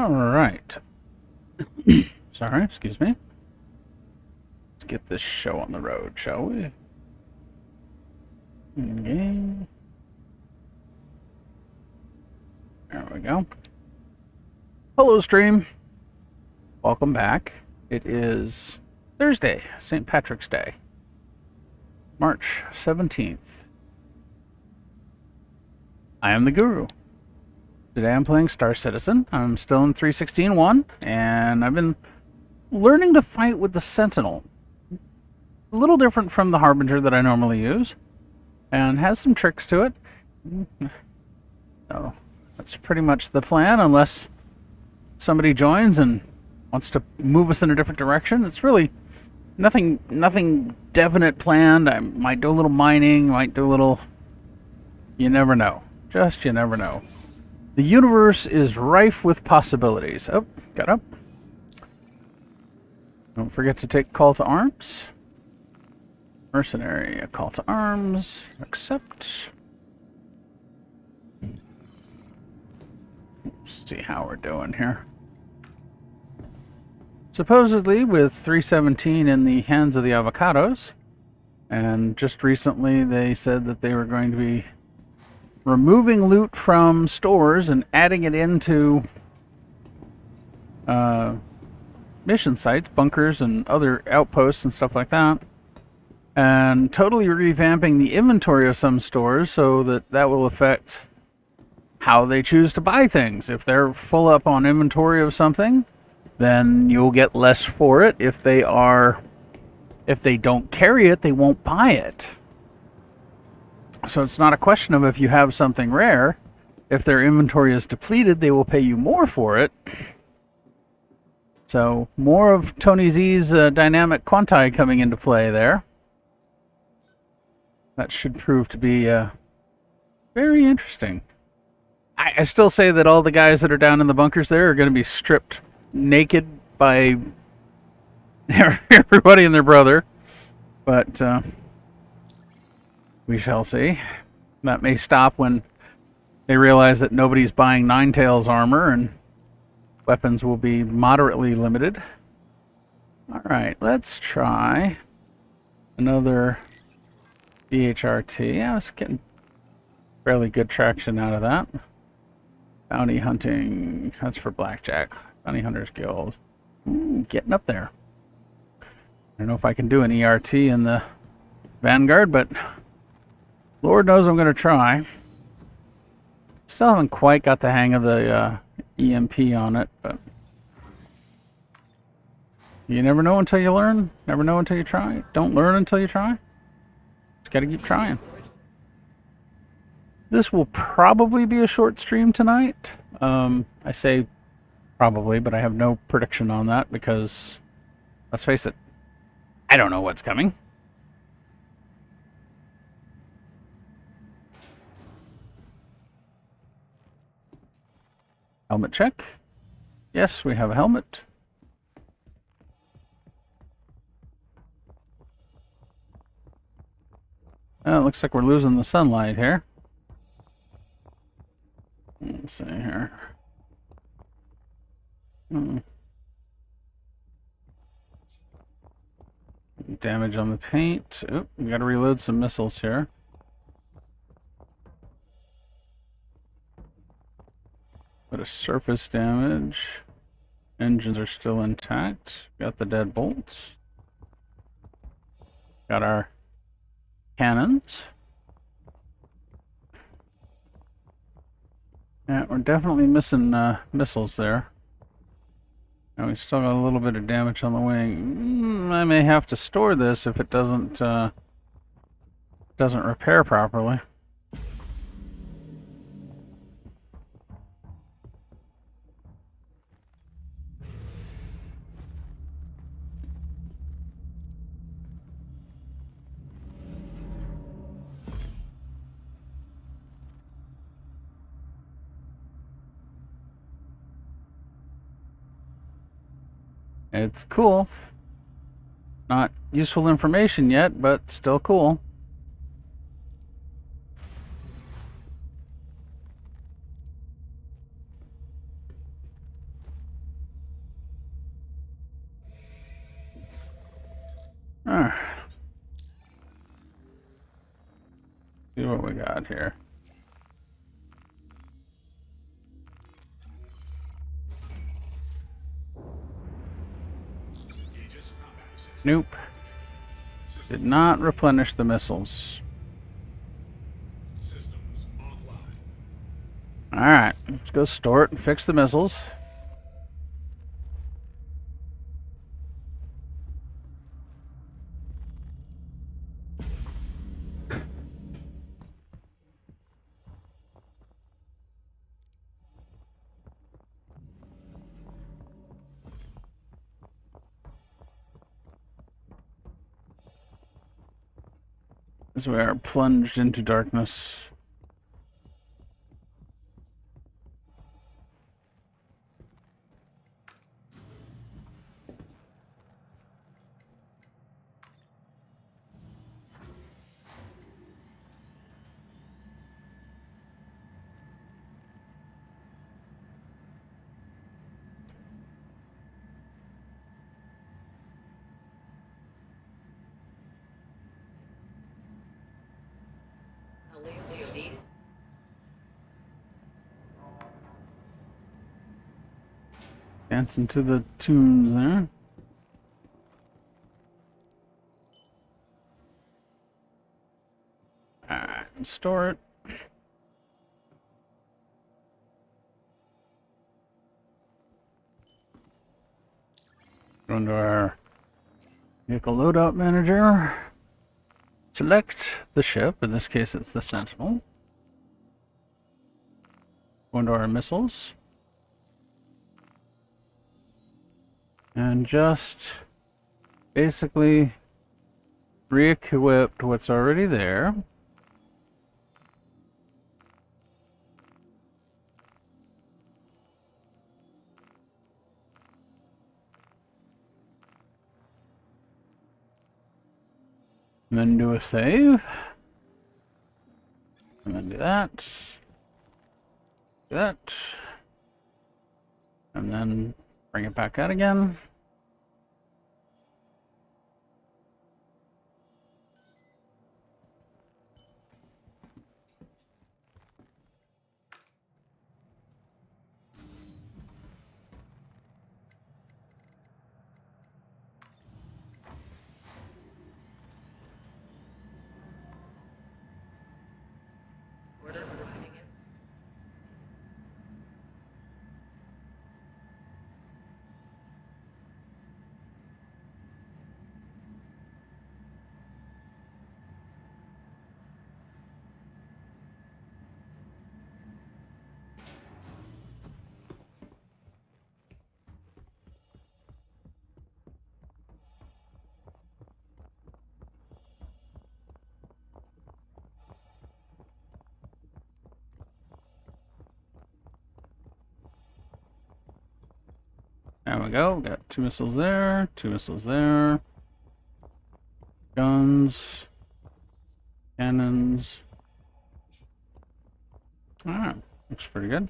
All right. Sorry, excuse me. Let's get this show on the road, shall we? Okay. There we go. Hello, stream. Welcome back. It is Thursday, St. Patrick's Day, March 17th. I am the Guru. Today I'm playing Star Citizen. I'm still in 3.16.1, and I've been learning to fight with the Sentinel. A little different from the Harbinger that I normally use, and has some tricks to it. So that's pretty much the plan, unless somebody joins and wants to move us in a different direction. It's really nothing definite planned. I might do a little mining, might do a little... You never know. Just you never know. The universe is rife with possibilities. Oh, got up. Don't forget to take call to arms. Mercenary, a call to arms. Accept. Let's see how we're doing here. Supposedly, with 317 in the hands of the avocados, and just recently they said that they were going to be removing loot from stores and adding it into mission sites, bunkers, and other outposts and stuff like that, and totally revamping the inventory of some stores so that that will affect how they choose to buy things. If they're full up on inventory of something, then you'll get less for it. If they don't carry it, they won't buy it. So it's not a question of if you have something rare. If their inventory is depleted, they will pay you more for it. So more of Tony Z's dynamic quanti coming into play there. That should prove to be very interesting. I still say that all the guys that are down in the bunkers there are going to be stripped naked by everybody and their brother. But... we shall see. That may stop when they realize that nobody's buying Ninetales armor and weapons will be moderately limited. Alright, let's try another BHRT. I was getting fairly good traction out of that. Bounty hunting, that's for Blackjack. Bounty Hunters Guild. Ooh, getting up there. I don't know if I can do an ERT in the Vanguard, but Lord knows I'm going to try. Still haven't quite got the hang of the EMP on it, but you never know until you learn. Never know until you try. Don't learn until you try. Just got to keep trying. This will probably be a short stream tonight. I say probably, but I have no prediction on that because, let's face it, I don't know what's coming. Helmet check. Yes, we have a helmet. Oh, it looks like we're losing the sunlight here. Let's see here. Damage on the paint. Oop, we gotta reload some missiles here. Bit of surface damage. Engines are still intact. Got the dead bolts. Got our cannons. Yeah, we're definitely missing missiles there. And we still got a little bit of damage on the wing. I may have to store this if it doesn't repair properly. It's cool. Not useful information yet, but still cool. see what we got here. Nope. Did not replenish the missiles. Alright, let's go store it and fix the missiles. As we are plunged into darkness. Dancing to the tunes there. Alright, store it. Go into our vehicle loadout manager. Select the ship, in this case it's the Sentinel. Go into our missiles. And just basically re-equip what's already there. And then do a save. And then do that. Do that. And then bring it back out again. There we go. Got 2 missiles there, 2 missiles there. Guns. Cannons. Ah, looks pretty good.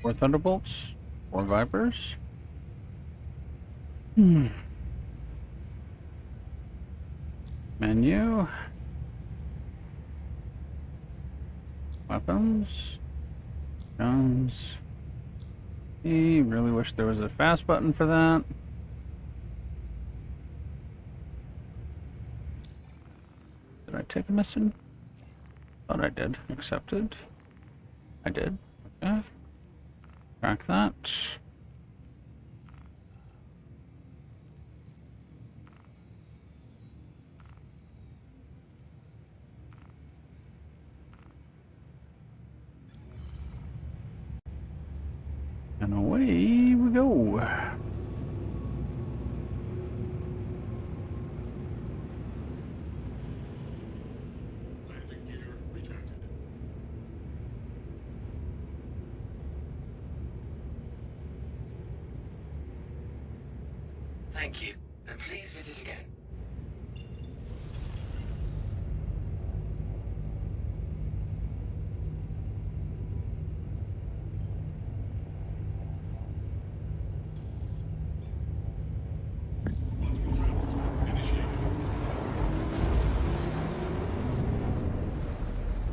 Four Thunderbolts, 4 Vipers. Menu. Weapons. Guns. I really wish there was a fast button for that. Did I take a mission? Thought I did. Accepted. I did. Okay. Track that. And away we go. Landing gear rejected. Thank you, and please visit again.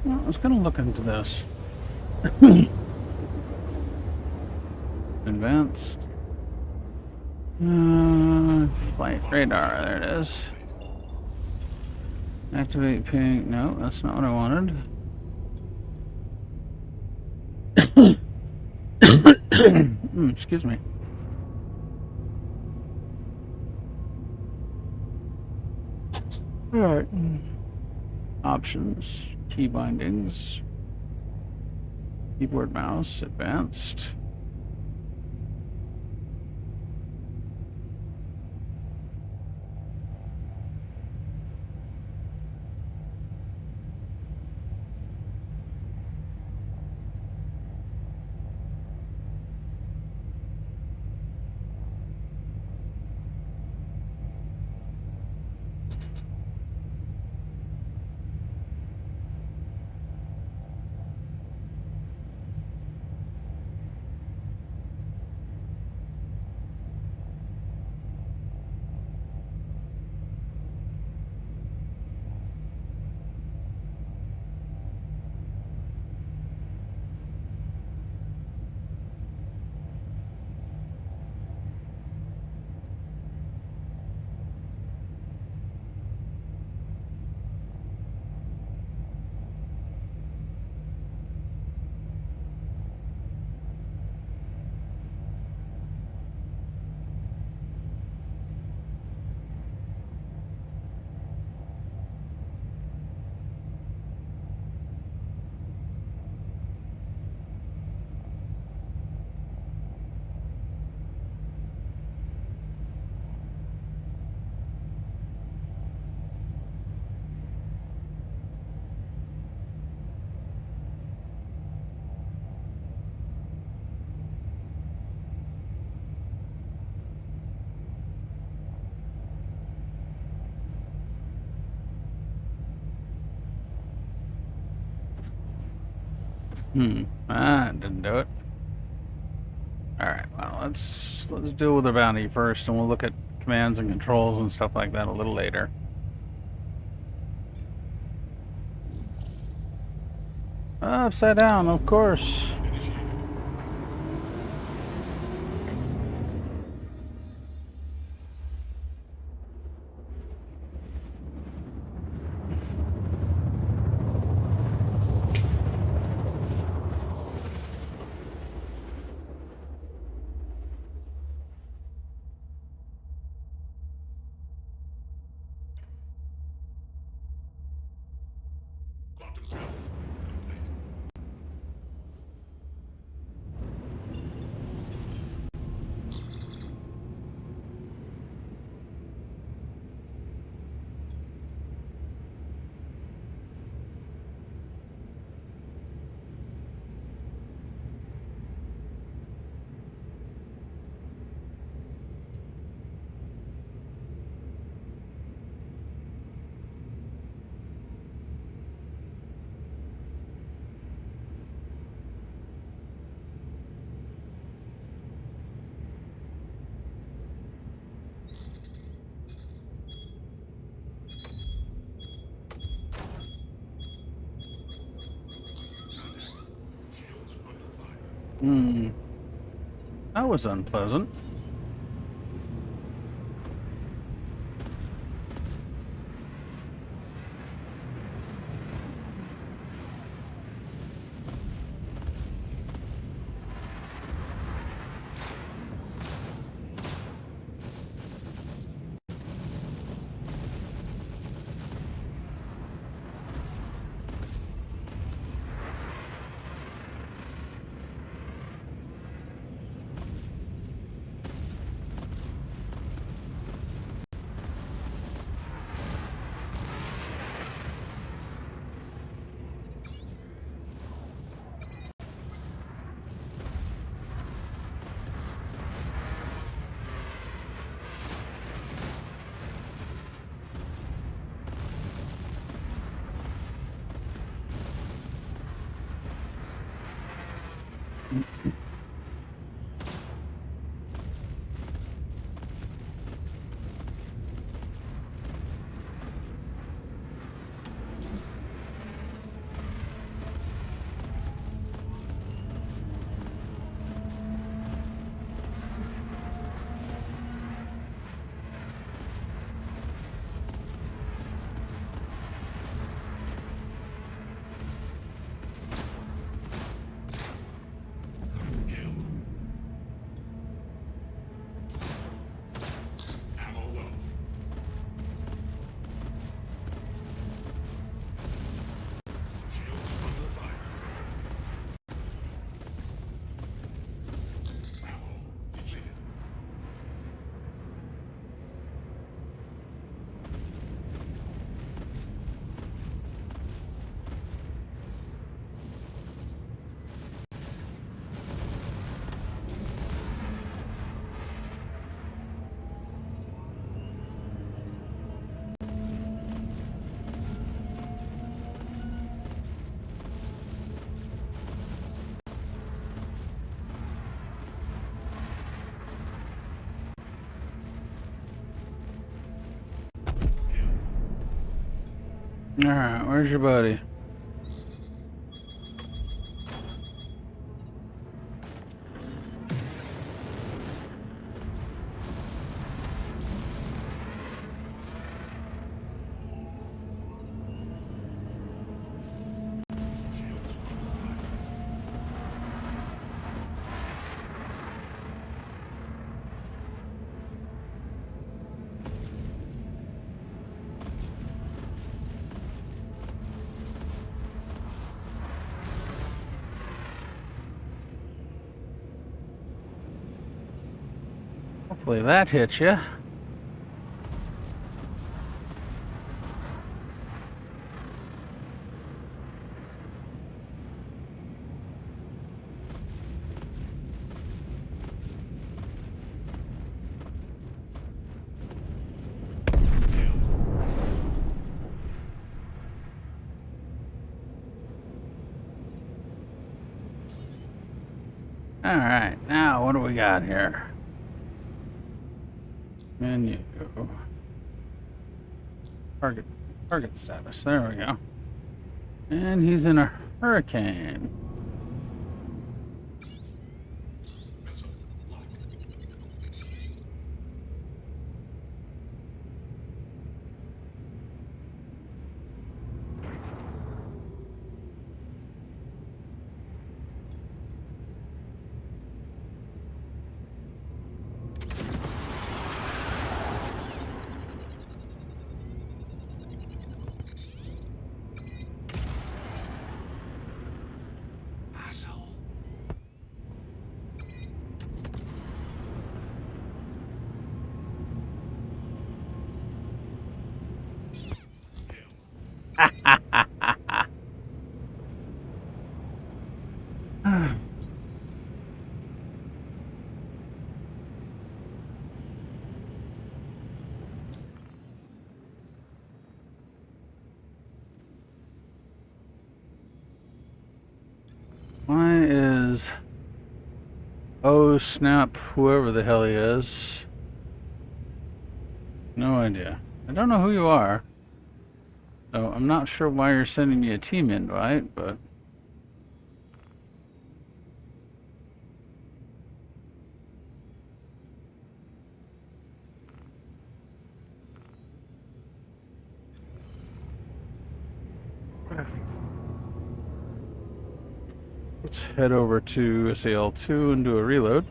Well, I was going to look into this. Advanced. Flight radar, there it is. Activate ping. No, that's not what I wanted. Excuse me. Alright. Options. Key bindings. Keyboard, mouse, advanced. Didn't do it. Alright, well, let's deal with the bounty first, and we'll look at commands and controls and stuff like that a little later. Upside down, of course. Quantum travel complete. Shields under fire. That was unpleasant. Kill. Ammo low. Shields under fire. Ammo depleted. All right, where's your buddy? Shields under fire. Hopefully that hits you. All right, now what do we got here? Menu. Target status. There we go. And he's in a hurricane. Missile lock. Asshole. Why is... Oh, snap, whoever the hell he is. No idea. I don't know who you are. So I'm not sure why you're sending me a team invite, but... Let's head over to SAL2 and do a reload.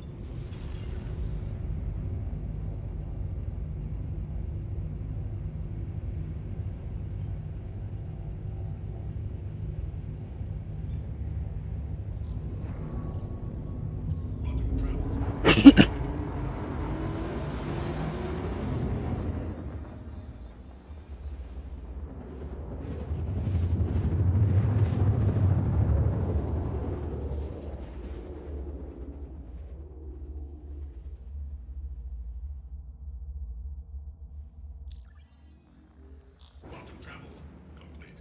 Quantum travel. Quantum travel complete.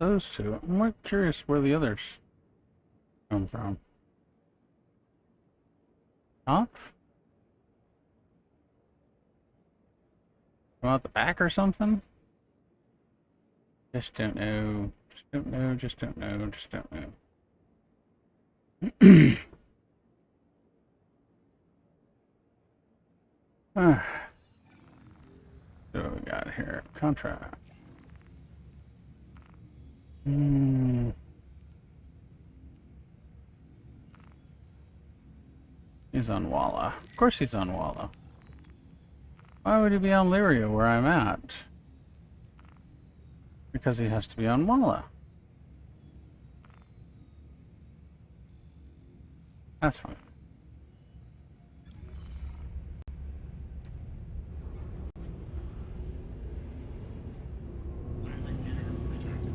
those two. I'm more curious where the others come from. Top? From out the back or something? Just don't know. Just don't know. Just don't know. Just don't know. So what we got here? Contract. He's on Walla. Of course he's on Walla. Why would he be on Lyria where I'm at? Because he has to be on Walla. That's fine. Landing gear rejected.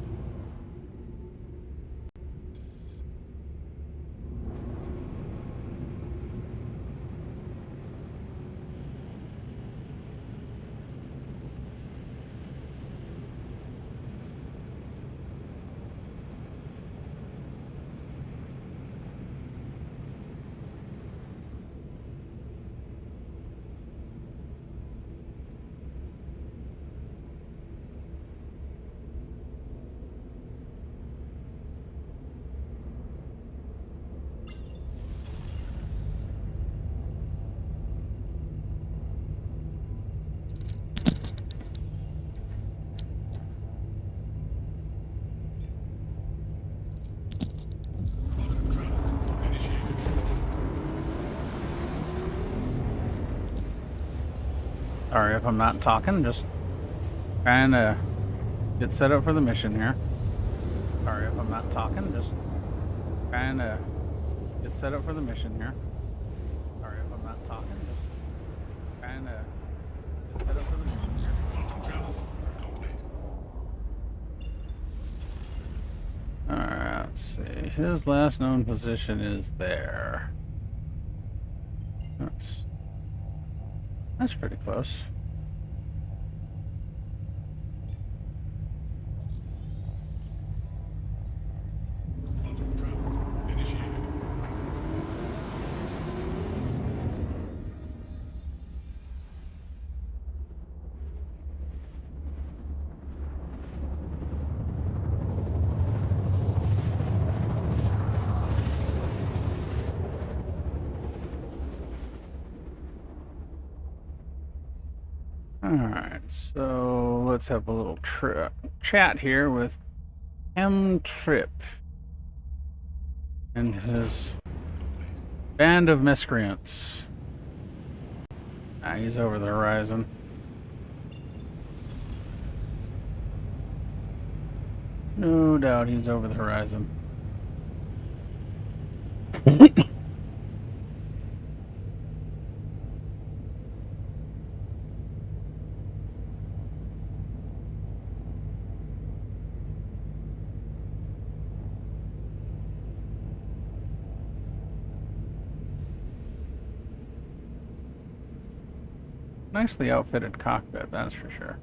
Quantum travel initiated. Sorry if I'm not talking, just trying to get set up for the mission here. Sorry if I'm not talking, just trying to get set up for the mission here. Sorry if I'm not talking, just trying to get set up for the mission here. Quantum travel complete. Alright, let's see. His last known position is there. That's pretty close. Quantum travel initiated. Alright, so let's have a little chat here with M. Trip and his band of miscreants. Ah, he's over the horizon. No doubt he's over the horizon. Nicely outfitted cockpit, that's for sure.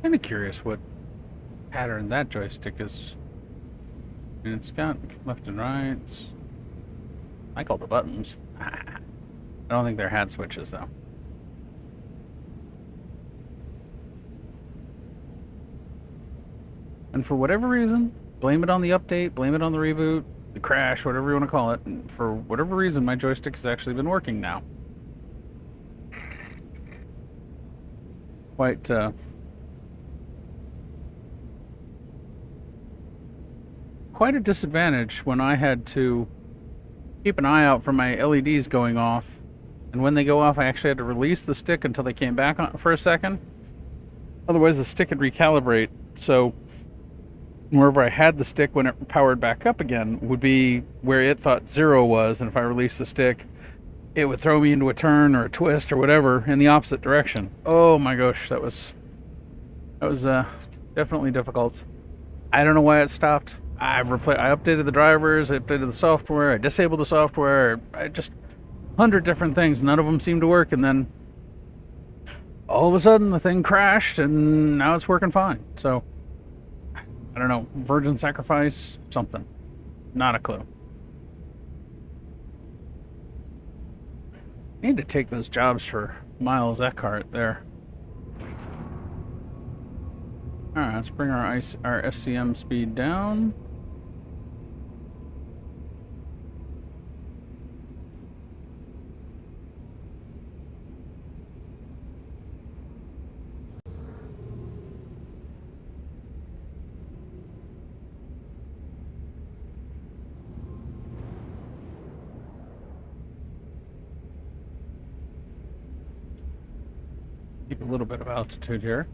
Kind of curious what pattern that joystick is. And it's got left and right. I like all the buttons. I don't think they're hat switches though. And for whatever reason, blame it on the update, blame it on the reboot, the crash, whatever you want to call it. And for whatever reason, my joystick has actually been working now. Quite a disadvantage when I had to keep an eye out for my LEDs going off, and when they go off I actually had to release the stick until they came back on for a second. Otherwise the stick would recalibrate, so wherever I had the stick when it powered back up again would be where it thought 0 was, and if I released the stick it would throw me into a turn or a twist or whatever in the opposite direction. Oh my gosh, that was definitely difficult. I don't know why it stopped. I updated the drivers, I updated the software, I disabled the software, I just 100 different things. None of them seemed to work, and then all of a sudden the thing crashed, and now it's working fine. So I don't know, virgin sacrifice, something. Not a clue. I need to take those jobs for Miles Eckhart there. Alright, let's bring our SCM speed down. Keep a little bit of altitude here.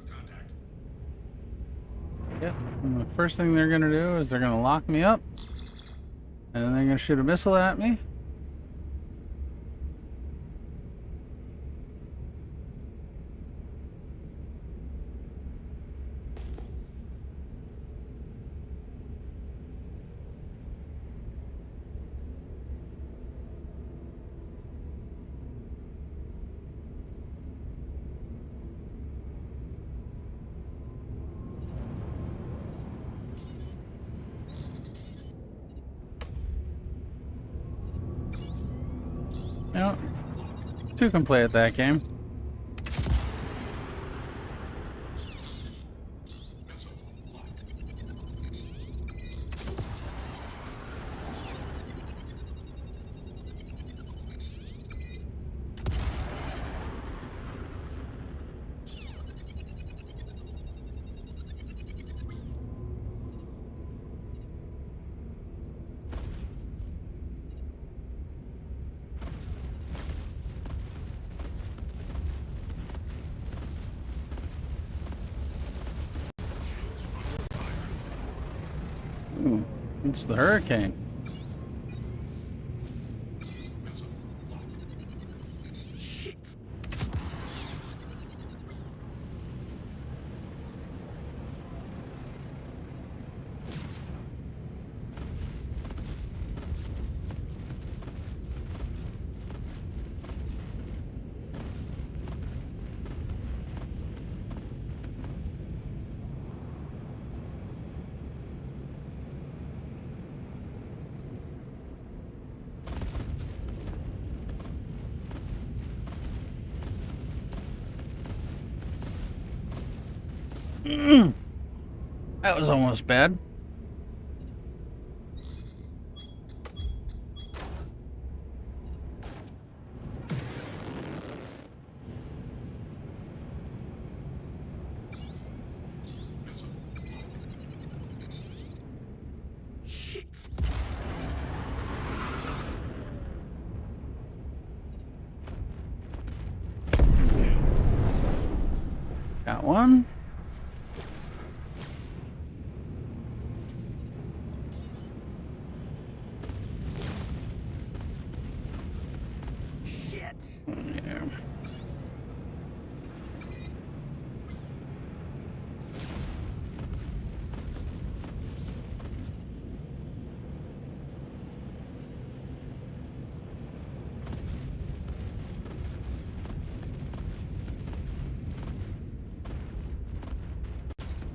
Contact. Yep. And the first thing they're going to do is they're going to lock me up. And then they're going to shoot a missile at me. You know, two can play at that game. Missile locked. Ooh, it's the hurricane. Missile locked. That was almost bad. Missile locked. one. Shit. Yeah.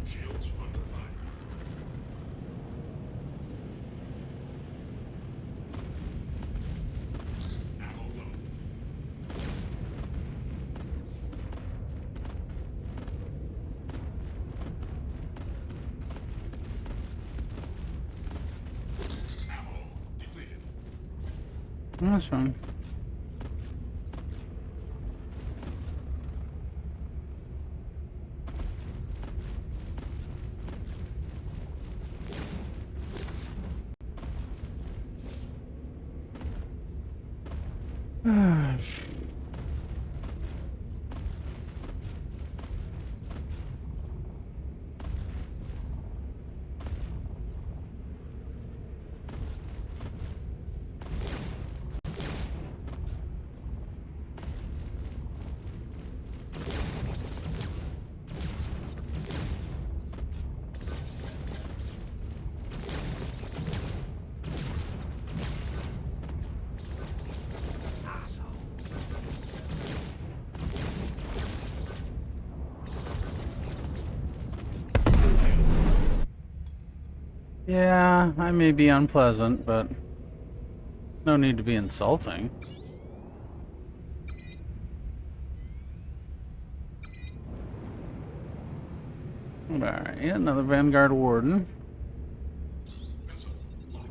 Shields under fire. Ammo low. Ammo depleted. That's fine. Yeah, I may be unpleasant, but no need to be insulting. Alright, another Vanguard Warden. Missile locked.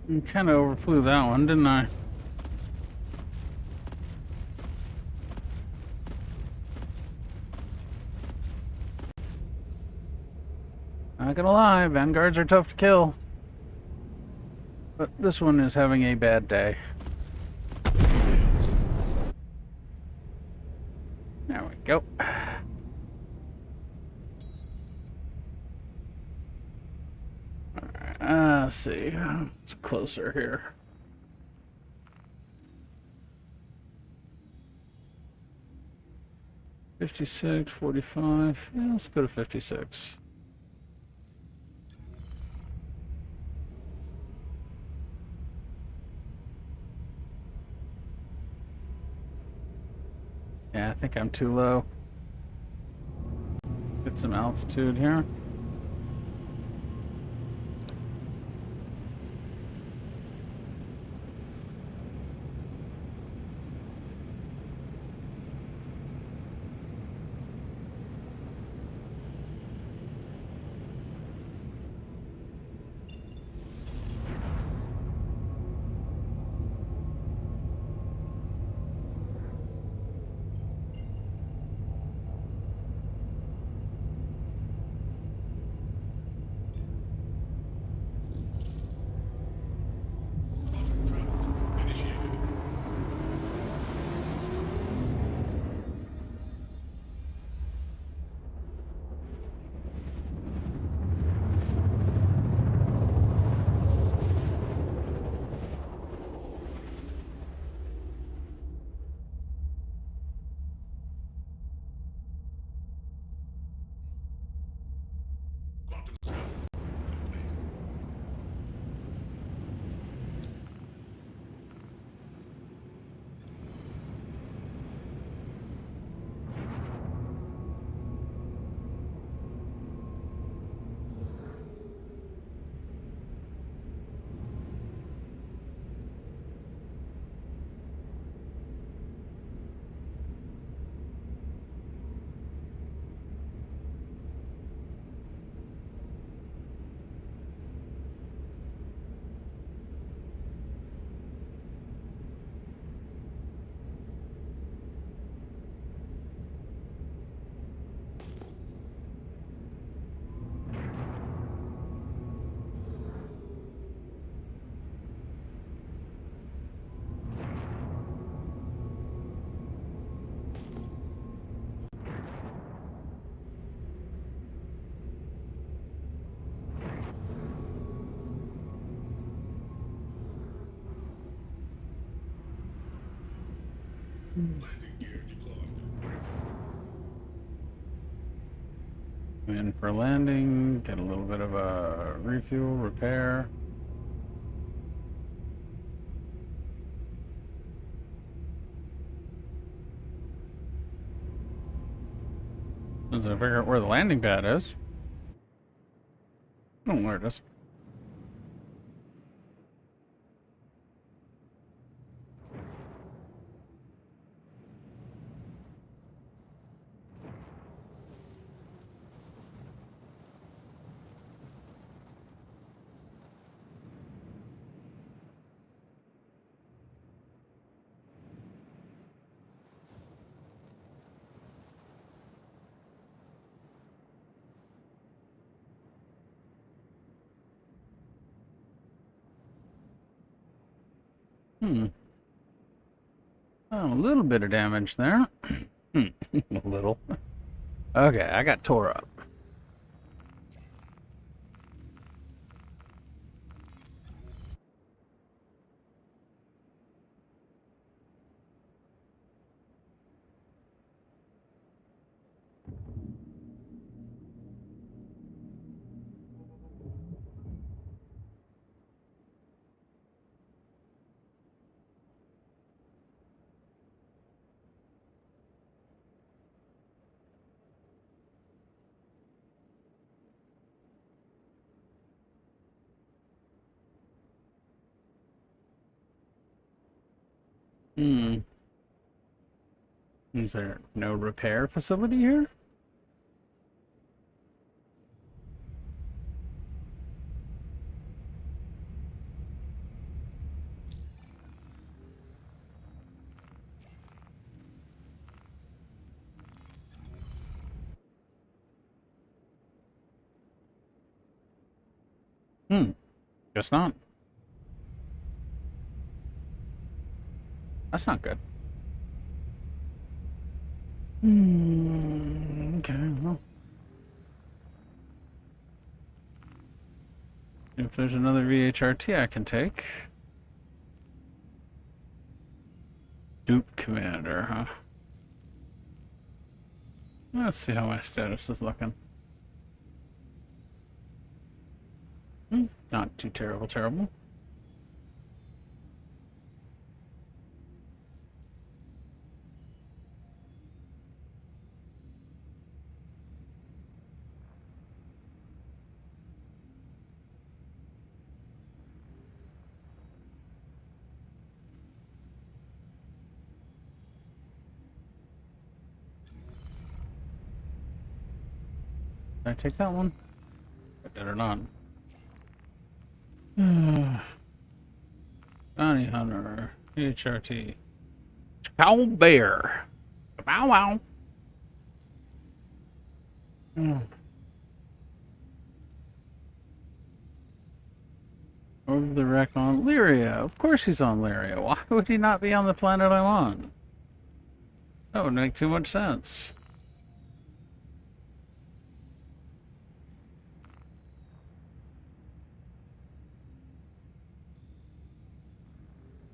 I kind of overflew that one, didn't I? Not gonna lie, Vanguards are tough to kill. But this one is having a bad day. There we go. Alright, let's see. It's closer here. 56, 45. Yeah, let's go to 56. Yeah, I think I'm too low. Get some altitude here. Quantum travel initiated. Quantum travel complete. Landing gear deployed. In for landing, get a little bit of a refuel, repair. As I figure out where the landing pad is. Oh, there it is. Oh, a little bit of damage there. A little. Okay, I got tore up. Hmm. Is there no repair facility here? Hmm. Guess not. That's not good. Okay, well. If there's another VHRT I can take. Dupe Commander, huh? Let's see how my status is looking. Not too terrible. Did I take that one? I did or not. Bounty Hunter. HRT. Cow Bear. Bow wow. Over the wreck on Lyria. Of course he's on Lyria. Why would he not be on the planet I'm on? That would make too much sense.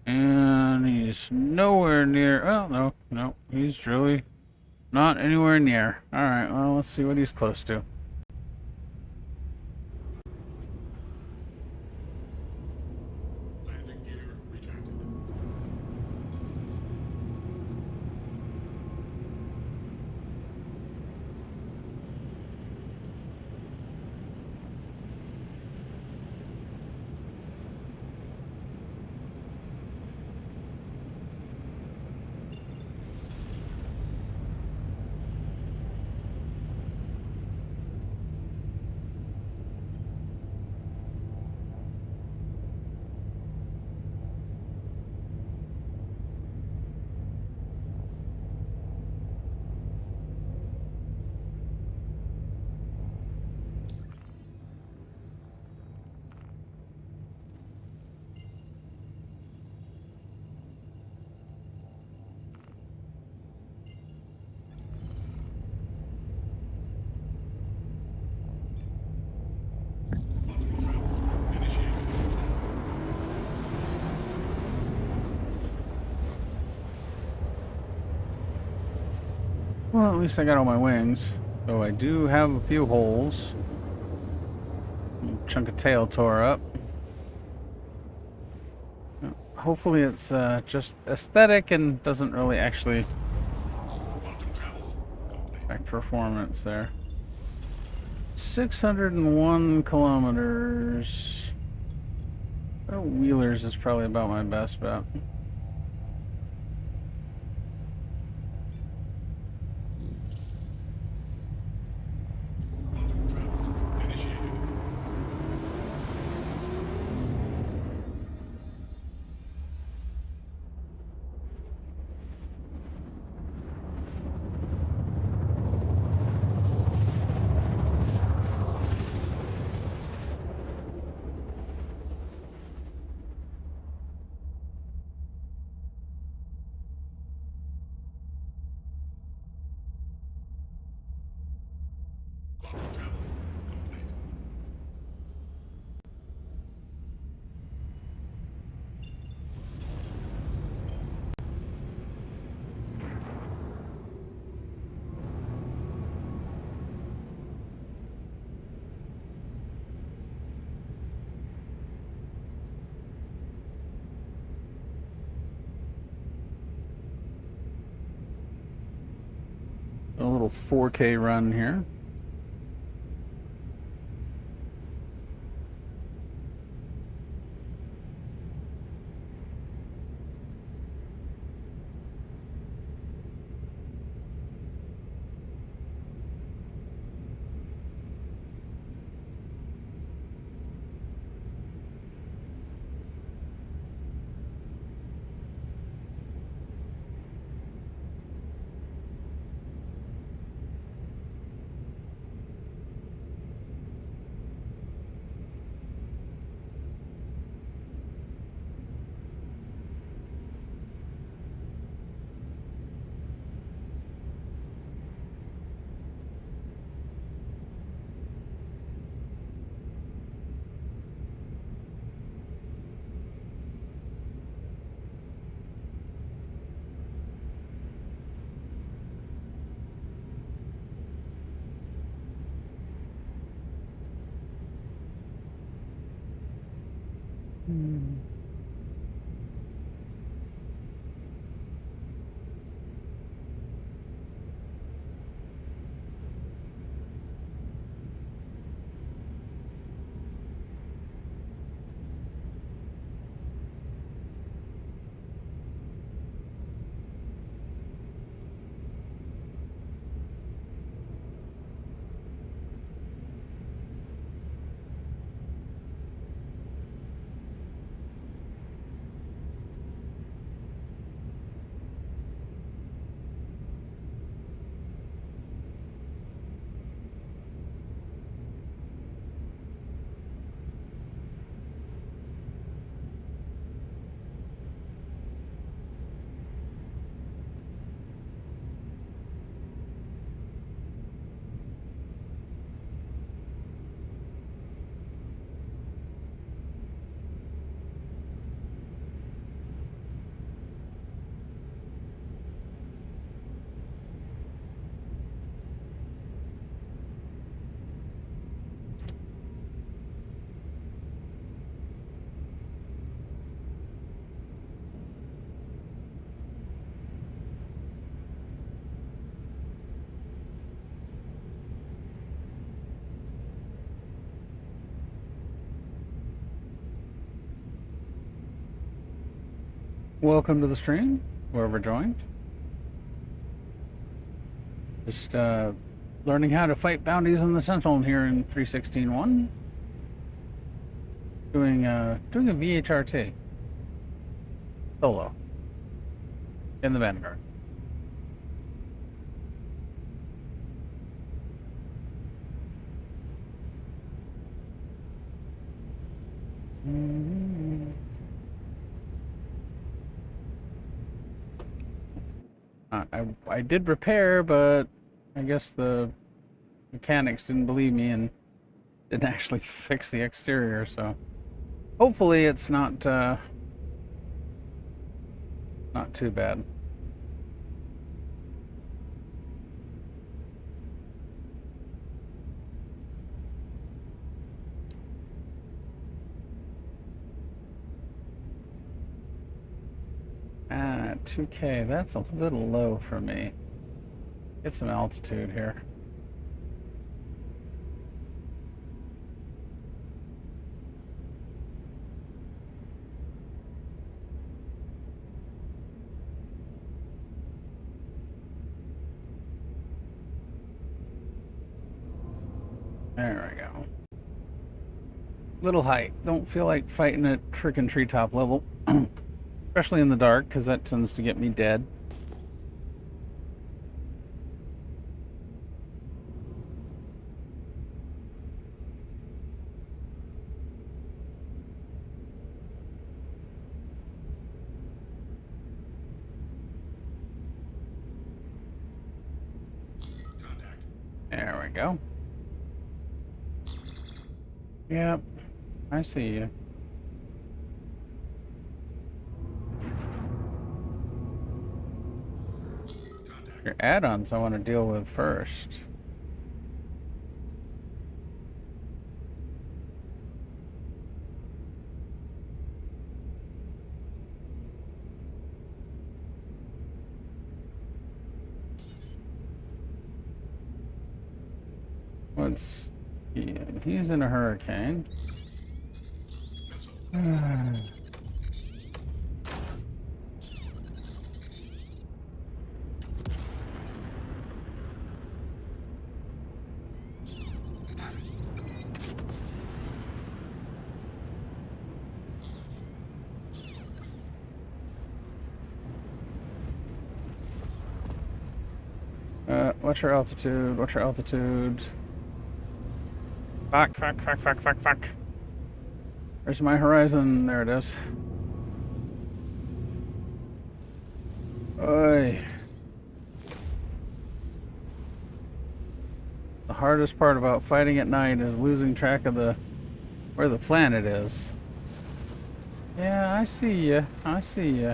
And he's nowhere near... Oh, no. He's really not anywhere near. Alright, well, let's see what he's close to. Landing gear rejected. Quantum travel initiated. Well, at least I got all my wings. So I do have a few holes. A chunk of tail tore up. Hopefully it's just aesthetic and doesn't really actually Quantum travel complete. affect performance there. 601 kilometers. Oh, Wheelers is probably about my best bet. Quantum travel initiated. Quantum travel complete. A little 4K run here. welcome to the stream, whoever joined. Just learning how to fight bounties in the Sentinel here in 3.16.1. Doing a VHRT solo in the Vanguard. I did repair, but I guess the mechanics didn't believe me and didn't actually fix the exterior, so hopefully it's not too bad. Ah, 2K, that's a little low for me. Get some altitude here. There we go. Little height. Don't feel like fighting at frickin' treetop level. Especially in the dark, because that tends to get me dead. Contact. There we go. Yep, I see you. Contact. Your add-ons I want to deal with first. What's he's in a hurricane. Missile. What's your altitude? What's your altitude? Fuck. Where's my horizon? There it is. Oy. The hardest part about fighting at night is losing track of where the planet is. Yeah, I see ya. I see ya.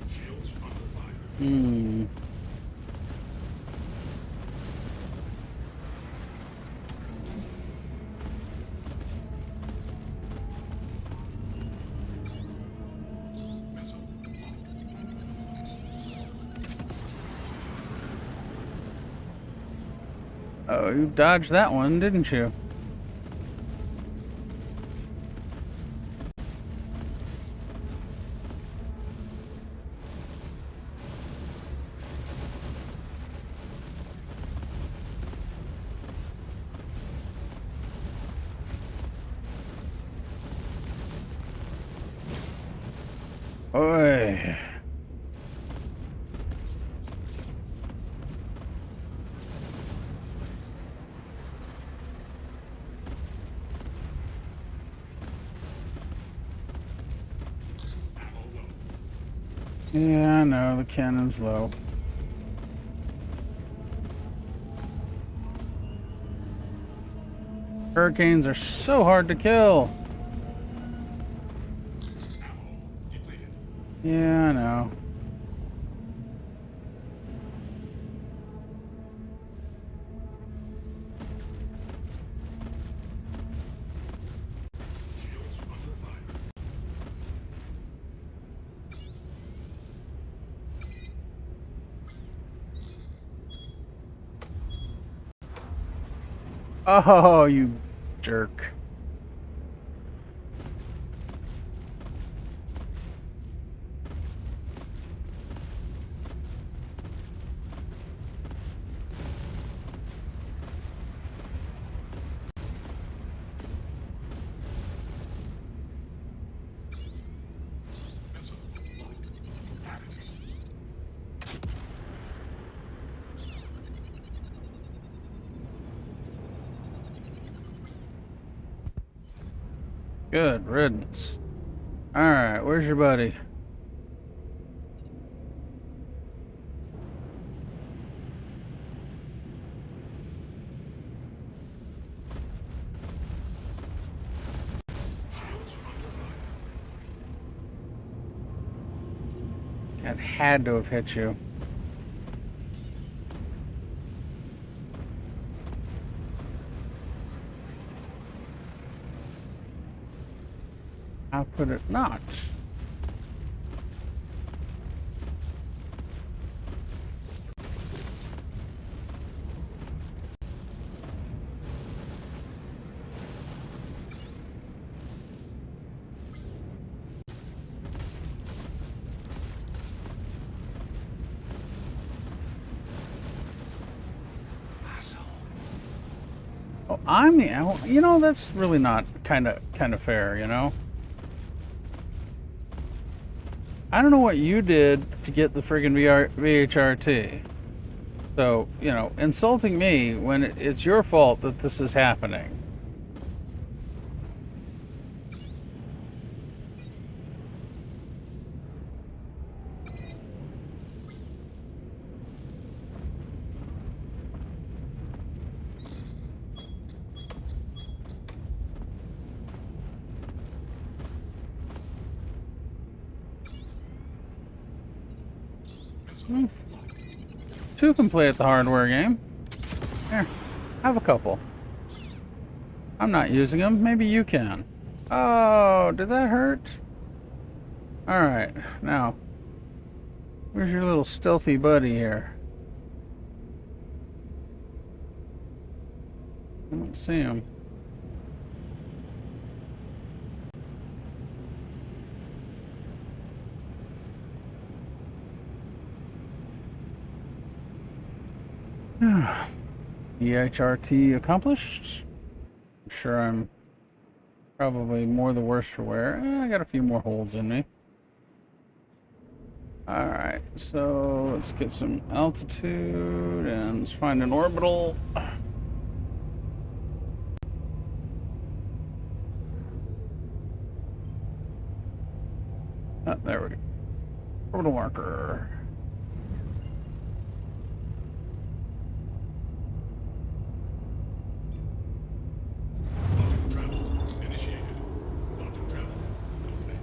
Shields under fire. Hmm. Missile. Oh, you dodged that one, didn't you? Oi. Ammo low. Yeah, I know, the cannon's low. Hurricanes are so hard to kill. Ammo depleted. Yeah, I know. Shields under fire. Oh, you jerk. Missile locked. Good riddance. Alright, where's your buddy? Shields under fire. That had to have hit you. How could it not? Oh, I'm the you know, that's really not kind of fair, you know. I don't know what you did to get the friggin' VHRT. So, you know, insulting me when it's your fault that this is happening. Missile Two can play at the hardware game. Here, have a couple. I'm not using them. Maybe you can. Oh, did that hurt? Alright, now, where's your little stealthy buddy here? I don't see him. EHRT accomplished. I'm sure I'm probably more the worse for wear. I got a few more holes in me. Alright, so let's get some altitude and let's find an orbital. Oh, there we go. Orbital marker. quantum travel initiated. Quantum travel complete.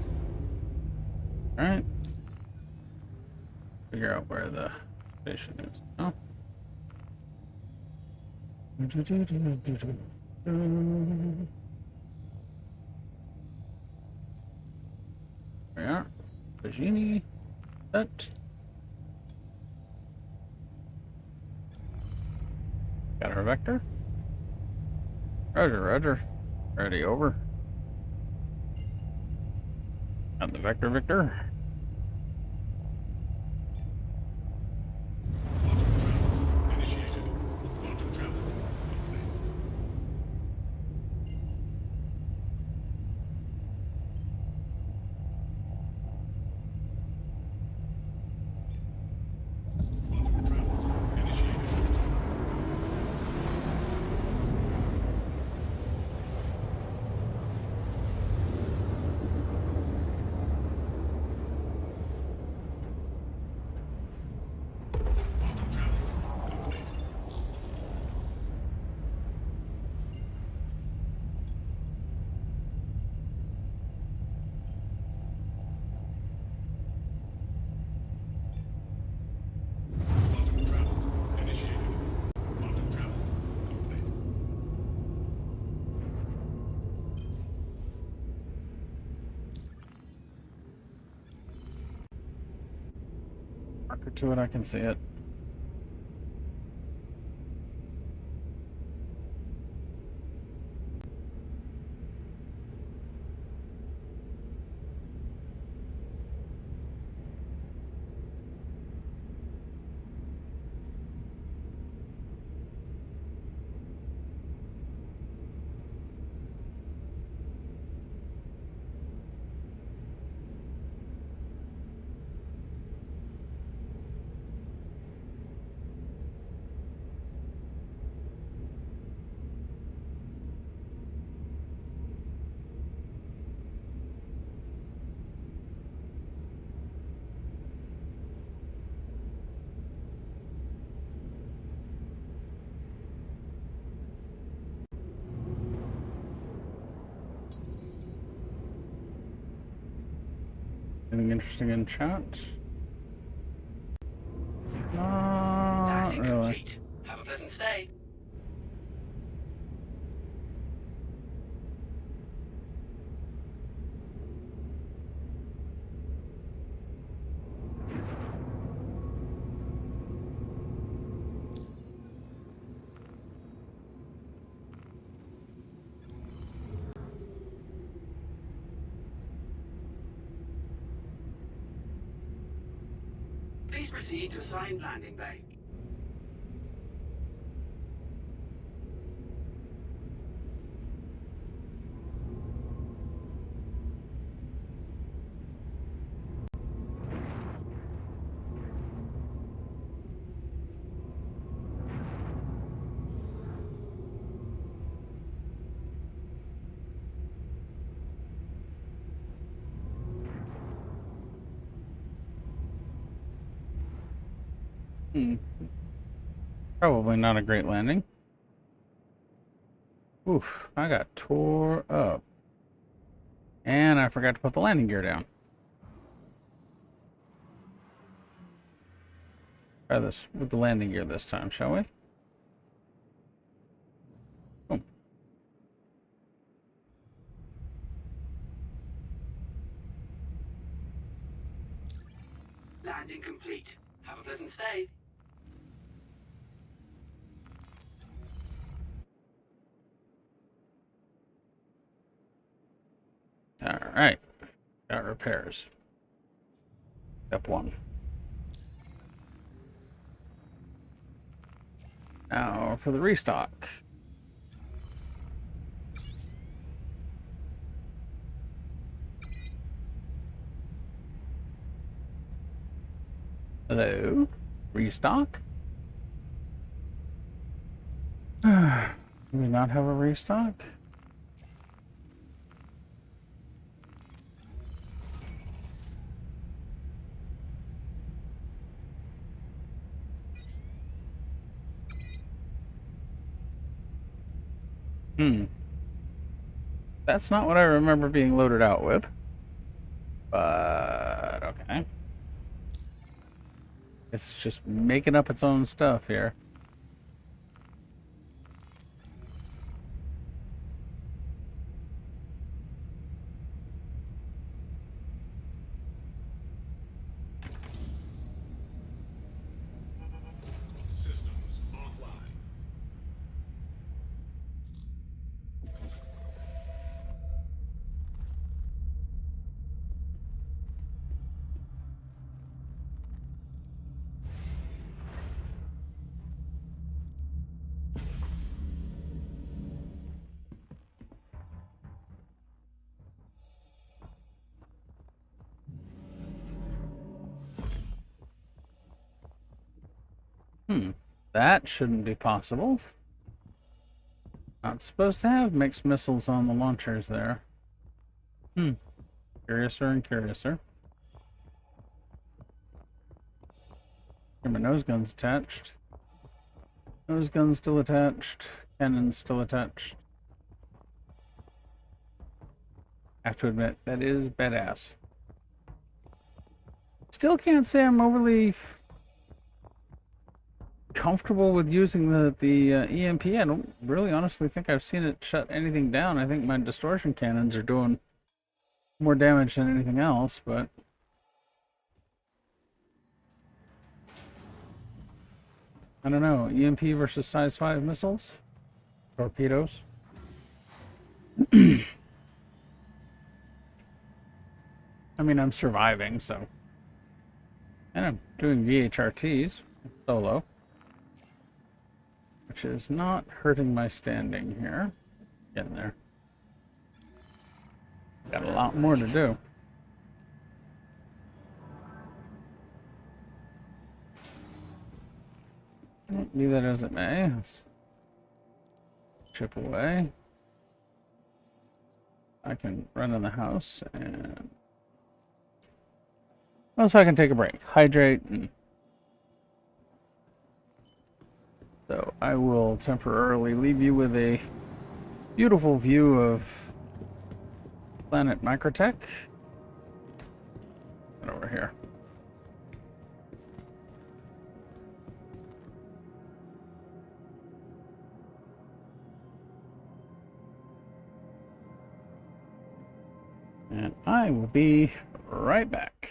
Alright. Figure out where the station is. Oh. There we are. Pagini. Set. Got our vector. Roger, roger. Ready, over. Got the vector, Victor. Quantum travel initiated. Quantum travel complete. Quantum travel initiated. Quantum travel complete. Quantum travel initiated. Quantum travel complete. Marker to it, I can see it. Anything interesting in chat? Not Landing really. complete. Have a pleasant stay. Please proceed to assigned landing bay. Probably not a great landing. Oof, I got tore up. And I forgot to put the landing gear down. Try this with the landing gear this time, shall we? Boom. Landing complete. Have a pleasant stay. Alright. Got repairs. Step 1. Now for the restock. Hello? Restock? Do we not have a restock? That's not what I remember being loaded out with. But, okay. It's just making up its own stuff here. Systems offline. That shouldn't be possible. Not supposed to have mixed missiles on the launchers there. Curiouser and curiouser. Here, my nose gun's attached. Nose gun's still attached. Cannon's still attached. I have to admit, that is badass. Still can't say I'm overly comfortable with using the EMP. I don't really honestly think I've seen it shut anything down. I think my distortion cannons are doing more damage than anything else, but I don't know. EMP versus size 5 missiles? Torpedoes? I mean, I'm surviving, so. And I'm doing VHRTs solo, which is not hurting my standing here. Getting there. Got a lot more to do. Be that as it may. Let's chip away. I can run in the house and also I can take a break, hydrate, and so I will temporarily leave you with a beautiful view of planet Microtech. And I will be right back.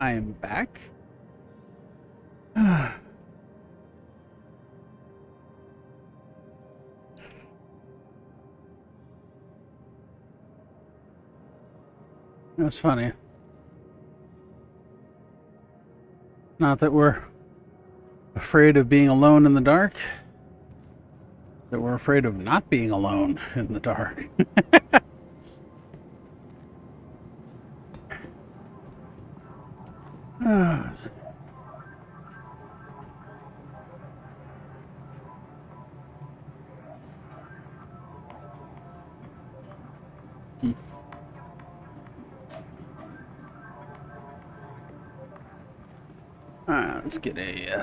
I am back. That's funny. Not that we're afraid of being alone in the dark, that we're afraid of not being alone in the dark. Alright, let's get a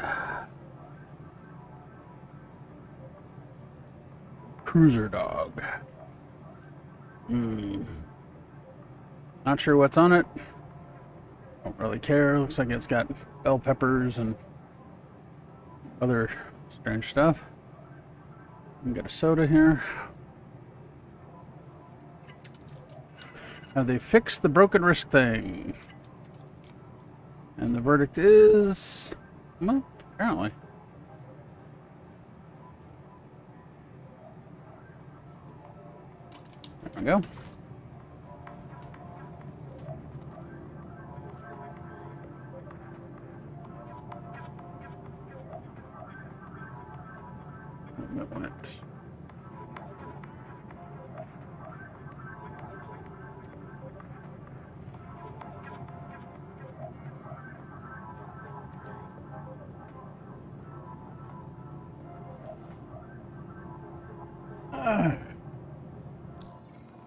cruiser dog. Not sure what's on it. Don't really care. Looks like it's got bell peppers and other strange stuff. We got a soda here. Have they fixed the broken wrist thing? And the verdict is, well, apparently. There we go.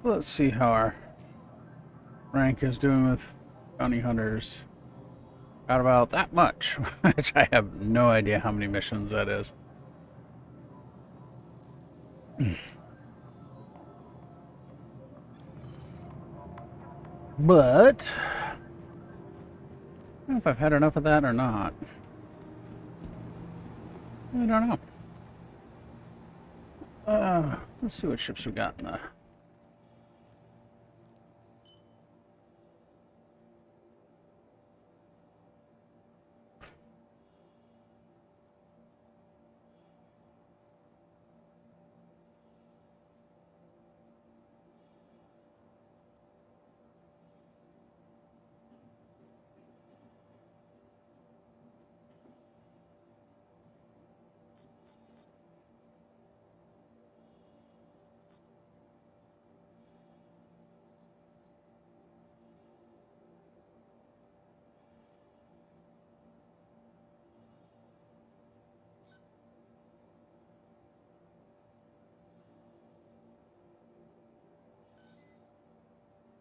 Let's see how our rank is doing with bounty hunters. Got about that much, which I have no idea how many missions that is. But I don't know if I've had enough of that or not. I don't know. Let's see what ships we got in the.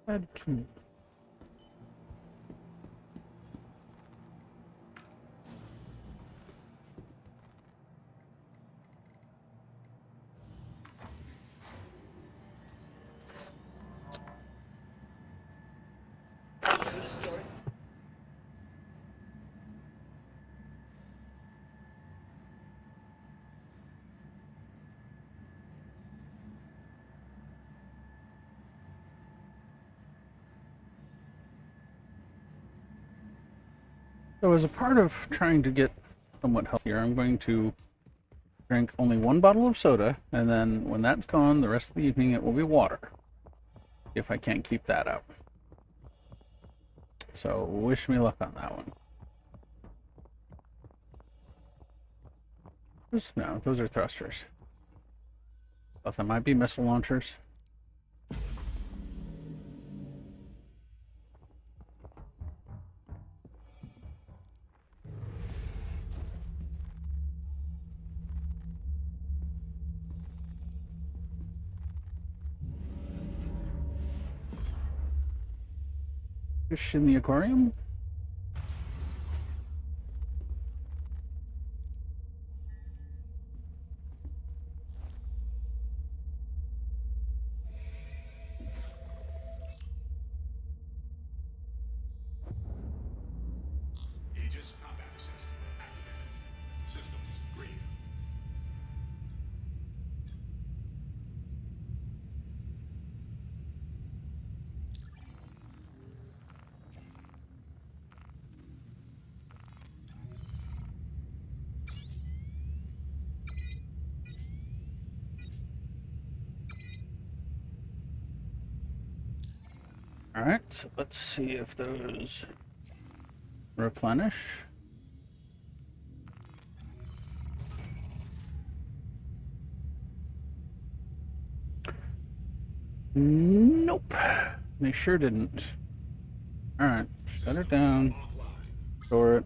Add two. So as a part of trying to get somewhat healthier, I'm going to drink only one bottle of soda, and then when that's gone, the rest of the evening it will be water, if I can't keep that up. So wish me luck on that one. No, those are thrusters. Thought that might be missile launchers. Fish in the aquarium? Aegis combat assist activated. Systems green. Alright, so let's see if those replenish. Nope. They sure didn't. Alright, set it down. Offline. Store it.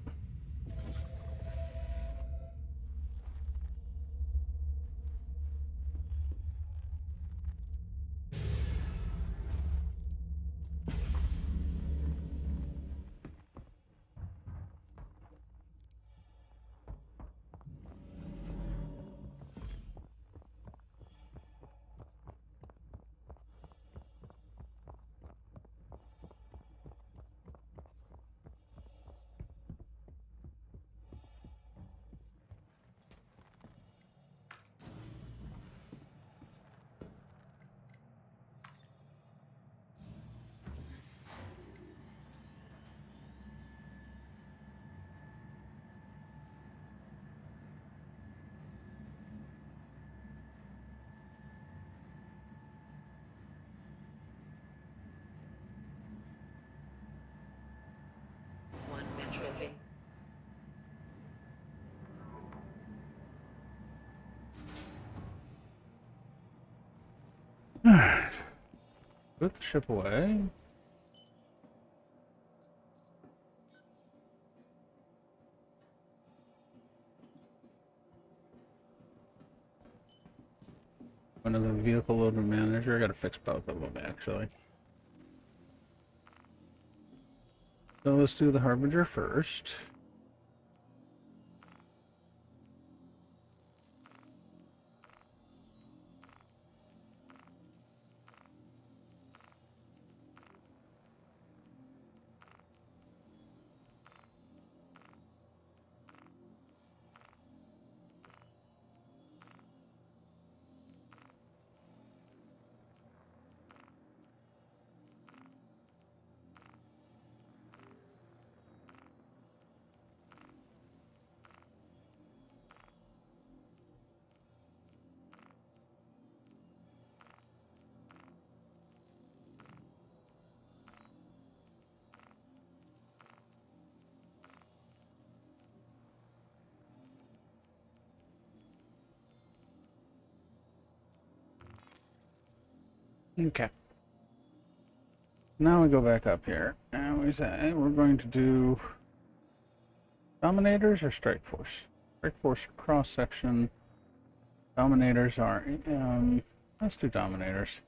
One metropy. Alright. Put the ship away. One of the vehicle loader manager. I gotta fix both of them actually. So let's do the Harbinger first. Okay. Now we go back up here, and we say we're going to do Dominators or Strike Force. Strike Force cross section. Dominators are. Let's do Dominators.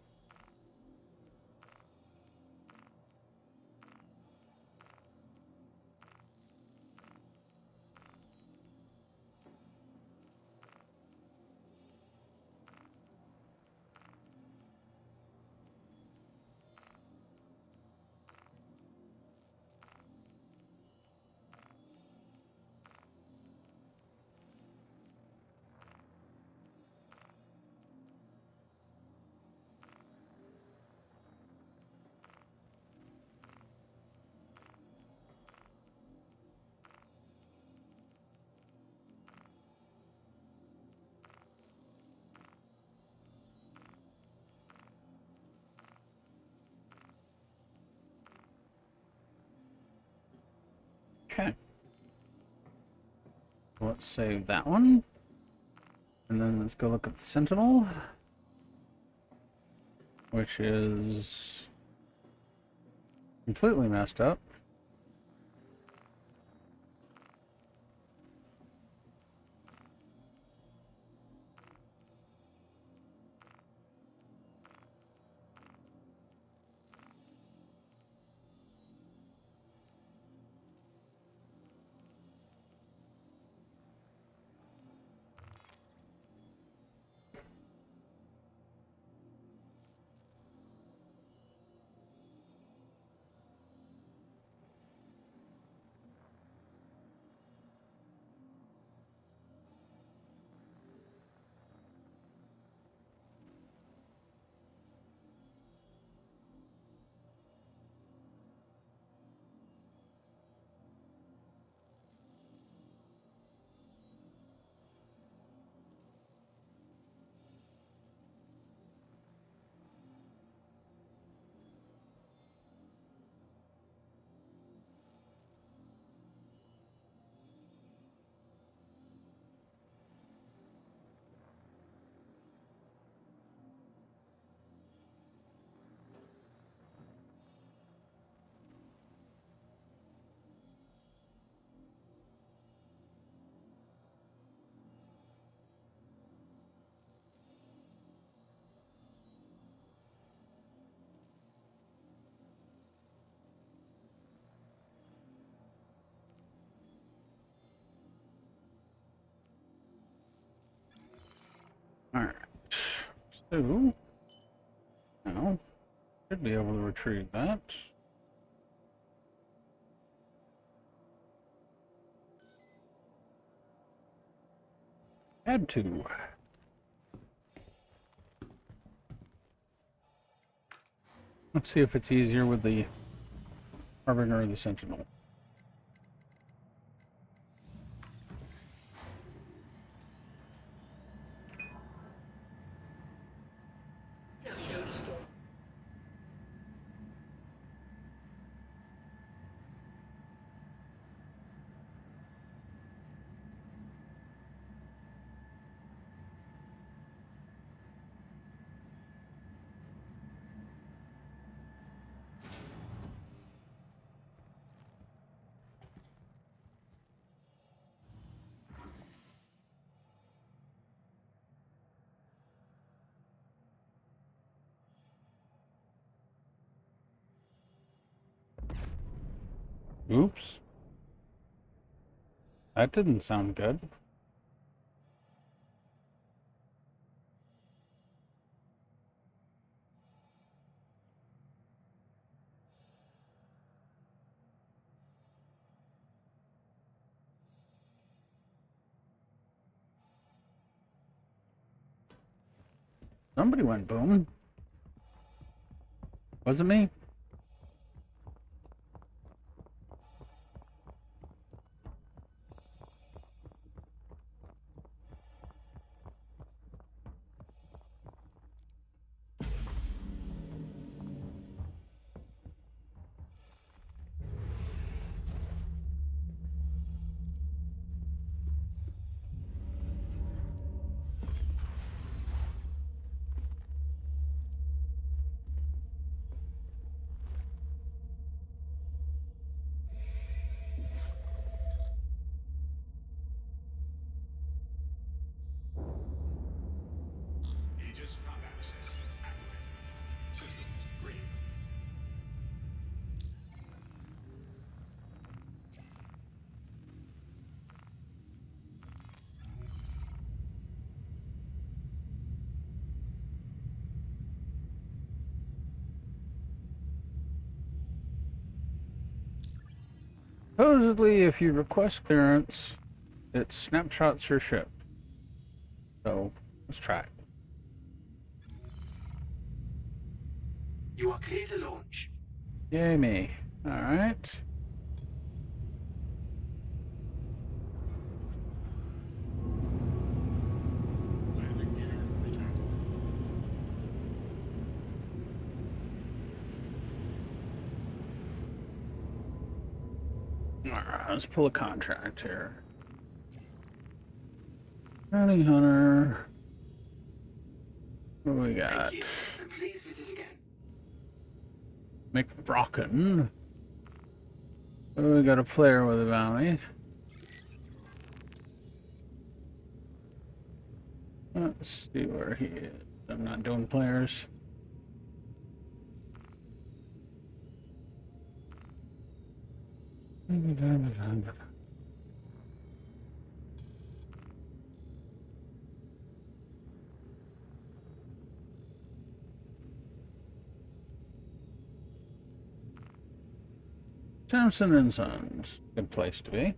Okay. Let's save that one. And then let's go look at the Sentinel, which is completely messed up. Alright. So, now, should be able to retrieve that. Add to. Let's see if it's easier with the Harbinger or the Sentinel. Oops. That didn't sound good. Somebody went boom. Was it me? Aegis combat assist activated. Systems green. Supposedly, if you request clearance, it snapshots your ship. So, let's try it. You are clear to launch. Yay me. Alright. Landing gear retracted. Alright, let's pull a contract here. Bounty Hunter. What do we got? Thank you, and please visit again. McBrocken. Oh, we got a player with a bounty. Let's see where he is. I'm not doing players. Samson and Sons. Good place to be.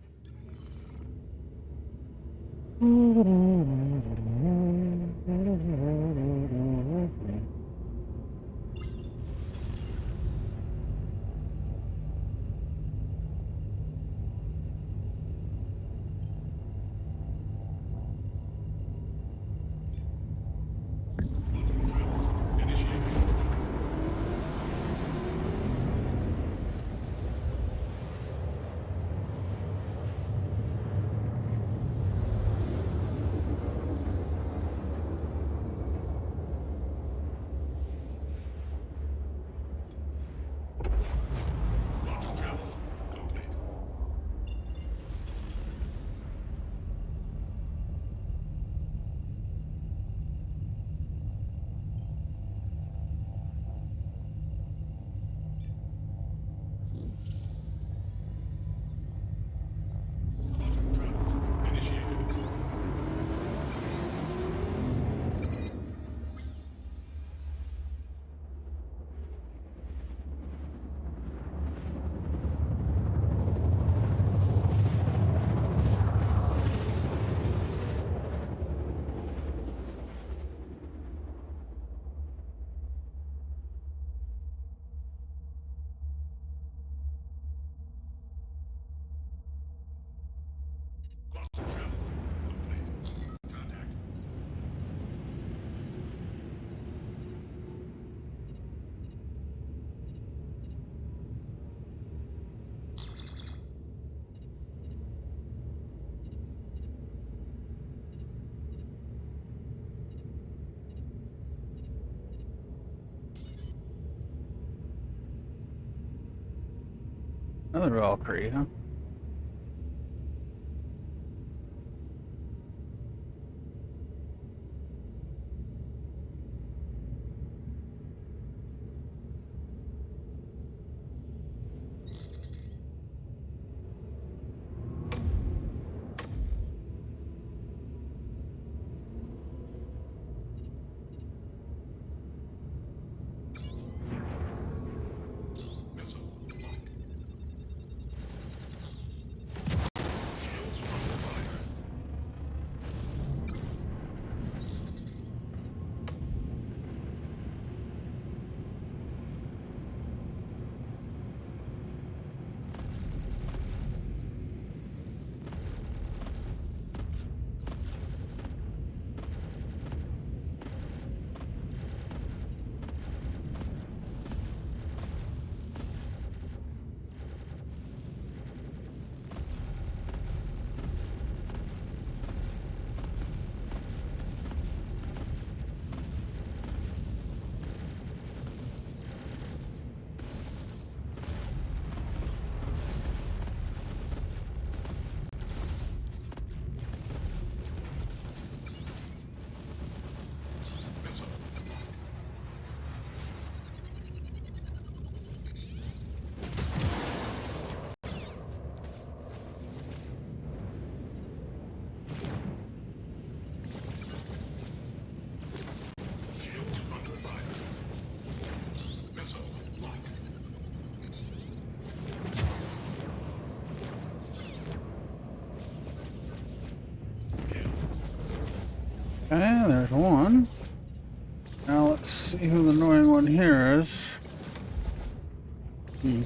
Another Valkyrie, huh? Missile lock. Shields under fire. Missile lock. Shields under fire. Missile lock. Kill. Okay, there's one. Now let's see who the annoying one here is. Hmm.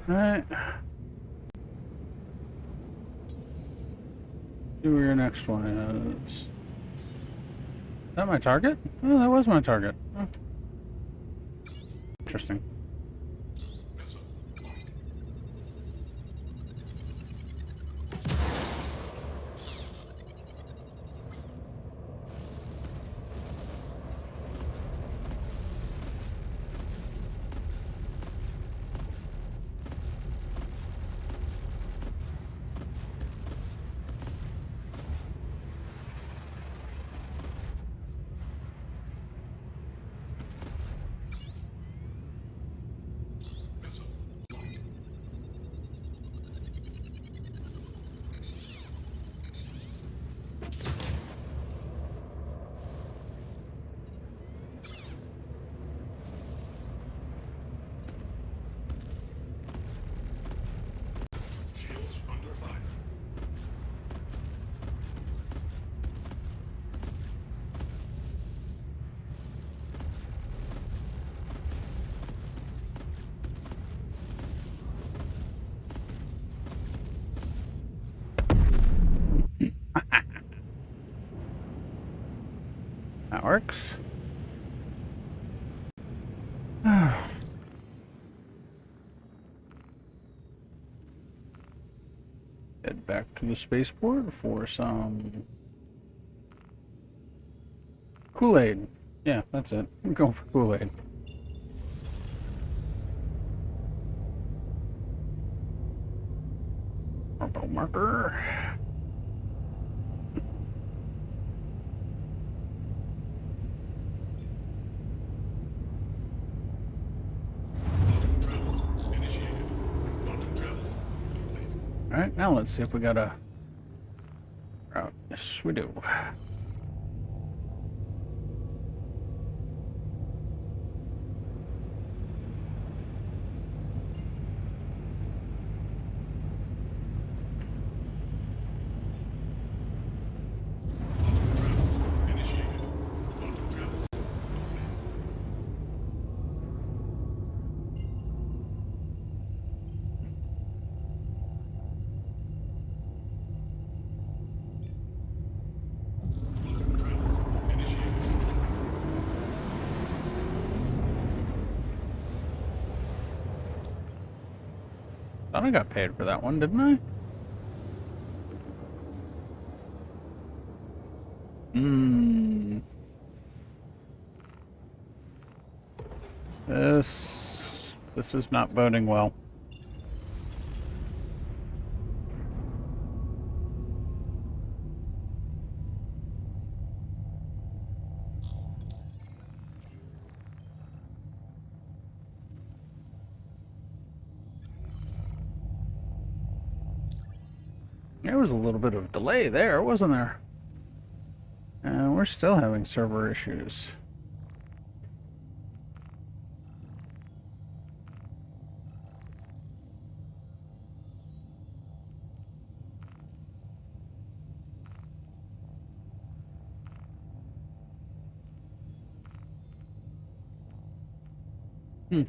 Alright. See where your next one is. Is that my target? Oh, that was my target. Oh. Interesting. Missile lock. Missile lock. Shields under fire. That works. Head back to the spaceport for some Kool-Aid. Yeah, that's it. I'm going for Kool-Aid. Purple marker. Quantum travel initiated. Quantum travel complete. Alright, now let's see if we got a route. Yes, we do. Quantum travel initiated. Quantum travel complete. Thought I got paid for that one, didn't I? Hmm. This is not boding well. There was a little bit of delay there, wasn't there? And we're still having server issues. Hmm.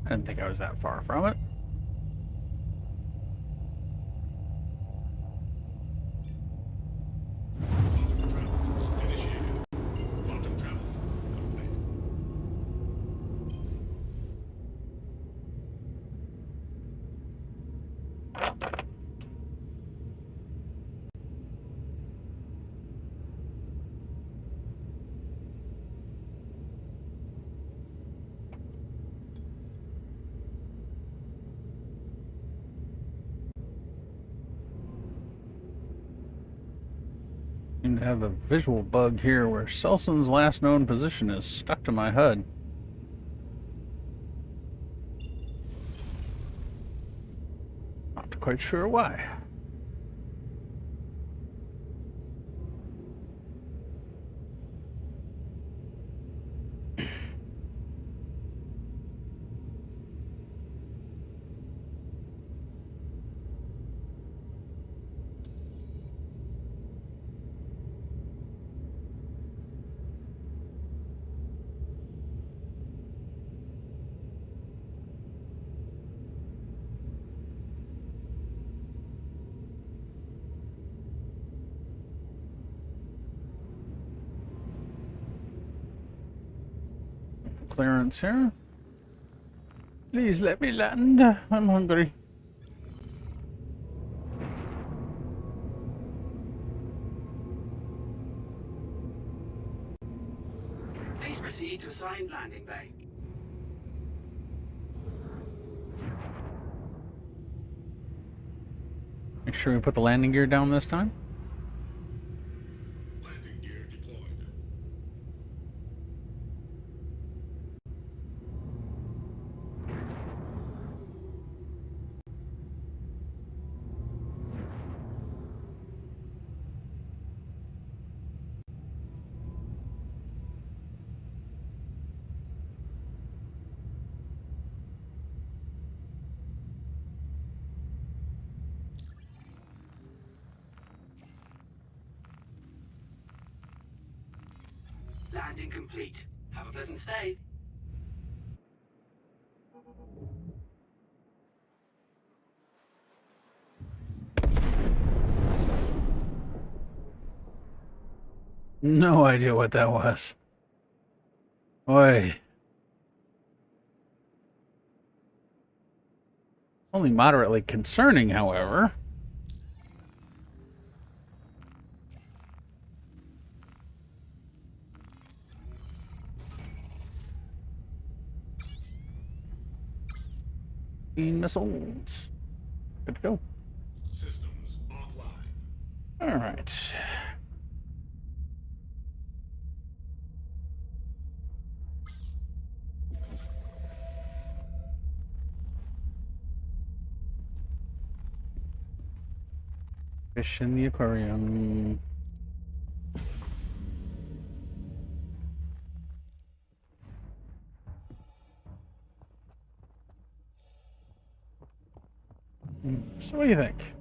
I didn't think I was that far from it. Quantum travel initiated. Quantum travel complete. Seem to have a visual bug here where Selson's last known position is stuck to my HUD. Not quite sure why. Clearance here. Please let me land. I'm hungry. Please proceed to assigned landing bay. Make sure we put the landing gear down this time. Landing gear deployed. Landing complete. Have a pleasant stay. No idea what that was. Oi. Only moderately concerning, however. Missiles. Good to go. Systems offline. All right. Fish in the aquarium. So what do you think?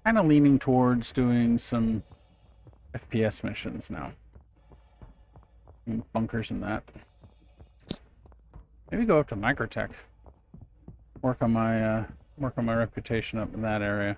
kind of leaning towards doing some FPS missions now. Bunkers and that. Maybe go up to Microtech. Work on my reputation up in that area.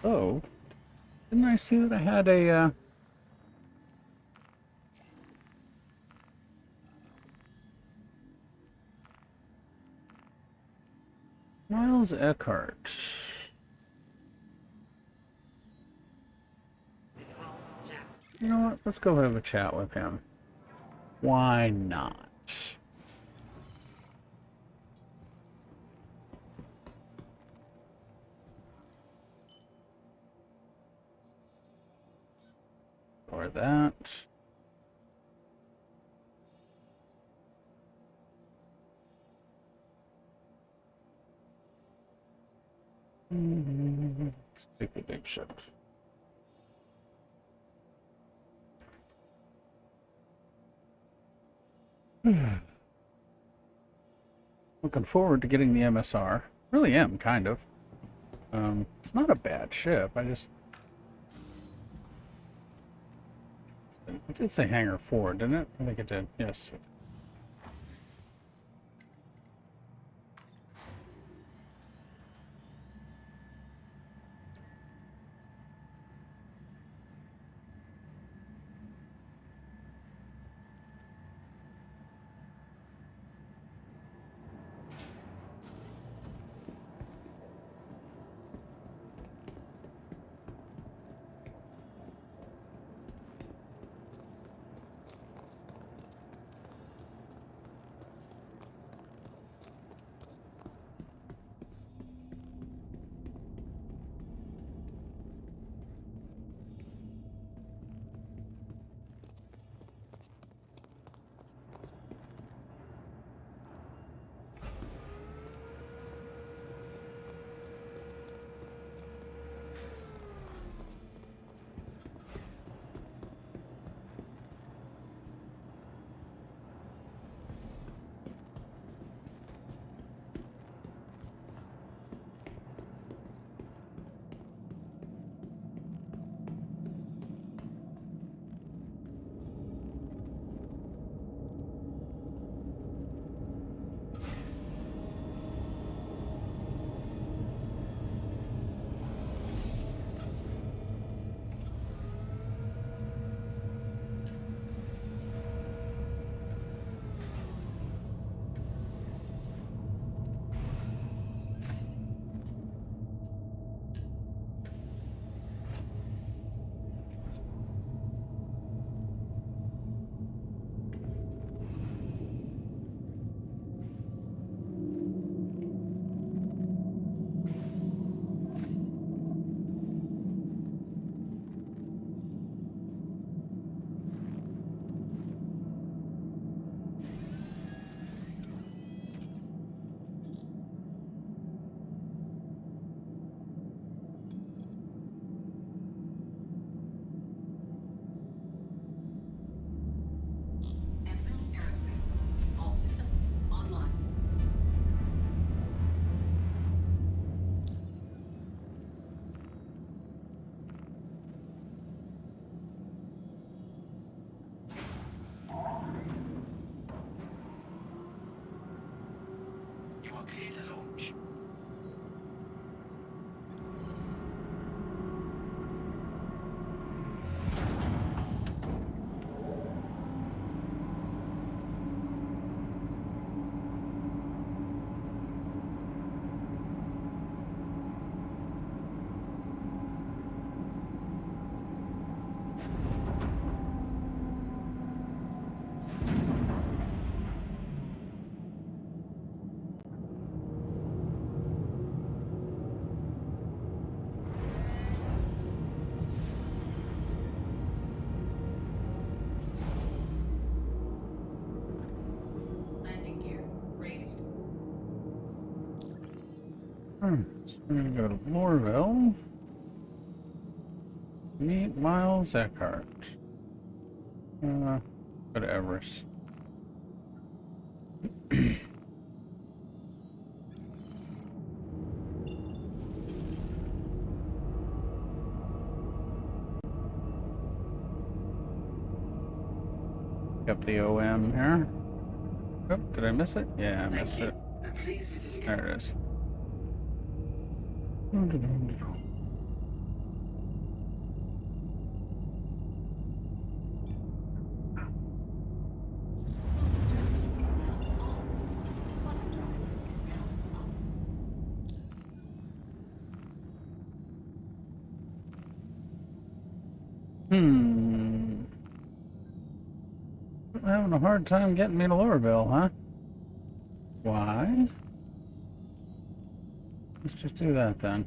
Oh, didn't I see that I had a Miles Eckhart? Call Jack. You know what? Let's go have a chat with him. Why not? Or that. Let's take the big ship. Looking forward to getting the MSR. Really am, kind of. It's not a bad ship. It did say Hangar 4, didn't it? I think it did. Yes. You are clear to launch. So we're gonna go to Lorville. Meet Miles Eckhart. Go to Everest. Up the OM here. Oh, did I miss it? Yeah, I missed Thank it. you. Please visit again. There it is. I'm having a hard time getting me to Lorville, huh? Why? Let's just do that then.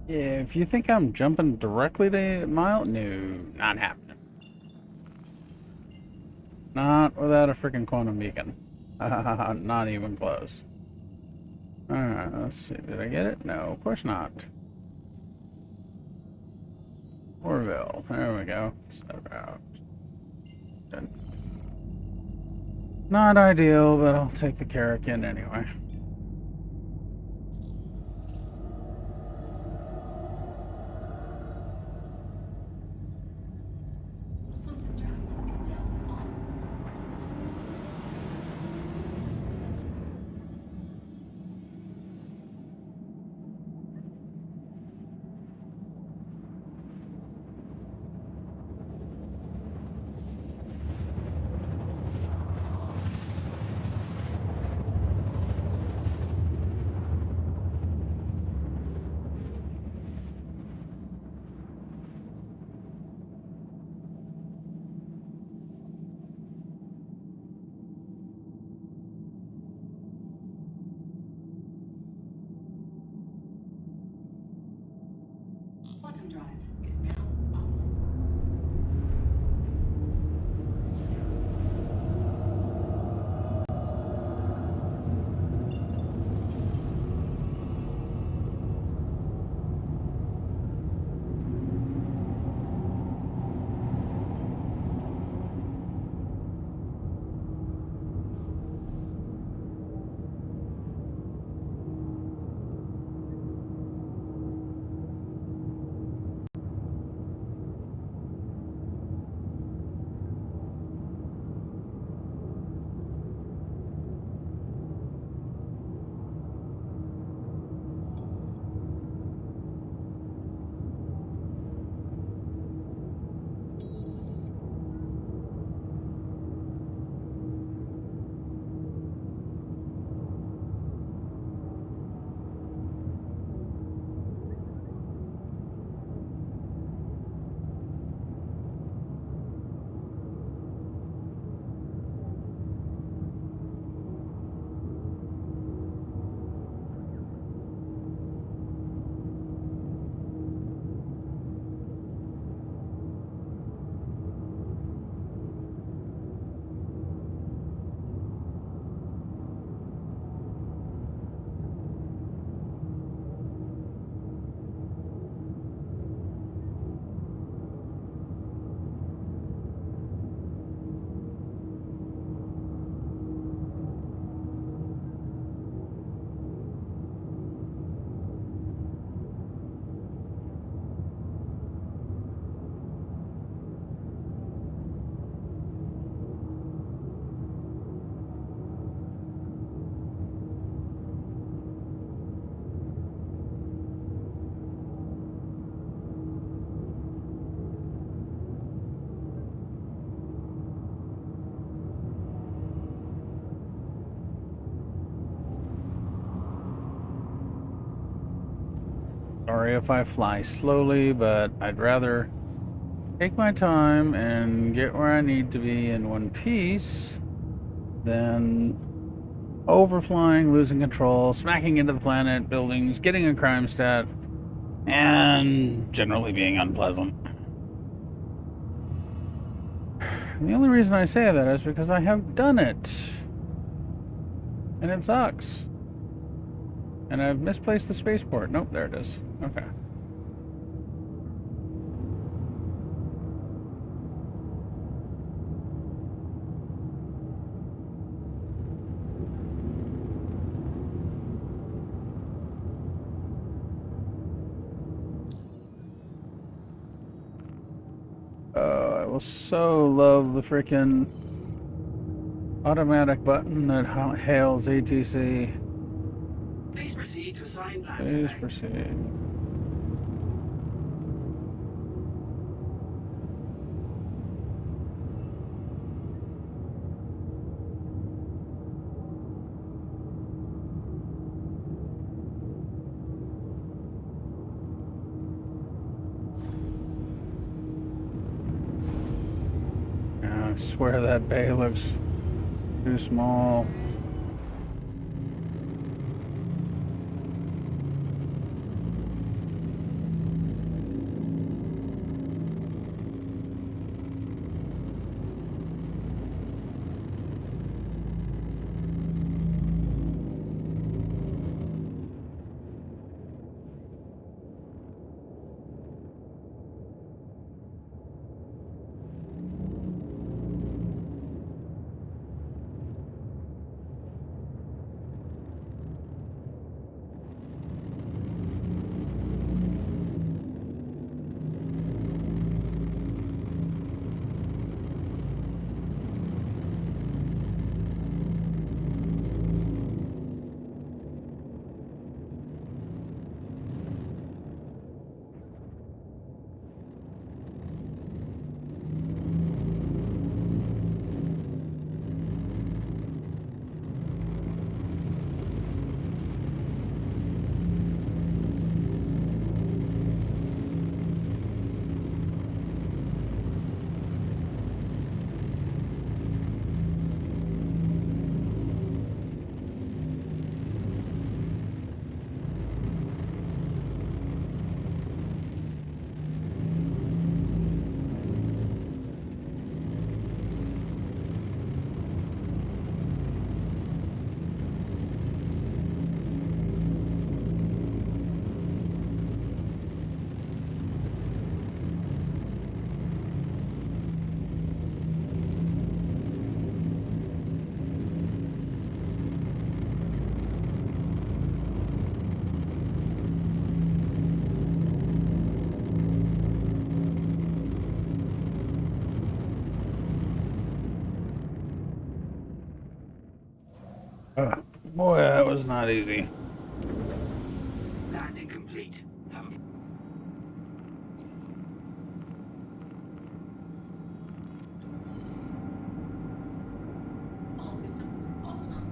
Yeah, if you think I'm jumping directly to Mile, no, not happening. Not without a freaking quantum beacon. Not even close. Alright, let's see. Did I get it? No, of course not. Orville. There we go. Step out. Good. Not ideal, but I'll take the Karakin anyway. sorry if I fly slowly, but I'd rather take my time and get where I need to be in one piece than overflying, losing control, smacking into the planet, buildings, getting a crime stat, and generally being unpleasant. And the only reason I say that is because I have done it. And it sucks. And I've misplaced the spaceport. Nope, there it is. Okay. I will so love the freaking automatic button that hails ATC. Please proceed to assigned Please landing. proceed. I swear that bay looks too small. Boy, that was not easy. Landing complete. All systems offline.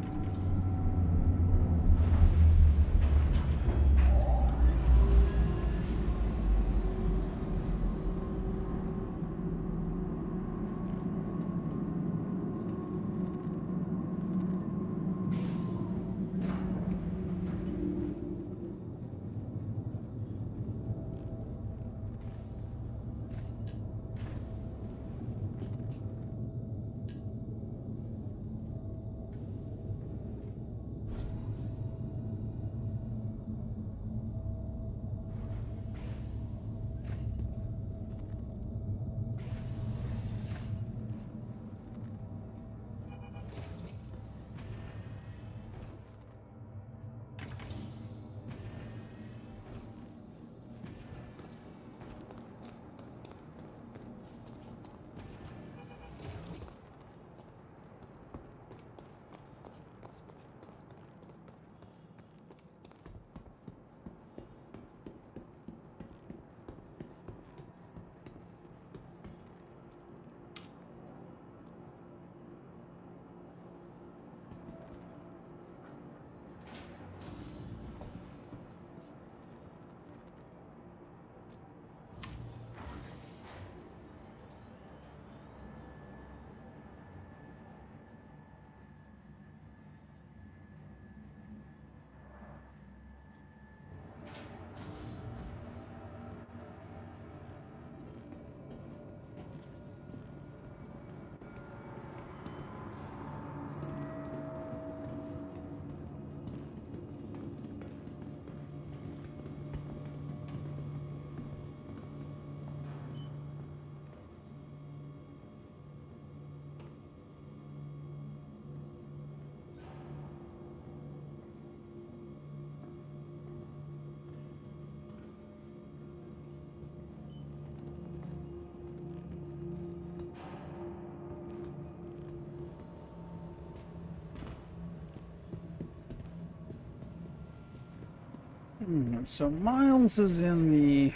So Miles is in the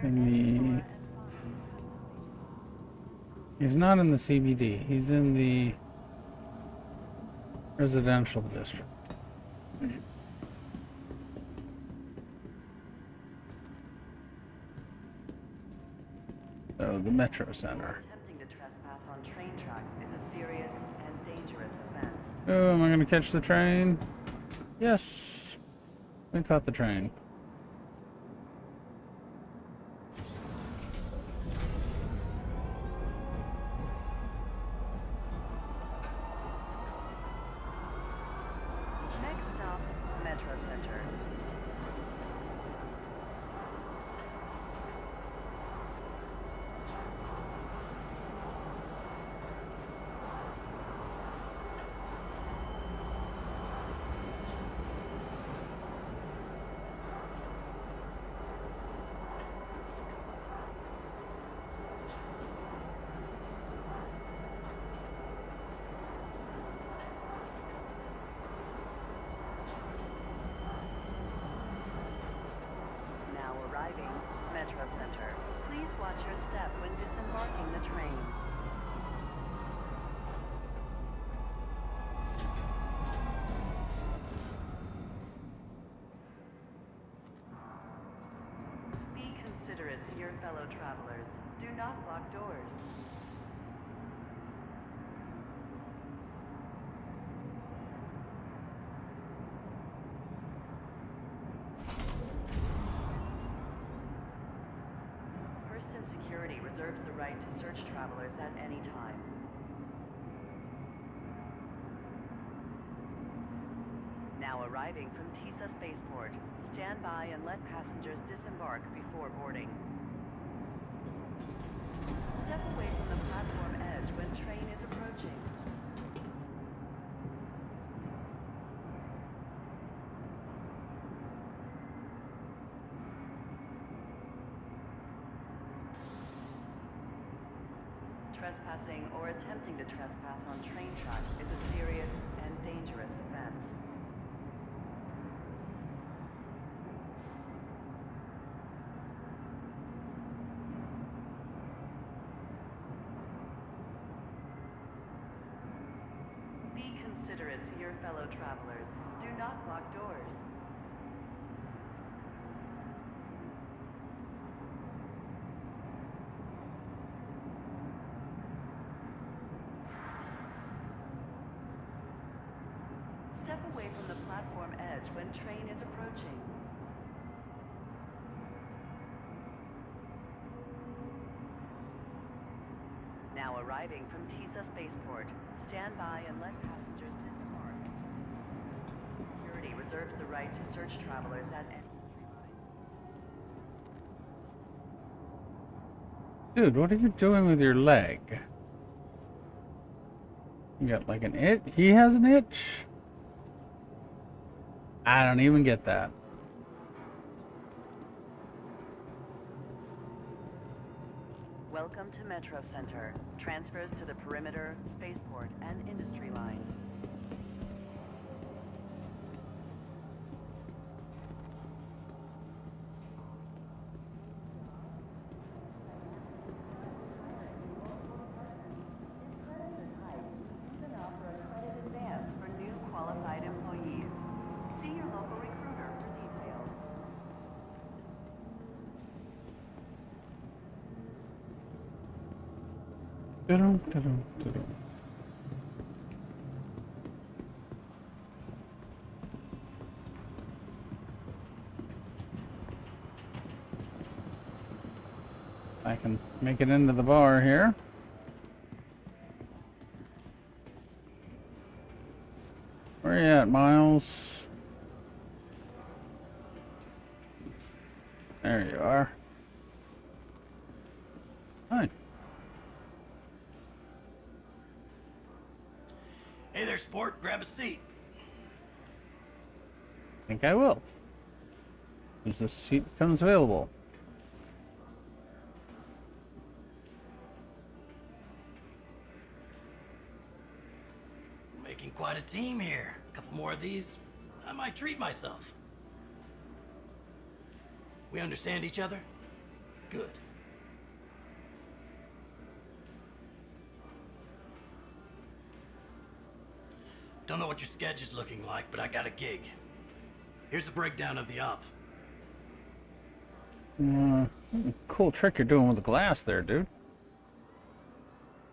in the he's not in the CBD. He's in the residential district. So the Metro Center. Attempting to trespass on train tracks is a serious and dangerous offense. Oh, am I going to catch the train? Yes. I caught the train. Next stop, Metro Center. Now arriving, Metro Center. Please watch your step when disembarking the train. Be considerate to your fellow travelers. Do not block doors. Person security reserves the right to search travelers at any time. Now arriving from TISA Spaceport. Stand by and let passengers disembark before boarding. Step away from the platform edge when train is approaching. Trespassing or attempting to trespass on train tracks is a serious and dangerous offense. Be considerate to your fellow travelers. Do not block doors. Step away from the platform edge when train is approaching. Now arriving from TISA Spaceport. Stand by and let passengers disembark. Security reserves the right to search travelers at any time. Dude, what are you doing with your leg? You got like an itch? He has an itch? I don't even get that. Welcome to Metro Center. Transfers to the perimeter, spaceport, and industry lines. Even offer a credit advance for new qualified employees. See your local recruiter for details. Da-dum, da-dum, da-dum. I can make it into the bar here. Where you at, Miles? There you are. Hi. Hey there, sport. Grab a seat. Think I will. As the seat becomes available. Making quite quite a team here. A couple more of these, I might treat myself. We understand each other? Good. Don't know what your schedule's looking like, but I got a gig. Here's the breakdown of the op. Cool trick you're doing with the glass there, dude.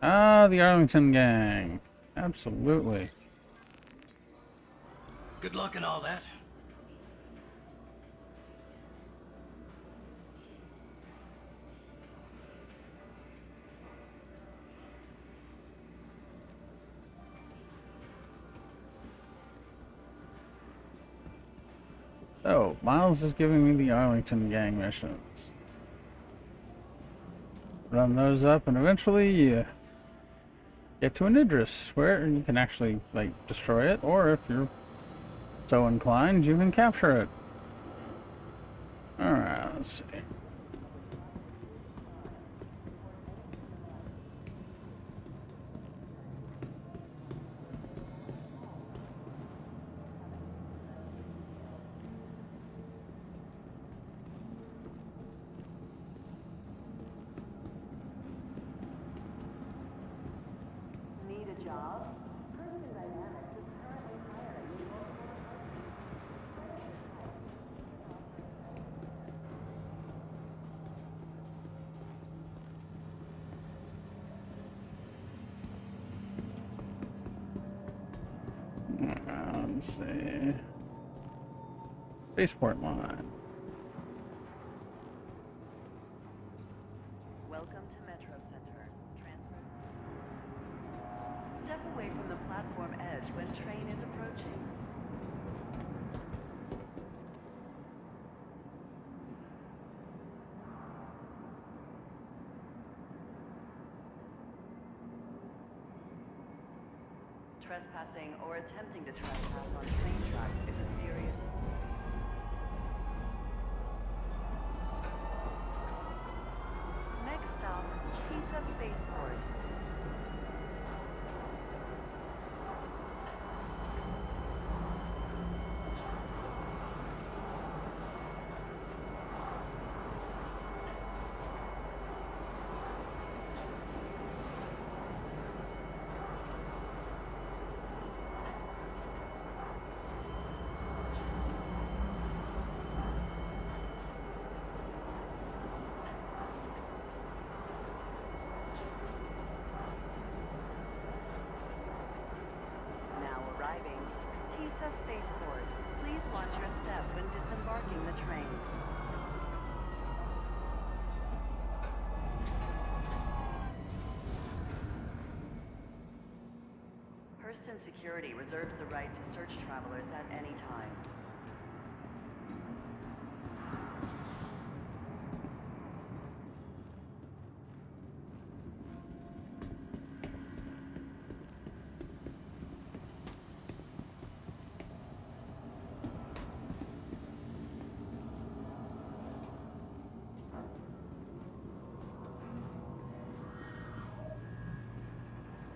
Ah, the Arlington gang. Absolutely. Good luck and all that. So, Miles is giving me the Arlington gang missions. Run those up, and eventually you get to an Idris, where you can actually, like, destroy it, or if you're so inclined, you can capture it. Alright, let's see. Need a job? Person Dynamics is currently hiring Let's see. Spaceport line. Welcome to Metro Center. Transfer. Step away from the platform edge when train is approaching. Trespassing or attempting to trespass on train tracks is a serious. Next stop, Tisa Spaceport. Now arriving, Tisa Spaceport. Please watch your step when disembarking the train. Hurston Security reserves the right to search travelers at any time.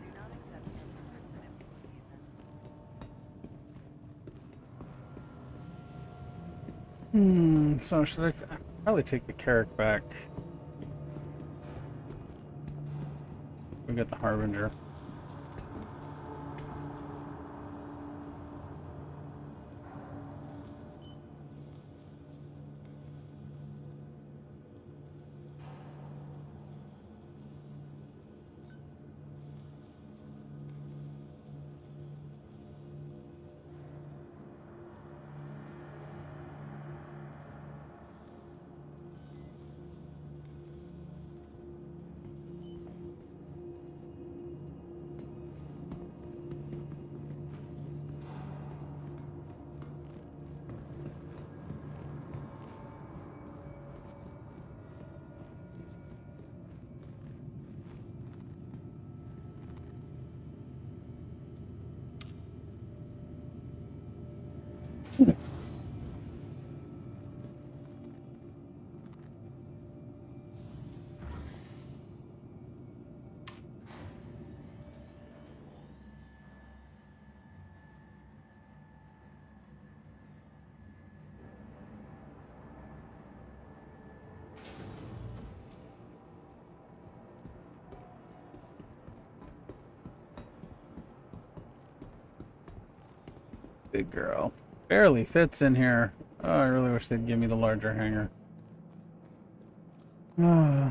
Do not accept first-person employees. So should I probably take the Carrick back? We got the Harbinger. Big girl. Barely fits in here. Oh, I really wish they'd give me the larger hangar. Ah.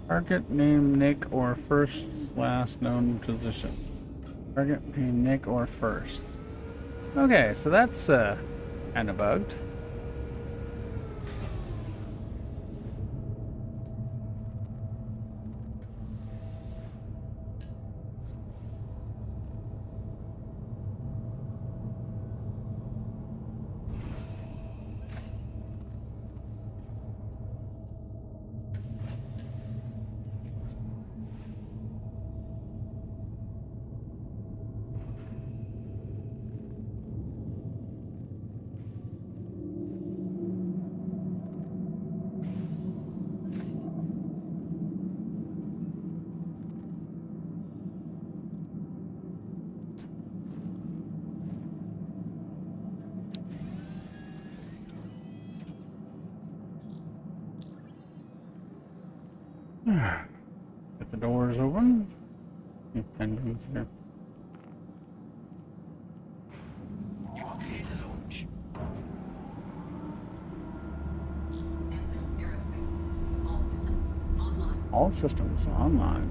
Target name Nick or first last known position. Target name Nick or first. Okay, so that's kind of bugged. Get the doors open. Engines here. You are clear to launch. Anvil Aerospace. All systems online. All systems online.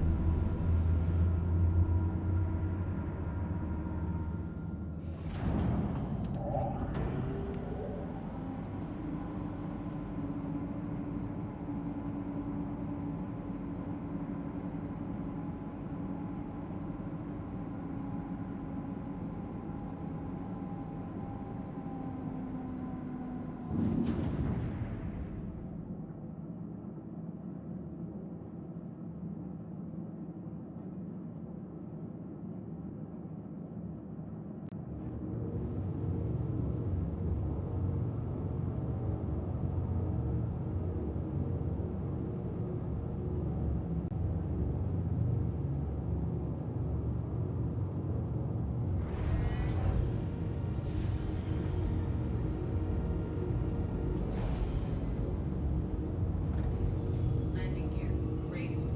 Landing gear raised.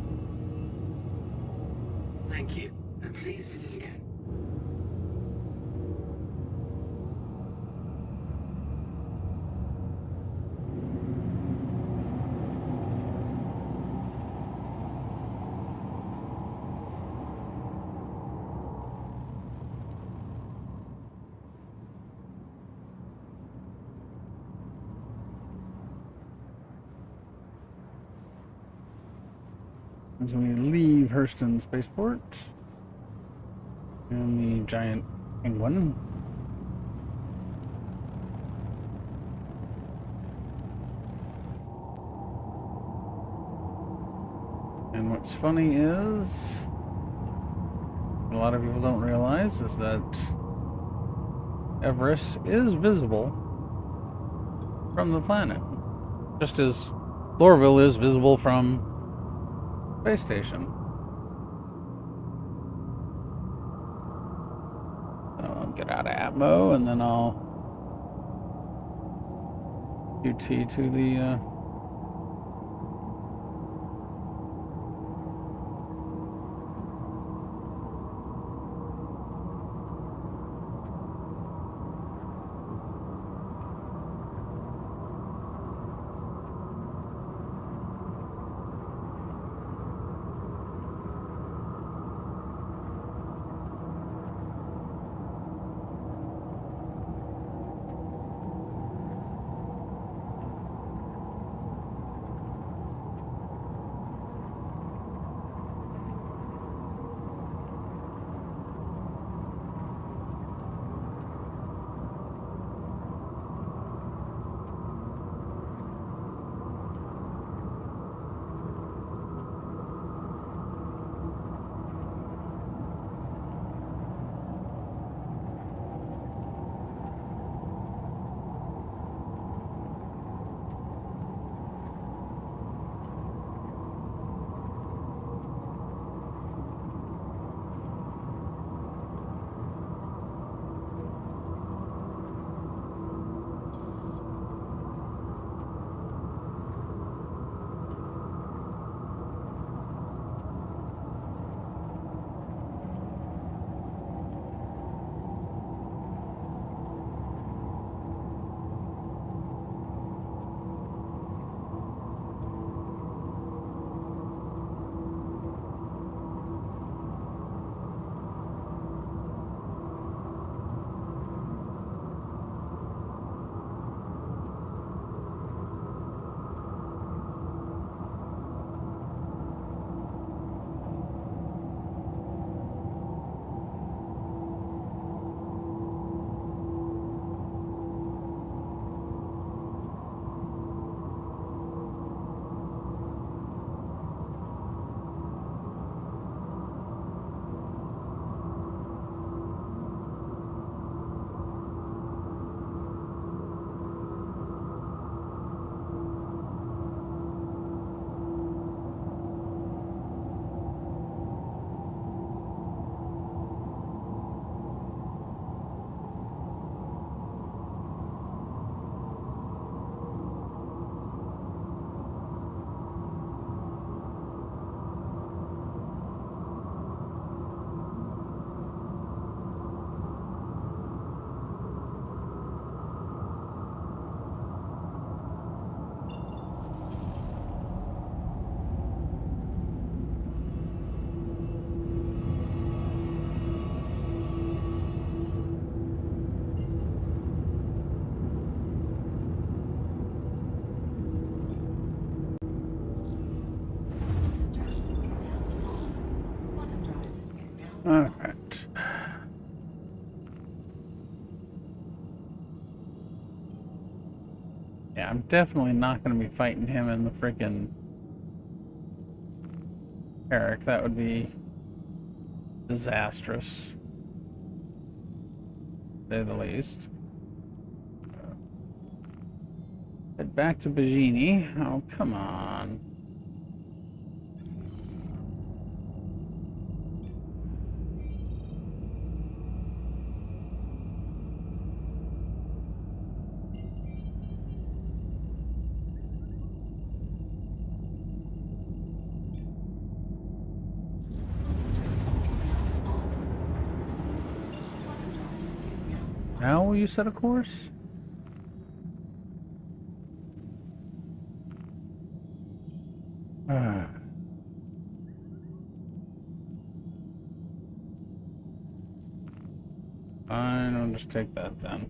Thank you, and please visit again. As we leave Hurston Spaceport and the giant penguin. And what's funny is, a lot of people don't realize, is that Everest is visible from the planet, just as Lorville is visible from space station. So I'll get out of Atmo and then I'll QT to the All right. Yeah, I'm definitely not going to be fighting him in the freaking Eric. That would be disastrous, to say the least. Head back to Bajini. Oh, come on. Now will you set a course? Fine, I'll just take that then.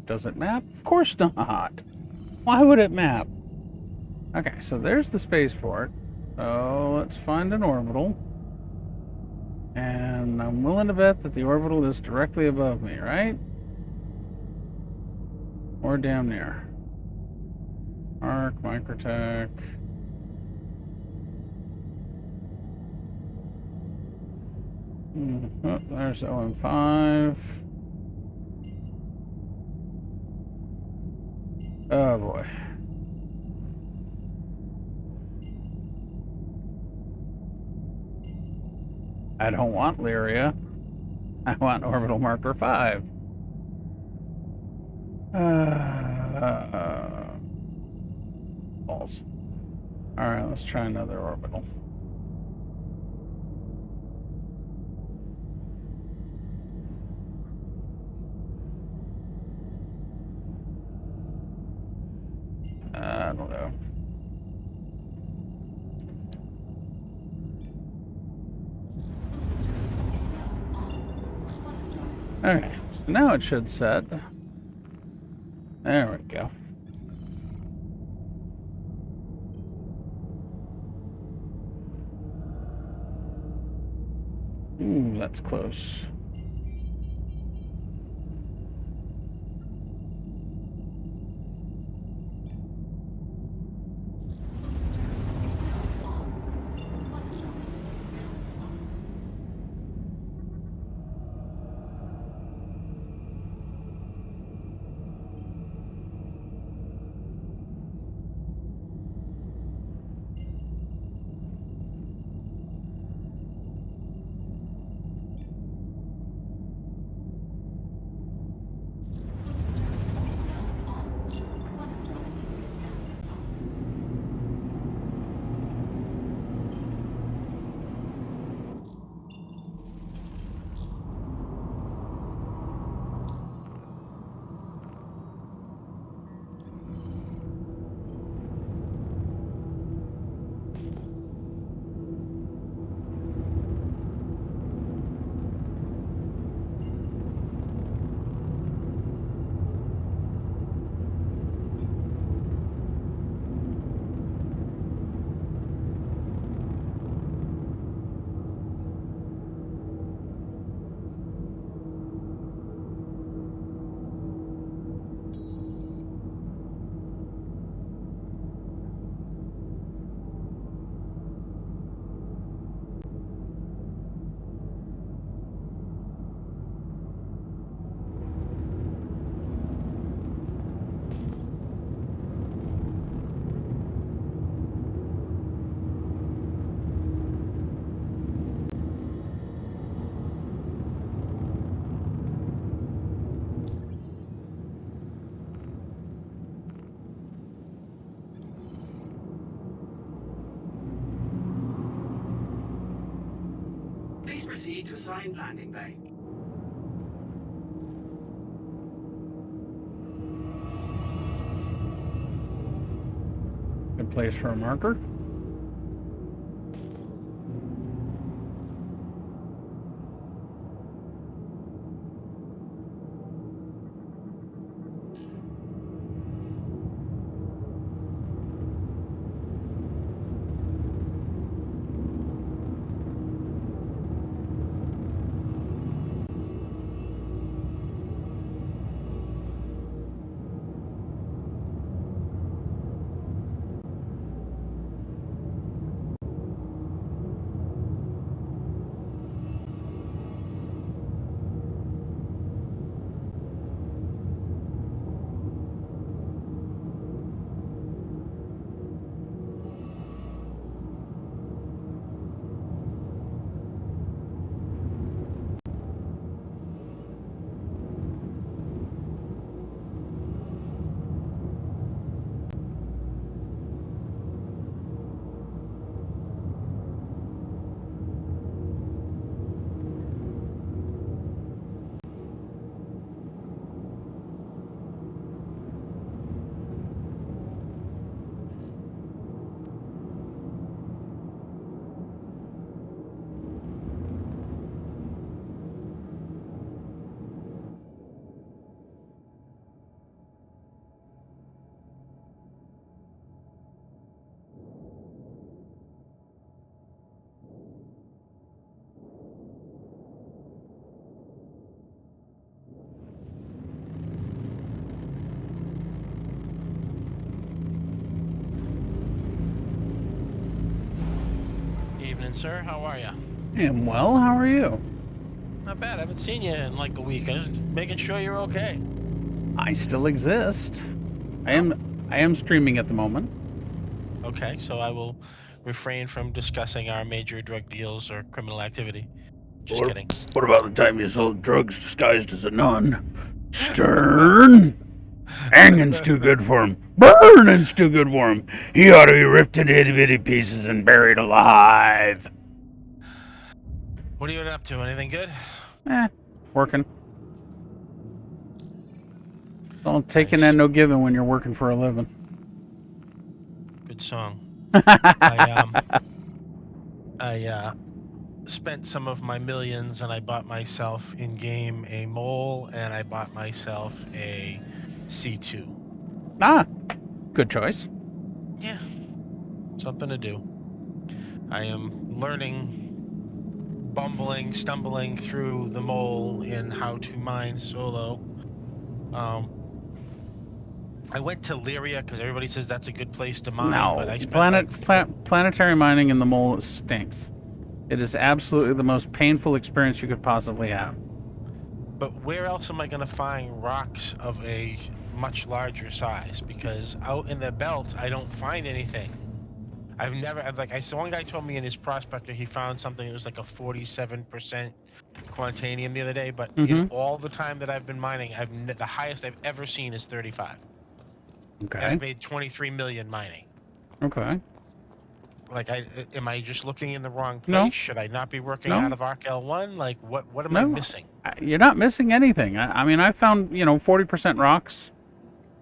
Does it map? Of course not. Why would it map? Okay, so there's the spaceport. So let's find an orbital. And I'm willing to bet that the orbital is directly above me, right? Or down near. Arc, Microtech. Oh, there's OM5. Oh boy. I don't want Lyria. I want orbital marker 5. False. Alright, let's try another orbital. I don't know. Alright, so now it should set. There we go. Ooh, that's close. Please proceed to assigned landing bay. Good place for a marker. Evening, sir. How are you? And well, how are you? Not bad. I haven't seen you in like a week. I'm just making sure you're okay. I still exist. I am streaming at the moment. Okay, so I will refrain from discussing our major drug deals or criminal activity. Just kidding. What about the time you sold drugs disguised as a nun? Stern? Hanging's too good for him. Burning's too good for him. He ought to be ripped into itty-bitty pieces and buried alive. What are you up to? Anything good? Working. Don't taking and no giving when you're working for a living. Good song. I spent some of my millions and I bought myself in-game a mole and I bought myself a C2. Ah, good choice. Yeah, something to do. I am learning, bumbling, stumbling through the mole in how to mine solo. I went to Lyria because everybody says that's a good place to mine. No, but I spent planetary mining in the mole stinks. It is absolutely the most painful experience you could possibly have. But where else am I going to find rocks of a much larger size? Because out in the belt, I don't find anything. One guy told me in his prospector he found something that was like a 47% quantanium the other day, but in all the time that I've been mining, the highest I've ever seen is 35. Okay. And I've made 23 million mining. Okay. Like, am I just looking in the wrong place? No. Should I not be working No. out of Arc L1? Like, what am I missing? You're not missing anything. I mean, I found, 40% rocks,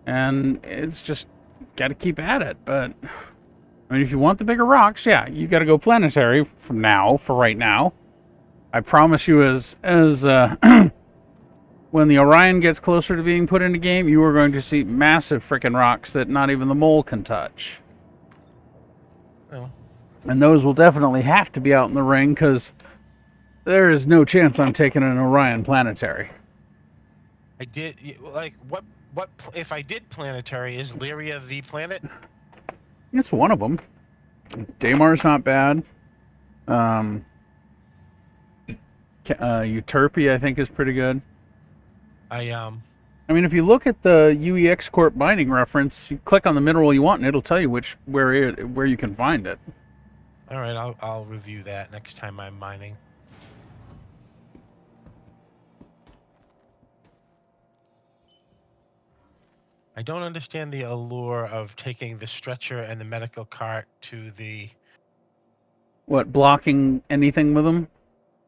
and it's just got to keep at it. But, I mean, if you want the bigger rocks, yeah, you got to go planetary for right now. I promise you, as when the Orion gets closer to being put into game, you are going to see massive freaking rocks that not even the mole can touch. Oh. And those will definitely have to be out in the ring, because there is no chance I'm taking an Orion planetary. I did, like, what if I did planetary, is Lyria the planet? It's one of them. Damar's not bad. Euterpe, I think, is pretty good. I mean, if you look at the UEX Corp binding reference, you click on the mineral you want, and it'll tell you where you can find it. All right, I'll review that next time I'm mining. I don't understand the allure of taking the stretcher and the medical cart to the... What, blocking anything with them?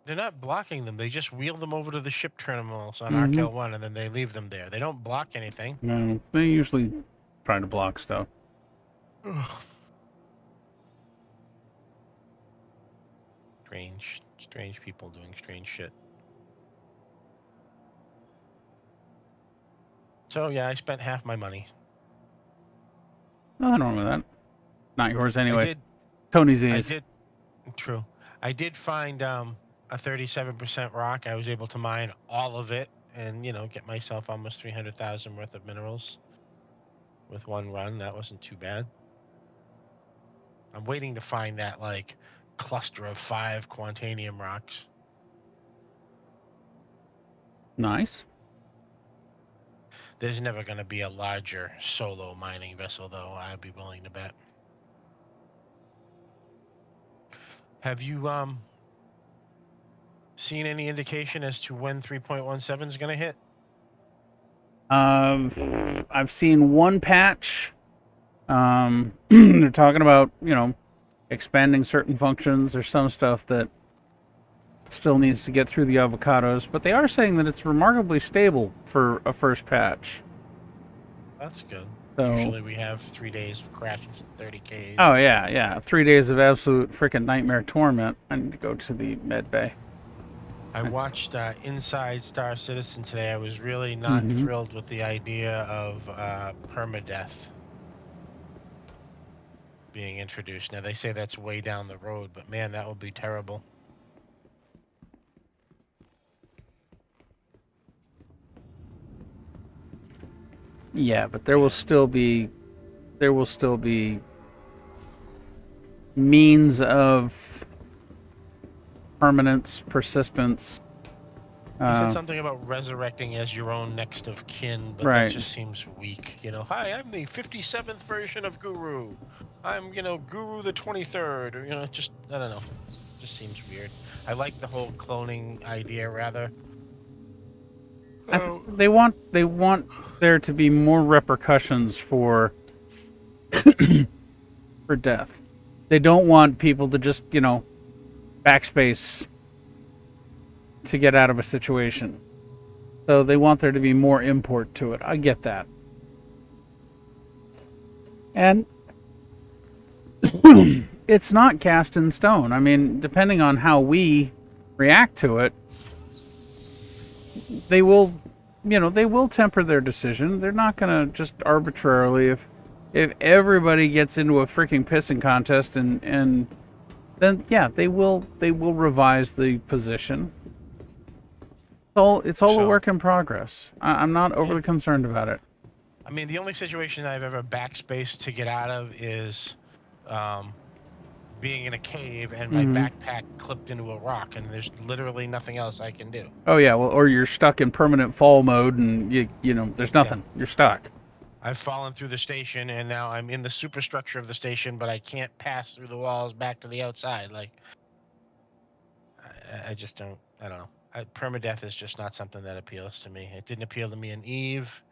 They're not blocking them. They just wheel them over to the ship terminals on Arc L1, and then they leave them there. They don't block anything. No, they usually try to block stuff. Strange people doing strange shit. So yeah, I spent half my money. Nothing wrong with that. Not yours anyway. Tony's Z's. True. I did find a 37% rock. I was able to mine all of it and, get myself almost 300,000 worth of minerals with one run. That wasn't too bad. I'm waiting to find that, like, cluster of 5 quantanium rocks. Nice. There's never going to be a larger solo mining vessel, though, I'd be willing to bet. Have you seen any indication as to when 3.17 is going to hit? I've seen one patch. They're talking about, expanding certain functions. There's some stuff that still needs to get through the avocados, but they are saying that it's remarkably stable for a first patch. That's good. So, usually we have 3 days of crashes at 30K. Oh, yeah. 3 days of absolute freaking nightmare torment. I need to go to the med bay. I watched Inside Star Citizen today. I was really not thrilled with the idea of permadeath being introduced. Now, they say that's way down the road, but man, that would be terrible. Yeah, but there will still be means of permanence, persistence, He said something about resurrecting as your own next of kin, but that Right. just seems weak. You know, hi, I'm the 57th version of Guru. I'm, Guru the 23rd, or, just, I don't know. Just seems weird. I like the whole cloning idea, rather. They want there to be more repercussions for for death. They don't want people to just, backspace to get out of a situation. So they want there to be more import to it. I get that. And it's not cast in stone. I mean, depending on how we react to it, they will, they will temper their decision. They're not going to just arbitrarily, if everybody gets into a freaking pissing contest and then yeah, they will revise the position. It's all a work in progress. I'm not overly concerned about it. I mean, the only situation I've ever backspaced to get out of is being in a cave and my backpack clipped into a rock, and there's literally nothing else I can do. Oh yeah, well, or you're stuck in permanent fall mode, and there's nothing. Yeah. You're stuck. I've fallen through the station, and now I'm in the superstructure of the station, but I can't pass through the walls back to the outside. Like, I just don't. I don't know. Permadeath is just not something that appeals to me. It didn't appeal to me in Eve.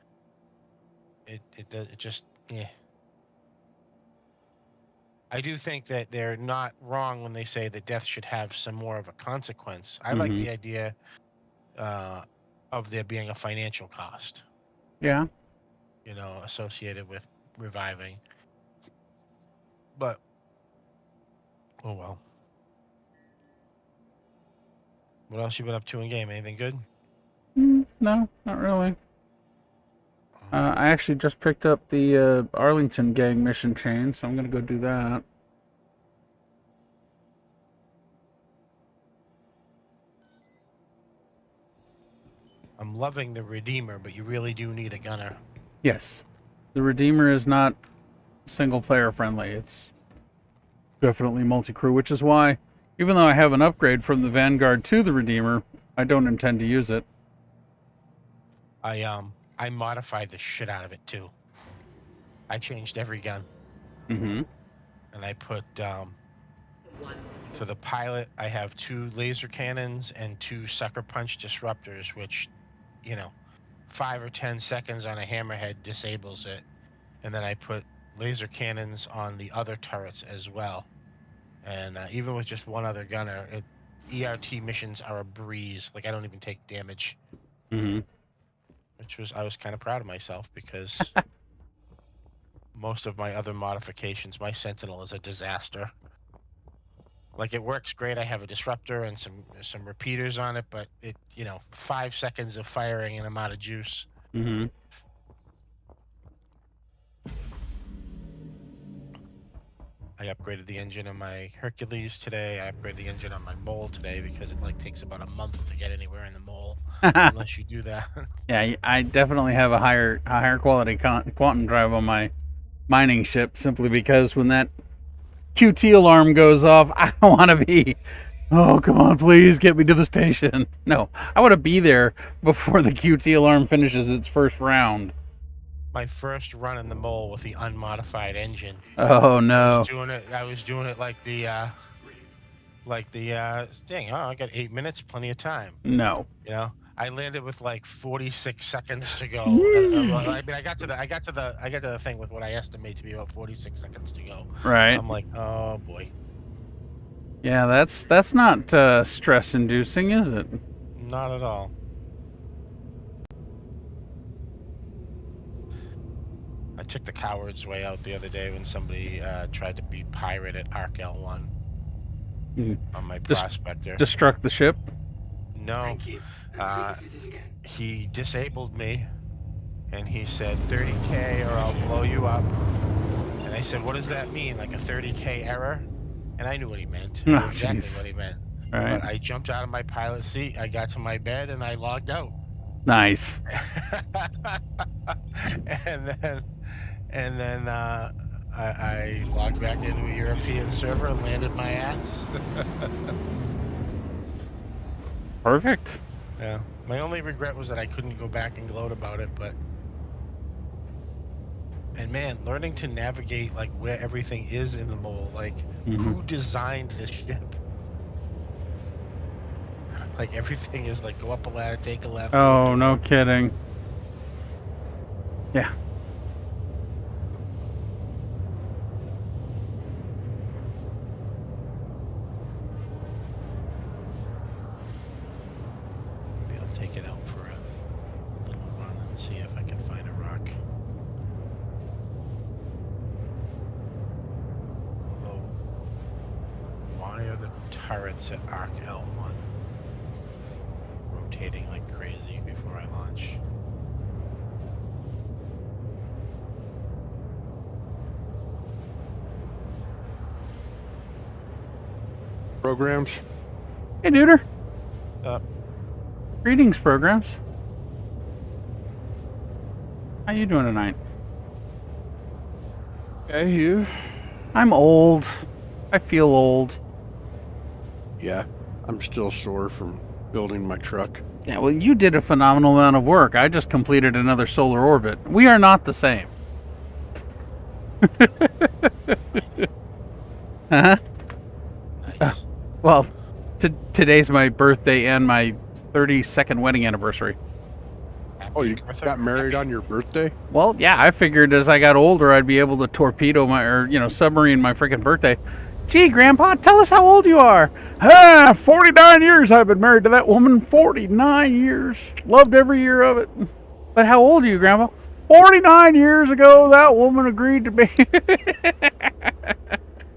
It just, yeah. I do think that they're not wrong when they say that death should have some more of a consequence. I like the idea of there being a financial cost. Yeah. Associated with reviving. But, oh well. What else you been up to in game? Anything good? No, not really. I actually just picked up the Arlington gang mission chain, so I'm going to go do that. I'm loving the Redeemer, but you really do need a gunner. Yes. The Redeemer is not single-player friendly. It's definitely multi-crew, which is why, even though I have an upgrade from the Vanguard to the Redeemer, I don't intend to use it. I modified the shit out of it too. I changed every gun. And I put for the pilot, I have 2 laser cannons and 2 sucker punch disruptors, which 5 or 10 seconds on a hammerhead disables it. And then I put laser cannons on the other turrets as well. And even with just one other gunner, ERT missions are a breeze. Like, I don't even take damage. I was kind of proud of myself, because most of my other modifications, my Sentinel is a disaster. Like, it works great. I have a disruptor and some repeaters on it, but 5 seconds of firing and I'm out of juice. I upgraded the engine on my Hercules today. I upgraded the engine on my Mole today, because it takes about a month to get anywhere in the Mole, unless you do that. Yeah, I definitely have a higher quality quantum drive on my mining ship, simply because when that QT alarm goes off, I don't want to be, oh, come on, please get me to the station. No, I want to be there before the QT alarm finishes its first round. My first run in the Mole with the unmodified engine. Oh no! I was doing it like the thing. Oh, I got 8 minutes, plenty of time. No. I landed with like 46 seconds to go. I mean, I got to the thing with what I estimate to be about 46 seconds to go. Right. I'm like, oh boy. Yeah, that's not stress-inducing, is it? Not at all. I took the coward's way out the other day when somebody tried to be pirate at Arc L1 on my Prospector. Destruct the ship? No. Thank you. Please visit again. He disabled me, and he said 30K or I'll blow you up. And I said, what does that mean? Like a 30K error? And I knew what he meant. I knew exactly what he meant. Right. But I jumped out of my pilot seat, I got to my bed, and I logged out. Nice. and then I logged back into a European server and landed my ass. Perfect. Yeah. My only regret was that I couldn't go back and gloat about it, but. And man, learning to navigate like where everything is in the mole, like who designed this ship? Like everything is like go up a ladder, take a left. go Oh, to no a- kidding. Yeah. Maybe I'll take it out for a little run and see if I can find a rock. Although, why are the turrets at Arc L1 rotating like crazy before I launch? Programs. Hey, Duder. Uh, Greetings, programs. How you doing tonight? Okay, you. I'm old. I feel old. Yeah, I'm still sore from building my truck. Yeah, well, you did a phenomenal amount of work. I just completed another solar orbit. We are not the same. Huh? nice. Well, today's my birthday and my 32nd wedding anniversary. Oh, you Happy got married on your birthday? Well, yeah, I figured as I got older, I'd be able to torpedo submarine my freaking birthday. Gee, Grandpa, tell us how old you are. 49 years I've been married to that woman. 49 years. Loved every year of it. But how old are you, Grandpa? 49 years ago, that woman agreed to be.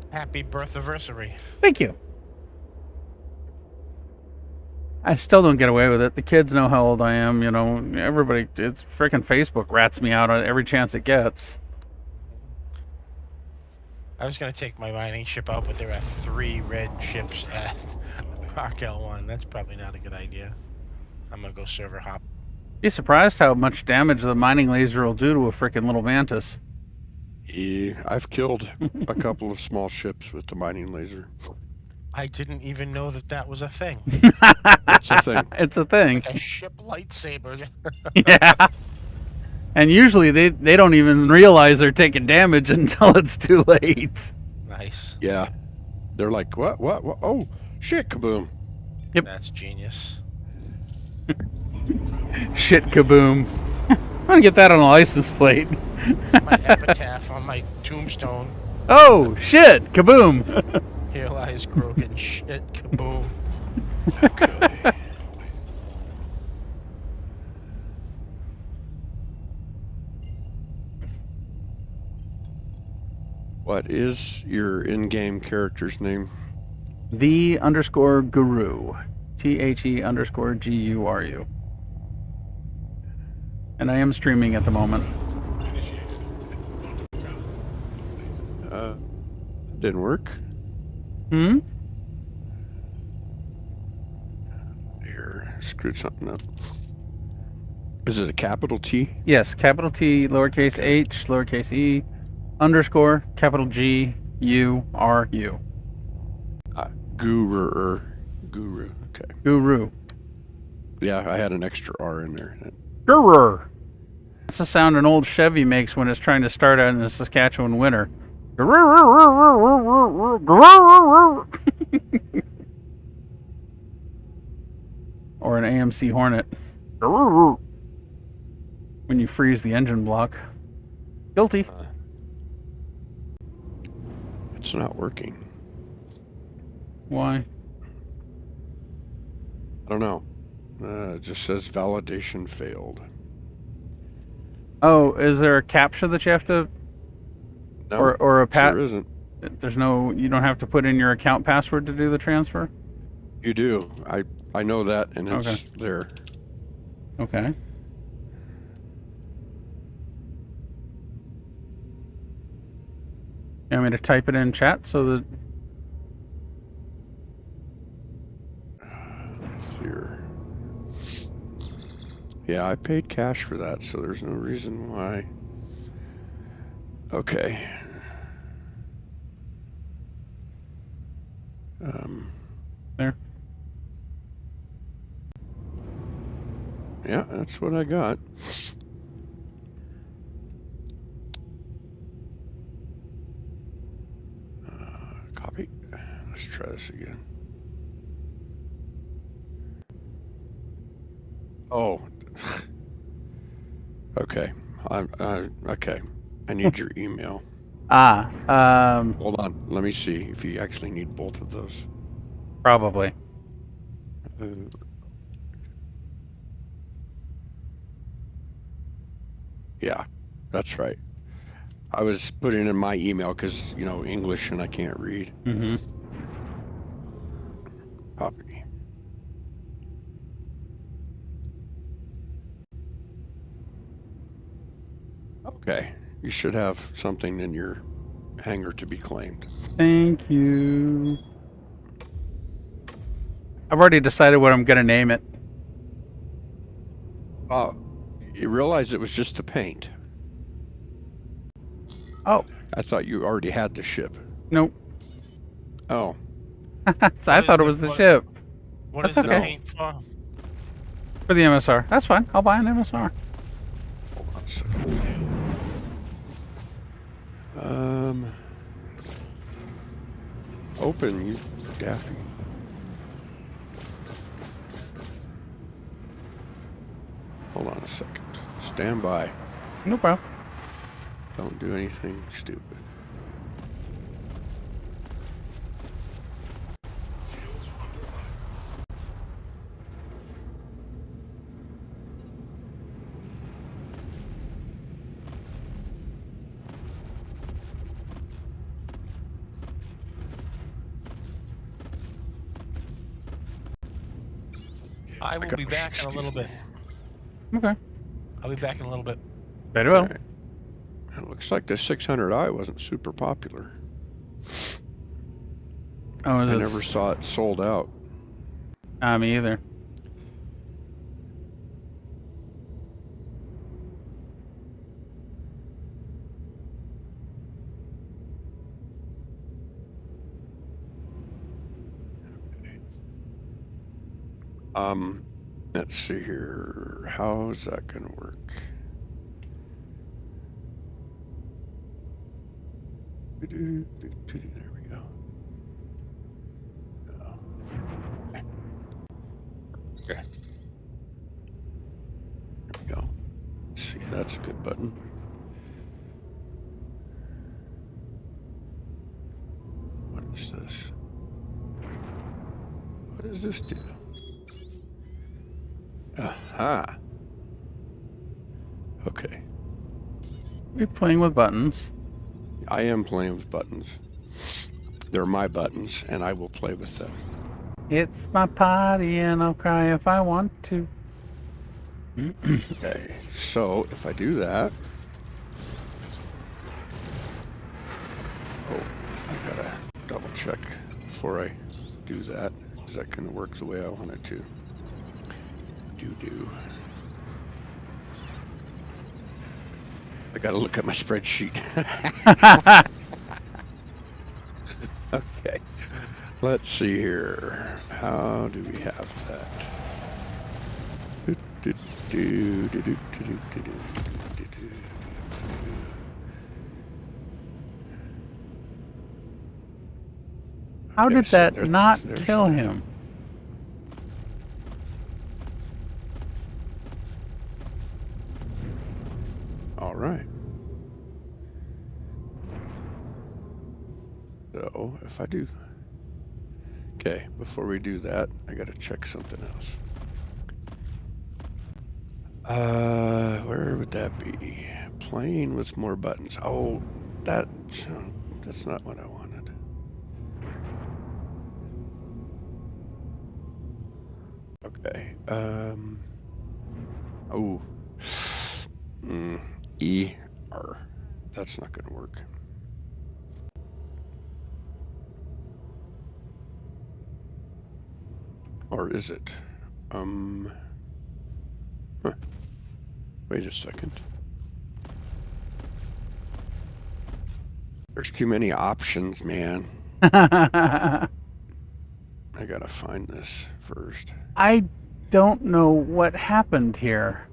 Happy birth anniversary. Thank you. I still don't get away with it. The kids know how old I am. You know, everybody. It's freaking Facebook rats me out on every chance it gets. I was gonna take my mining ship out, but there are 3 red ships at Arc L1. That's probably not a good idea. I'm gonna go server hop. Be surprised how much damage the mining laser will do to a freaking little mantis. Yeah, I've killed a couple of small ships with the mining laser. I didn't even know that that was a thing. It's a thing. It's a thing. Like a ship lightsaber. Yeah. And usually they don't even realize they're taking damage until it's too late. Nice. Yeah. They're like, what? Oh, shit, kaboom. Yep. That's genius. Shit kaboom. I'm gonna get that on a license plate. It's my epitaph on my tombstone. Oh, shit kaboom. Here lies Grogan. Shit, kaboom. Okay. What is your in-game character's name? The_guru. THE_GURU. And I am streaming at the moment. Didn't work. Hmm? Here, screwed something up. Is it a capital T? Yes, capital T, lowercase h, lowercase e, underscore, capital G, U, R, U. Guru. Okay. Guru. Yeah, I had an extra R in there. Guru. That's the sound an old Chevy makes when it's trying to start out in the Saskatchewan winter. Or an AMC Hornet. When you freeze the engine block. Guilty. It's not working. Why? I don't know. It just says validation failed. Oh, is there a CAPTCHA that you have to, No, or a sure isn't. There's no, you don't have to put in your account password to do the transfer? You do. I know that, and it's Okay. there. Okay. You want me to type it in chat so that... Here. Yeah, I paid cash for that, so there's no reason why. Okay. There. Yeah, that's what I got. Copy. Let's try this again. Oh. Okay. Okay. I need your email. Hold on. Let me see if you actually need both of those. Probably. Yeah, that's right. I was putting in my email because, English and I can't read. Mm-hmm. Copy. Okay. You should have something in your hangar to be claimed. Thank you. I've already decided what I'm going to name it. You realize it was just the paint. Oh. I thought you already had the ship. Nope. Oh. So I thought it was the ship. What That's is the okay. paint for? For the MSR. That's fine. I'll buy an MSR. Hold on a second. Open, you daffy. Hold on a second. Stand by. No problem. Don't do anything stupid. Shields under fire. I will be back in a little bit. Okay. I'll be back in a little bit. Very well. Right. It looks like the 600i wasn't super popular. Oh, is I it? never saw it sold out. Me either. Let's see here. How's that gonna work? There we go. Okay. There we go. Let's see, that's a good button. What is this? What does this do? Aha. Okay. You're playing with buttons. I am playing with buttons. They're my buttons, and I will play with them. It's my party, and I'll cry if I want to. Okay, so if I do that, I gotta double check before I do that. Is that gonna work the way I want it to? Do. I gotta look at my spreadsheet. Okay, let's see here. How do we have that? How did so that not kill him? All right. So if I do, okay, before we do that, I gotta check something else. Where would that be? Playing with more buttons. Oh, that's not what I wanted. Okay. Oh. E-R. That's not gonna work. Or is it? Huh. Wait a second. There's too many options, man. I gotta find this first. I don't know what happened here.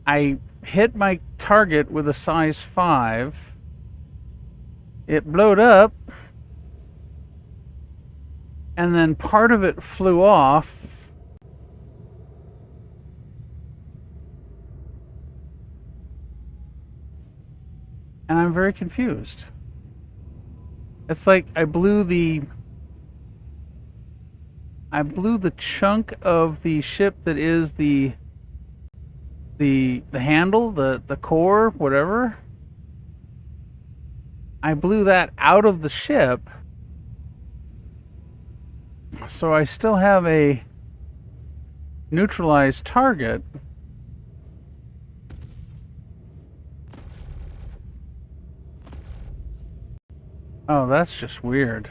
I hit my target with a size 5. It blowed up. And then part of it flew off. And I'm very confused. It's like I blew the chunk of the ship that is the handle, the core, whatever. I blew that out of the ship. So I still have a neutralized target. Oh, that's just weird.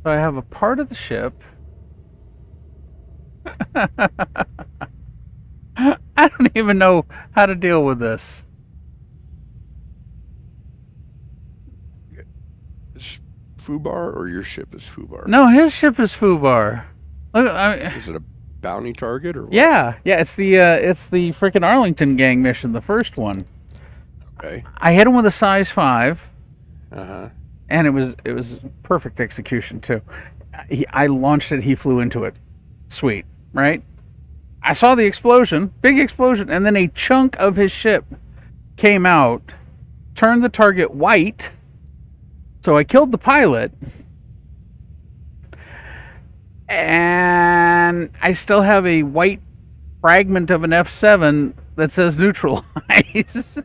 So I have a part of the ship. I don't even know how to deal with this. Is Fubar or your ship is Fubar? No, his ship is Fubar. Look, Is it a bounty target or what? Yeah, it's the freaking Arlington gang mission, the first one. Okay. I hit him with a size 5. Uh-huh. And it was perfect execution too. I launched it, he flew into it. Sweet, right? I saw the explosion, big explosion, and then a chunk of his ship came out, turned the target white. So I killed the pilot. And I still have a white fragment of an F7 that says neutralize.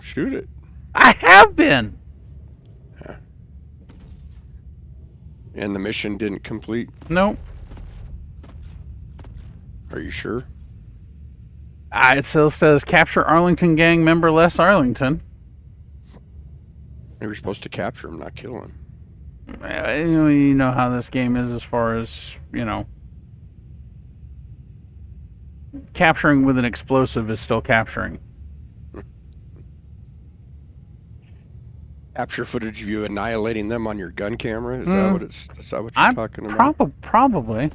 Shoot it. I have been. Yeah. And the mission didn't complete? Nope. Are you sure? It still says capture Arlington gang member Les Arlington. They were supposed to capture him, not kill him. You know how this game is as far as, capturing with an explosive is still capturing. Capture footage of you annihilating them on your gun camera? Is that what it's? Is that what you're talking about? Probably.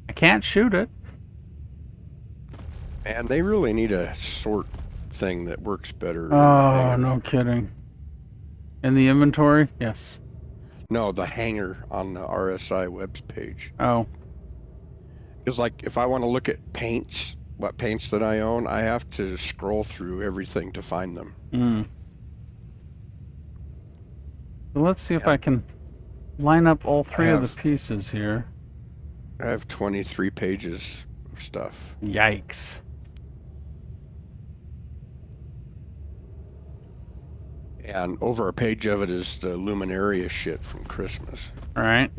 I can't shoot it. Man, they really need a sort thing that works better. Oh, no kidding. In the inventory? Yes. No, the hanger on the RSI web page. Oh. Because, like, if I want to look at paints, what paints that I own, I have to scroll through everything to find them. Well, let's see if I can line up all 3 of the pieces here. I have 23 pages of stuff. Yikes. And over a page of it is the Luminaria shit from Christmas. All right.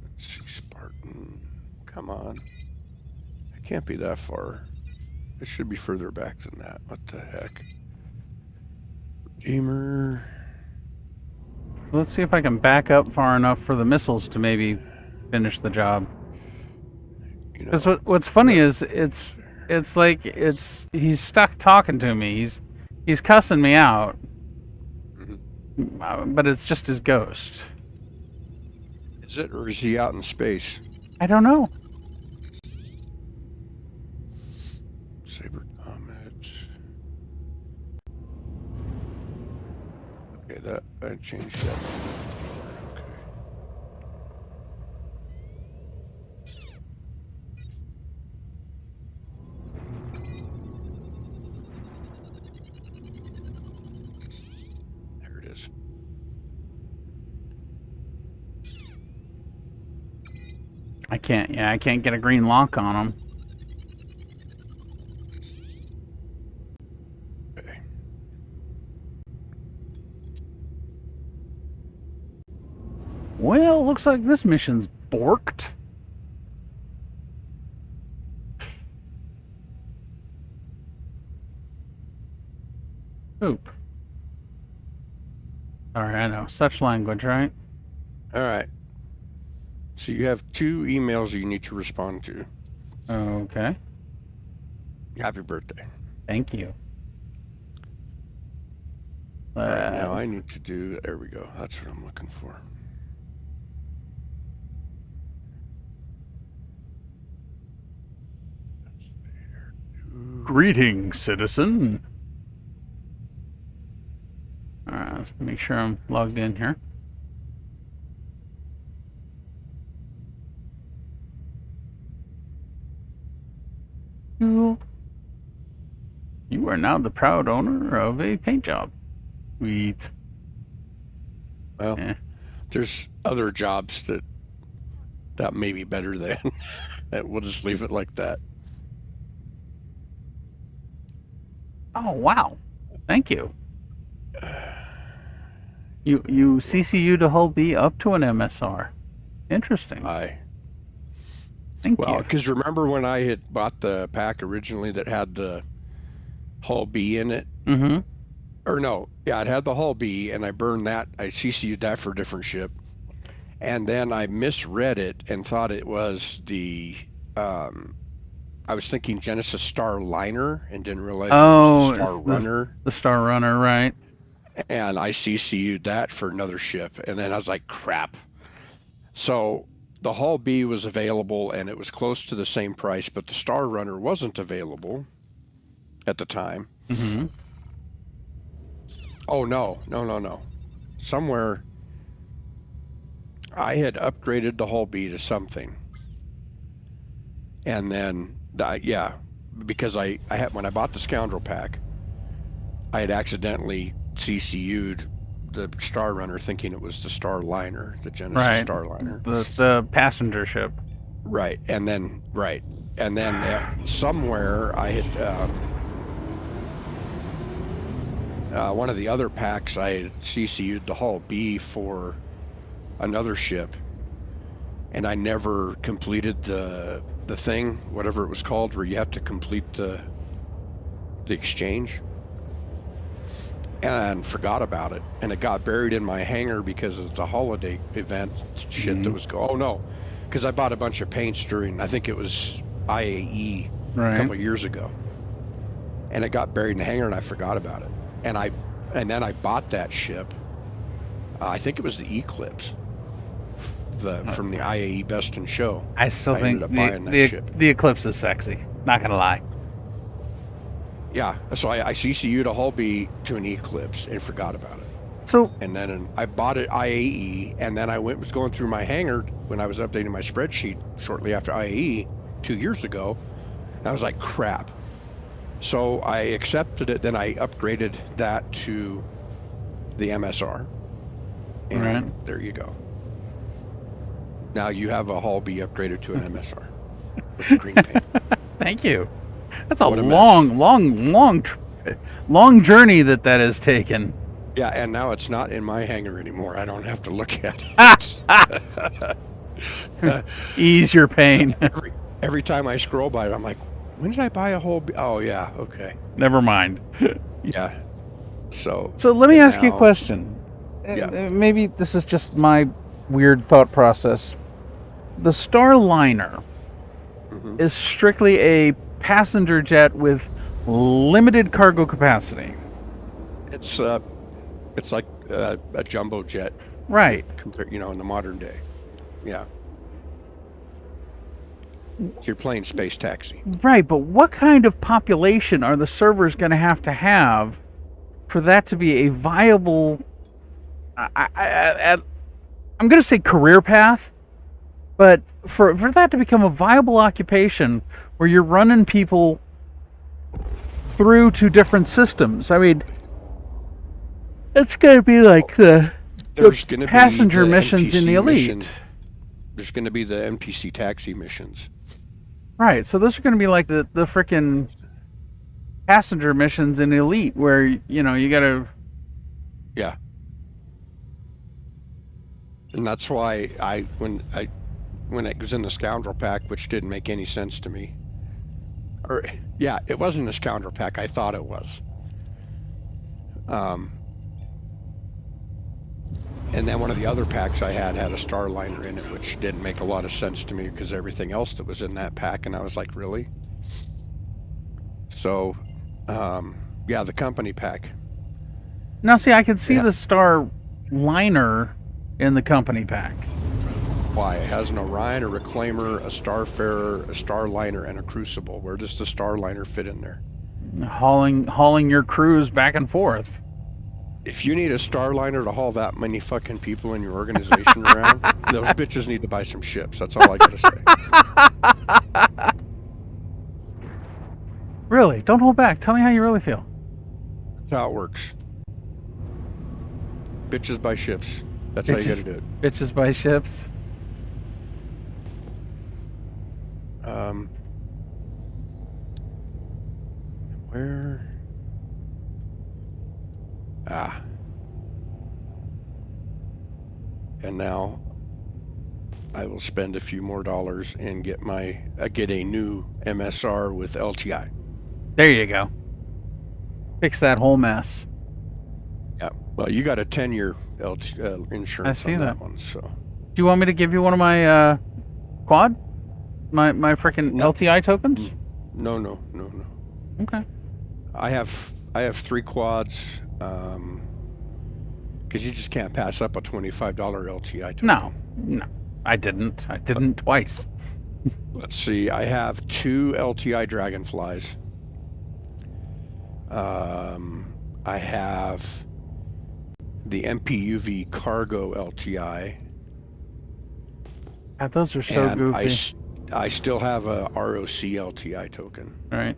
Let's see, Spartan. Come on. It can't be that far. It should be further back than that. What the heck? Gamer. Let's see if I can back up far enough for the missiles to maybe finish the job. Because what's funny is it's like he's stuck talking to me. He's cussing me out, but it's just his ghost. Is it, or is he out in space? I don't know. Saber Comet. Okay, that I changed that. Okay. There it is. I can't get a green lock on him. Okay. Well, looks like this mission's borked. Oop. Sorry, I know. Such language, right? All right. So you have 2 emails you need to respond to. Okay. Happy birthday. Thank you. All right, now I Let's- need to do, there we go. That's what I'm looking for. Greetings, citizen. All right, let's make sure I'm logged in here. You are now the proud owner of a paint job. Sweet. Well, Yeah. there's other jobs that may be better than. We'll just leave it like that. Oh wow. Thank you. You CCU to hull B up to an MSR. Interesting. Thank Well, you. because remember when I had bought the pack originally that had the hull B in it? Mm-hmm. Or no, yeah, it had the hull B, and I burned that. I CCU'd that for a different ship, and then I misread it and thought it was the. I was thinking Genesis Star Liner and didn't realize it was the Star Runner. The Star Runner, right? And I CCU'd that for another ship, and then I was like, crap. So the hull B was available, and it was close to the same price, but the Star Runner wasn't available at the time. Mm-hmm. Oh, no. Somewhere I had upgraded the hull B to something. And then, because I had, when I bought the Scoundrel pack, I had accidentally CCU'd the Star Runner thinking it was the Star Liner, the Genesis Star Liner. The passenger ship. Right. And then somewhere I had, one of the other packs, I had CCU'd the hull B for another ship, and I never completed the thing, whatever it was called, where you have to complete the exchange, and forgot about it, and it got buried in my hangar because of the holiday event shit that was oh no, because I bought a bunch of paints during, I think it was IAE a couple of years ago, and it got buried in the hangar, and I forgot about it. And then I bought that ship. I think it was the Eclipse, from the IAE Best in Show. I still think buying that ship. the Eclipse is sexy. Not gonna lie. Yeah, so I CCU'd a hull B to an Eclipse and forgot about it. So and then I bought it IAE, and then I was going through my hangar when I was updating my spreadsheet shortly after IAE 2 years ago. And I was like, crap. So I accepted it, then I upgraded that to the MSR. And there you go. Now you have a hull B upgraded to an MSR with the green paint. Thank you. That's a long journey that has taken. Yeah, and now it's not in my hangar anymore. I don't have to look at it. Ease your pain. Every time I scroll by it, I'm like, when did I buy a hull B? Oh, yeah, okay. Never mind. Yeah. So let me ask you a question. Yeah. Maybe this is just my weird thought process. The Star Liner is strictly a passenger jet with limited cargo capacity. It's like a jumbo jet, right? Compared, in the modern day. Yeah. You're playing space taxi. Right, but what kind of population are the servers going to have for that to be a viable? I'm going to say career path, but for that to become a viable occupation where you're running people through to different systems, I mean, it's going to be like the passenger missions in the Elite. There's going to be the NPC taxi missions. Right, so those are going to be like the frickin' passenger missions in Elite, where you got to. Yeah. And that's why when it was in the Scoundrel pack, which didn't make any sense to me. Or yeah, it wasn't a Scoundrel pack. I thought it was. And then one of the other packs I had a Starliner in it, which didn't make a lot of sense to me because everything else that was in that pack, and I was like, really? So, yeah, the company pack. Now, see, I can see Yeah. the Star Liner in the company pack. Why? It has an Orion, a Reclaimer, a Starfarer, a Starliner, and a Crucible. Where does the Starliner fit in there? Hauling your crews back and forth. If you need a Starliner to haul that many fucking people in your organization around, those bitches need to buy some ships. That's all I gotta say. Really? Don't hold back. Tell me how you really feel. That's how it works. Bitches buy ships. That's how you gotta do it. Bitches buy ships. Where? And now I will spend a few more dollars and get a new MSR with LTI. There you go. Fix that whole mess. Yeah. Well, you got a 10-year insurance I see on that. one, so. Do you want me to give you one of my quad? My freaking LTI tokens? No. Okay. I have 3 quads. Because you just can't pass up a $25 LTI token. No, I didn't. I didn't twice. Let's see. I have 2 LTI Dragonflies. I have the MPUV Cargo LTI. God, those are so and goofy. I still have a ROC LTI token. Right.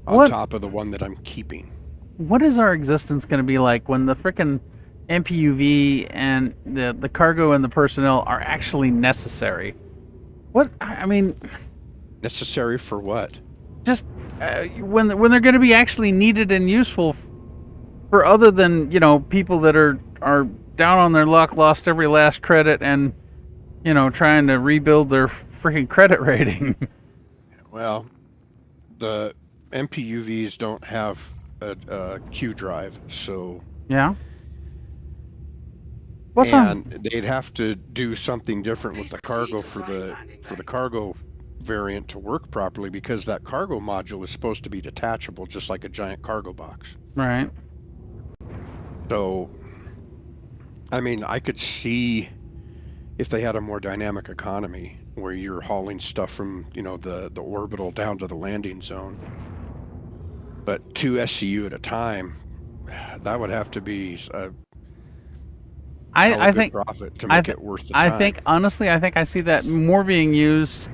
On top of the one that I'm keeping. What is our existence going to be like when the frickin' MPUV and the cargo and the personnel are actually necessary? What, I mean... Necessary for what? Just when they're going to be actually needed and useful for other than, you know, people that are down on their luck, lost every last credit, and, you know, trying to rebuild their freaking credit rating. Well, the MPUVs don't have a Q drive, so... Yeah? They'd have to do something different with the cargo for the cargo variant to work properly, because that cargo module is supposed to be detachable, just like a giant cargo box. Right. So, I mean, I could see if they had a more dynamic economy where you're hauling stuff from, you know, the orbital down to the landing zone. But 2 SCU at a time, that would have to be I think profit to make it worth the time. I think, honestly, I see that more being used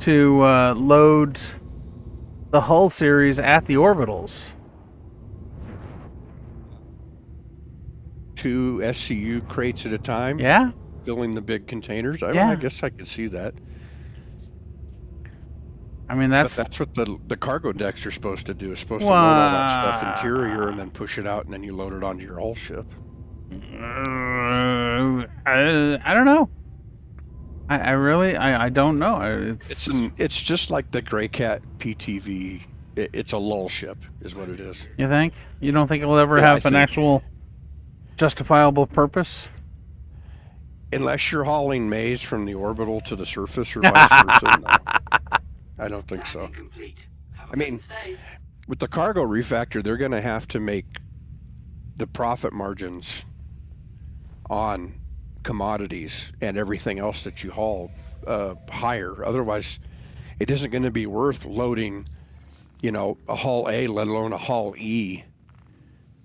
to load the hull series at the orbitals. 2 SCU crates at a time? Yeah. Filling the big containers? Yeah. I guess I could see that. I mean, But that's what the cargo decks are supposed to do. It's supposed to load all that stuff interior and then push it out, and then you load it onto your hull ship. I don't know. I really don't know. It's just like the Grey Cat PTV. It's a lull ship, is what it is. You think? You don't think it'll ever have an actual justifiable purpose? Unless you're hauling maize from the orbital to the surface or vice versa. No. I don't think so. I mean, with the cargo refactor, they're going to have to make the profit margins on commodities and everything else that you haul higher. Otherwise, it isn't going to be worth loading, you know, a hull A, let alone a hull E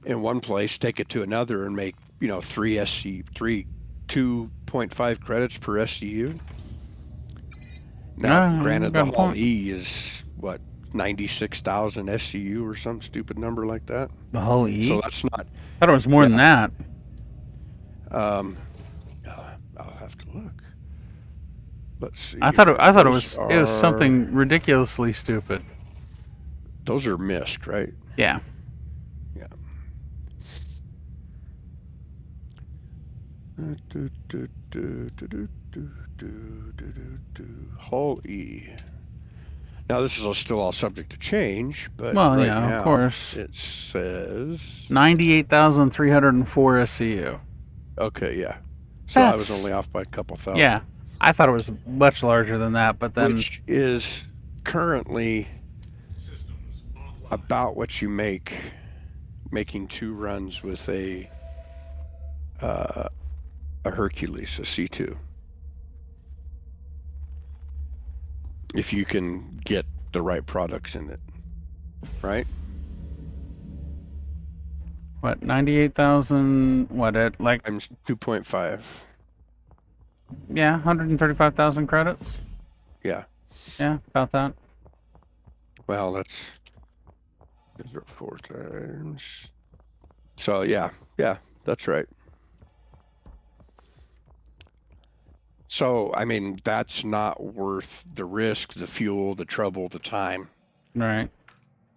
in one place, take it to another and make, you know, 2.5 credits per SCU. Now, granted, the hull E is what, 96,000 SCU or some stupid number like that. The hull E? So that's not. I thought it was more than that. I'll have to look. Let's see. I thought it was something ridiculously stupid. Those are MISC, right? Yeah. Yeah. Hull E. Now this is still all subject to change, but right now, of course, it says 98,304 SCU. Okay, yeah. So I was That's- only off by a couple thousand. Yeah, I thought it was much larger than that, but then Which is currently Systems offline. about what you make making 2 runs with a Hercules, a C2. If you can get the right products in it, right? what 98,000? What at like Times 2.5. yeah 135,000 credits? Yeah. Yeah, about that. Well, that's 4 times. So yeah, that's right. So I mean, that's not worth the risk, the fuel, the trouble, the time. Right.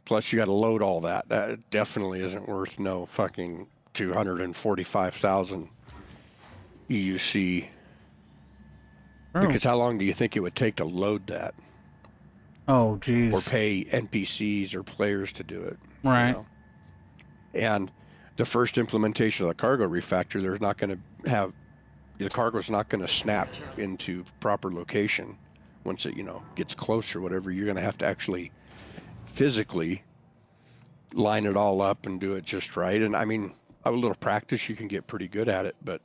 Plus, you got to load all that. That definitely isn't worth no fucking 245,000 EUC. True. Because how long do you think it would take to load that, Oh, geez. or pay NPCs or players to do it? Right. You know? And the first implementation of the cargo refactor, there's not going to have the cargo's not going to snap into proper location once it, you know, gets close or whatever. You're going to have to actually physically line it all up and do it just right. And I mean, a little practice, you can get pretty good at it, but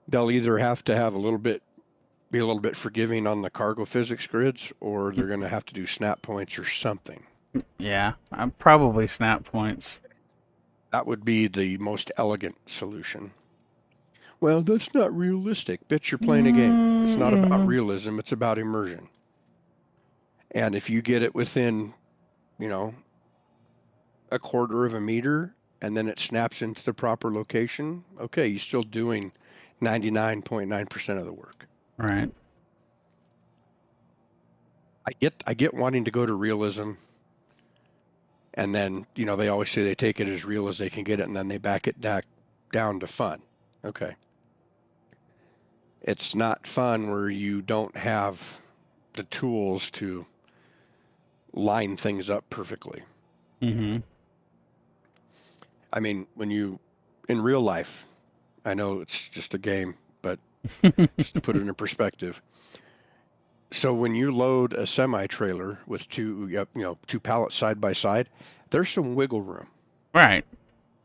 they'll either have to have be a little bit forgiving on the cargo physics grids, or they're going to have to do snap points or something. Yeah, probably snap points. That would be the most elegant solution. Well, that's not realistic. Bitch, you're playing a game. It's not about realism, it's about immersion. And if you get it within, you know, a quarter of a meter and then it snaps into the proper location, okay, you're still doing 99.9% of the work. Right. I get wanting to go to realism, and then, you know, they always say they take it as real as they can get it, and then they back it down to fun. Okay. It's not fun where you don't have the tools to line things up perfectly. Mm-hmm. I mean, when you, in real life, I know it's just a game, but just to put it in perspective. So when you load a semi-trailer with two pallets side by side, there's some wiggle room. Right.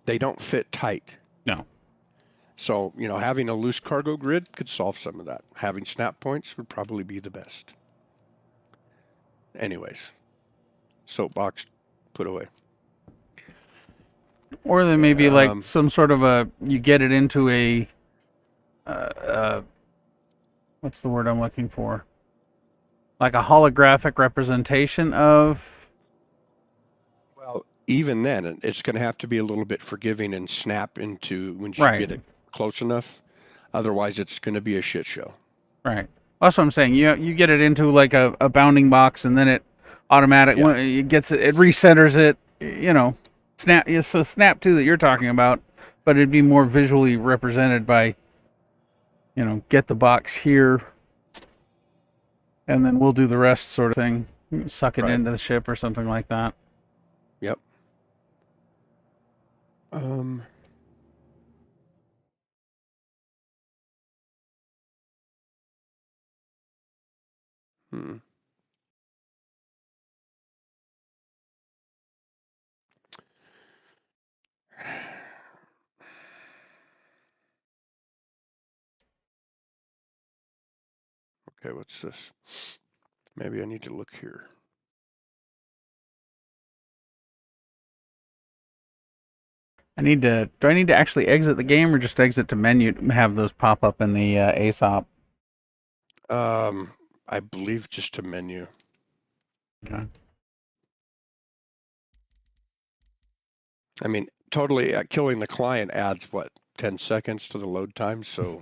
They don't fit tight. No. So, you know, having a loose cargo grid could solve some of that. Having snap points would probably be the best. Anyways, soapbox put away. Or there may be like some sort of you get it into a what's the word I'm looking for? Like a holographic representation of. Well, even then, it's going to have to be a little bit forgiving and snap into when you Right. get it close enough. Otherwise, it's going to be a shit show. Right. That's what I'm saying. You get it into like a bounding box, and then it automatic it gets it recenters it. You know, snap. It's a snap 2 that you're talking about, but it'd be more visually represented by, you know, get the box here, and then we'll do the rest sort of thing. Suck it into the ship or something like that. Yep. Okay, what's this? Maybe I need to look here. Do I need to actually exit the game or just exit to menu, have those pop up in the ASOP? I believe just a menu. Okay. I mean, totally killing the client adds what, 10 seconds to the load time, so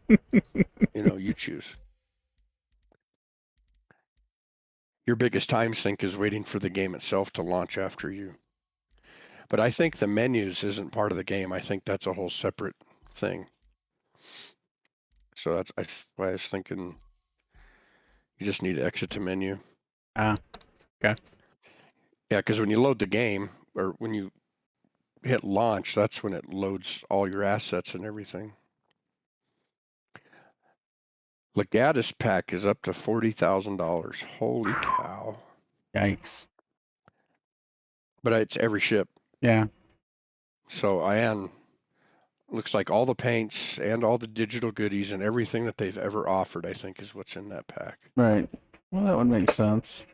you know, you choose. Your biggest time sink is waiting for the game itself to launch after you. But I think the menus isn't part of the game. I think that's a whole separate thing. So that's why I was thinking you just need to exit to menu. Okay. Yeah, because when you load the game, or when you hit launch, that's when it loads all your assets and everything. Legatus pack is up to $40,000. Holy cow. Yikes. But it's every ship. Yeah. So looks like all the paints and all the digital goodies and everything that they've ever offered, I think, is what's in that pack. Right. Well, that would make sense.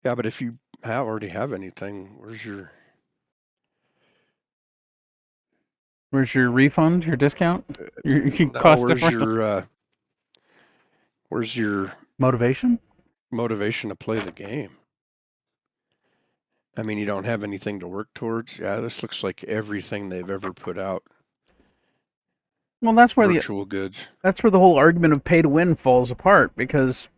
Yeah, but if you already have anything, where's your refund? Your discount? Your cost differential? Where's your Motivation? motivation to play the game? I mean, you don't have anything to work towards. Yeah, this looks like everything they've ever put out. Well, that's where virtual goods. That's where the whole argument of pay to win falls apart, because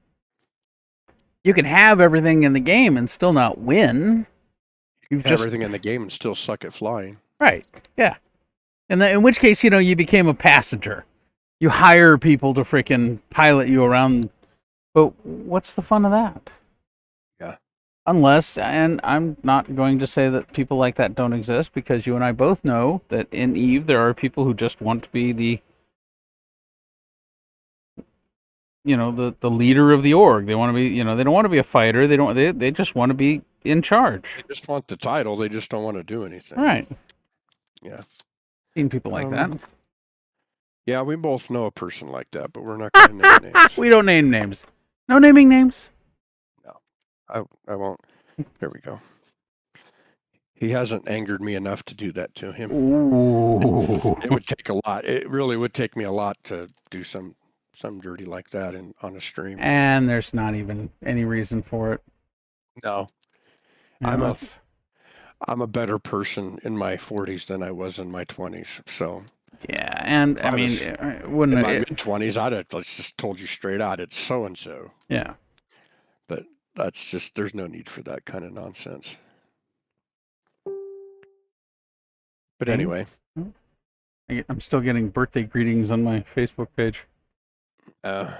you can have everything in the game and still not win. You've Have everything in the game and still suck at flying. Right. Yeah. And in which case, you became a passenger. You hire people to freaking pilot you around. But what's the fun of that? Yeah. Unless, and I'm not going to say that people like that don't exist, because you and I both know that in EVE there are people who just want to be the leader of the org. They want to be, they don't want to be a fighter. They just want to be in charge. They just want the title. They just don't want to do anything. Right. Yeah. Seen people like that. Yeah, we both know a person like that, but we're not going to name names. We don't name names. No naming names. No, I won't. There we go. He hasn't angered me enough to do that to him. Ooh. It would take a lot. It really would take me a lot to do some dirty like that on a stream. And there's not even any reason for it. No. I'm a better person in my 40s than I was in my 20s. So yeah, and I mean, wouldn't in my mid-20s, I'd have just told you straight out, it's so and so. Yeah. But that's just, there's no need for that kind of nonsense. But anyway, I'm still getting birthday greetings on my Facebook page. I'm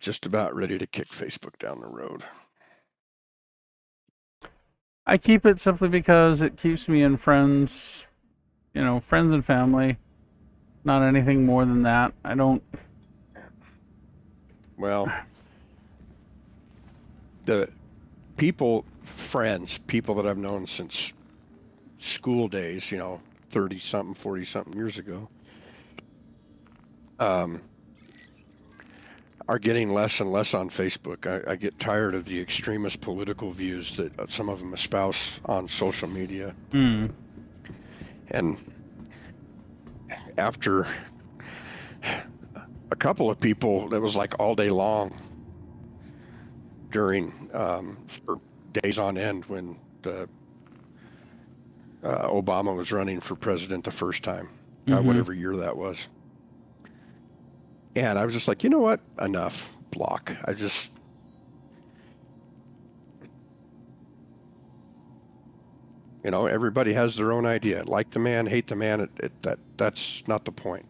just about ready to kick Facebook down the road. I keep it simply because it keeps me in friends and family. Not anything more than that. I don't. Well, the friends, people that I've known since school days, 30-something, 40-something years ago, are getting less and less on Facebook. I get tired of the extremist political views that some of them espouse on social media. And after a couple of people, that was like all day long during for days on end when Obama was running for president the first time, whatever year that was. And I was just like, you know what? Enough. Block. Everybody has their own idea. Like the man, hate the man. That's not the point.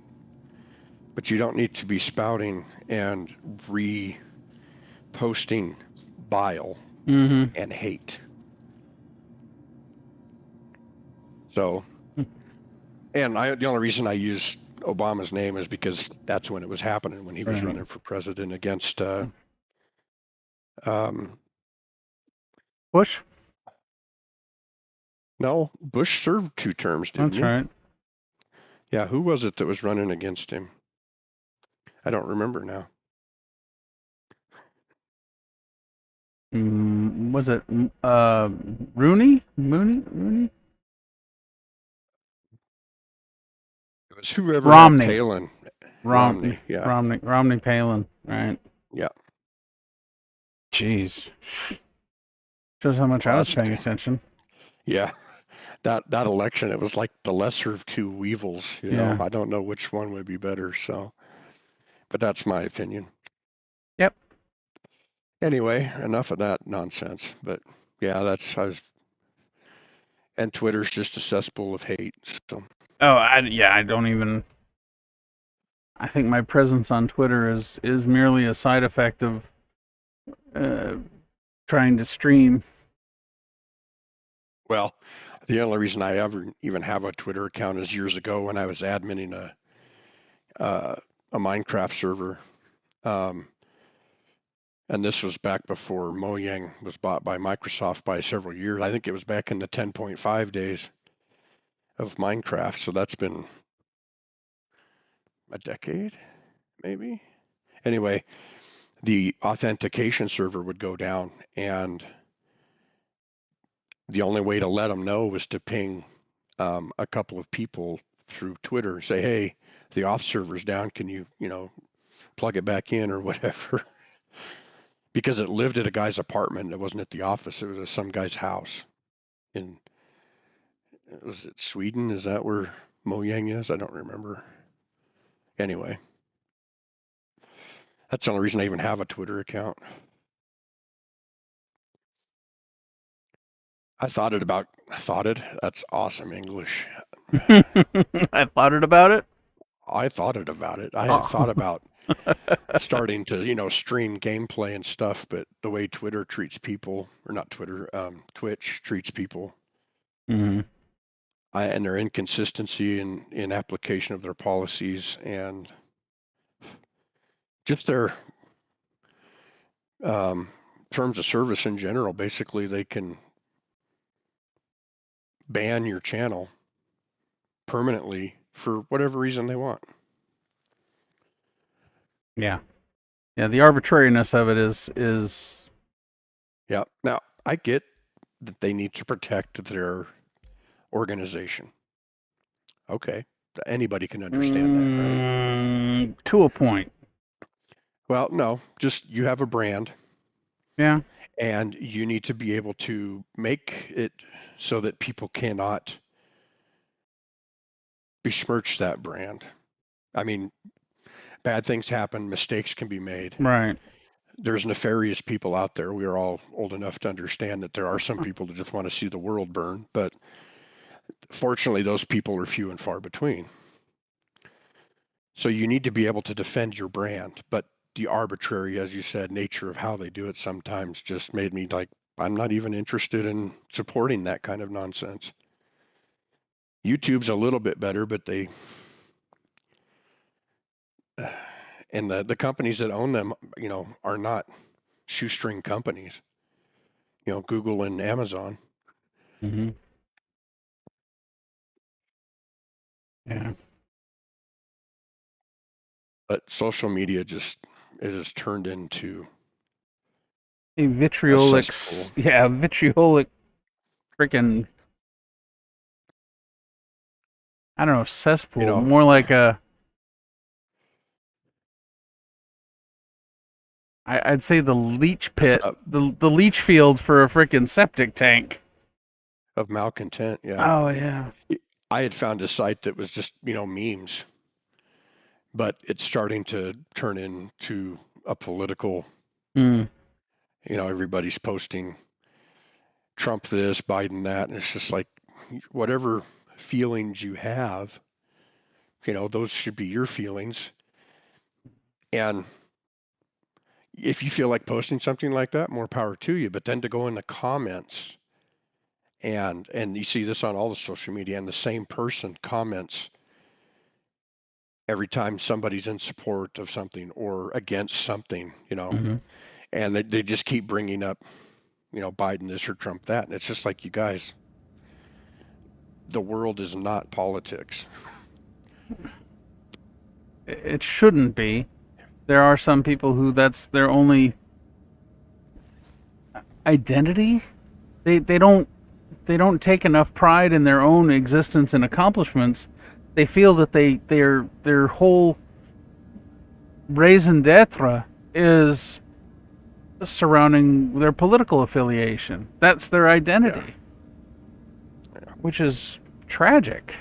But you don't need to be spouting and reposting bile and hate. So, and the only reason I use Obama's name is because that's when it was happening, when he was running for president against Bush. No, Bush served 2 terms, didn't he? That's right. Yeah, who was it that was running against him? I don't remember now. Was it Rooney? Rooney? It was whoever. Romney. Palin. Romney. Yeah. Romney Palin. Right. Yeah. Jeez. Shows how much I was paying attention. Yeah. That election, it was like the lesser of 2 evils. You know, I don't know which one would be better. So, but that's my opinion. Yep. Anyway, enough of that nonsense. But yeah, and Twitter's just a cesspool of hate. So. Oh, I don't even. I think my presence on Twitter is merely a side effect of trying to stream. Well, the only reason I ever even have a Twitter account is years ago when I was adminning a Minecraft server. And this was back before Mojang was bought by Microsoft by several years. I think it was back in the 10.5 days of Minecraft. So that's been a decade, maybe. Anyway, the authentication server would go down, and the only way to let them know was to ping a couple of people through Twitter and say, hey, the auth server's down. Can you, plug it back in or whatever? Because it lived at a guy's apartment. It wasn't at the office. It was at some guy's house. Was it Sweden? Is that where Mojang is? I don't remember. Anyway, that's the only reason I even have a Twitter account. That's awesome English. I thought it about it. I thought it about it. I had thought about starting to, stream gameplay and stuff, but the way Twitter treats people, or not Twitter, Twitch treats people, Mm-hmm. and their inconsistency in application of their policies and just their terms of service in general. Basically, they can ban your channel permanently for whatever reason they want. Yeah. Yeah, the arbitrariness of it is Yeah. Now, I get that they need to protect their organization. Okay. Anybody can understand that, right? To a point. Well, no, just you have a brand. Yeah. And you need to be able to make it so that people cannot besmirch that brand. I mean, bad things happen, mistakes can be made. Right. There's nefarious people out there. We are all old enough to understand that there are some people that just want to see the world burn, but fortunately, those people are few and far between. So you need to be able to defend your brand, but the arbitrary, as you said, nature of how they do it sometimes just made me like, I'm not even interested in supporting that kind of nonsense. YouTube's a little bit better, but they and the companies that own them, are not shoestring companies. Google and Amazon. Mm-hmm. Yeah. But social media it has turned into A vitriolic, vitriolic freaking, I don't know, cesspool. More like I'd say the leach pit, the leach field for a freaking septic tank. Of malcontent, yeah. Oh, yeah. I had found a site that was just, memes, but it's starting to turn into a political, everybody's posting Trump this, Biden that, and it's just like, whatever feelings you have, those should be your feelings. And if you feel like posting something like that, more power to you. But then to go in the comments and you see this on all the social media, and the same person comments every time somebody's in support of something or against something, and they just keep bringing up, Biden this or Trump that. And it's just like, you guys, the world is not politics. It shouldn't be. There are some people who that's their only identity. They don't take enough pride in their own existence and accomplishments. They feel that their whole raison d'etre is surrounding their political affiliation. That's their identity. Yeah. Which is tragic.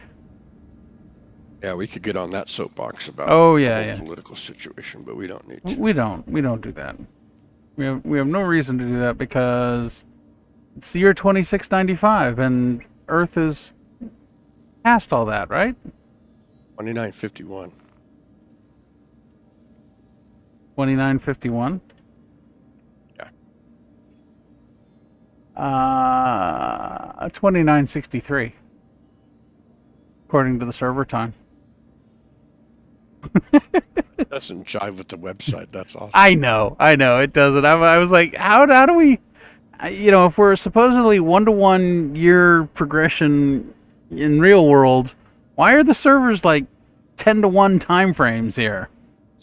Yeah, we could get on that soapbox about the political situation, but we don't need to. We don't do that. We have no reason to do that because it's the year 2695 and Earth is past all that, right? 2951. 2951? Yeah. 2963, according to the server time. Doesn't jive with the website. That's awesome. I know, it doesn't. I was like, how do we, if we're supposedly 1-to-1 year progression in real world, why are the servers like 10-to-1 time frames here?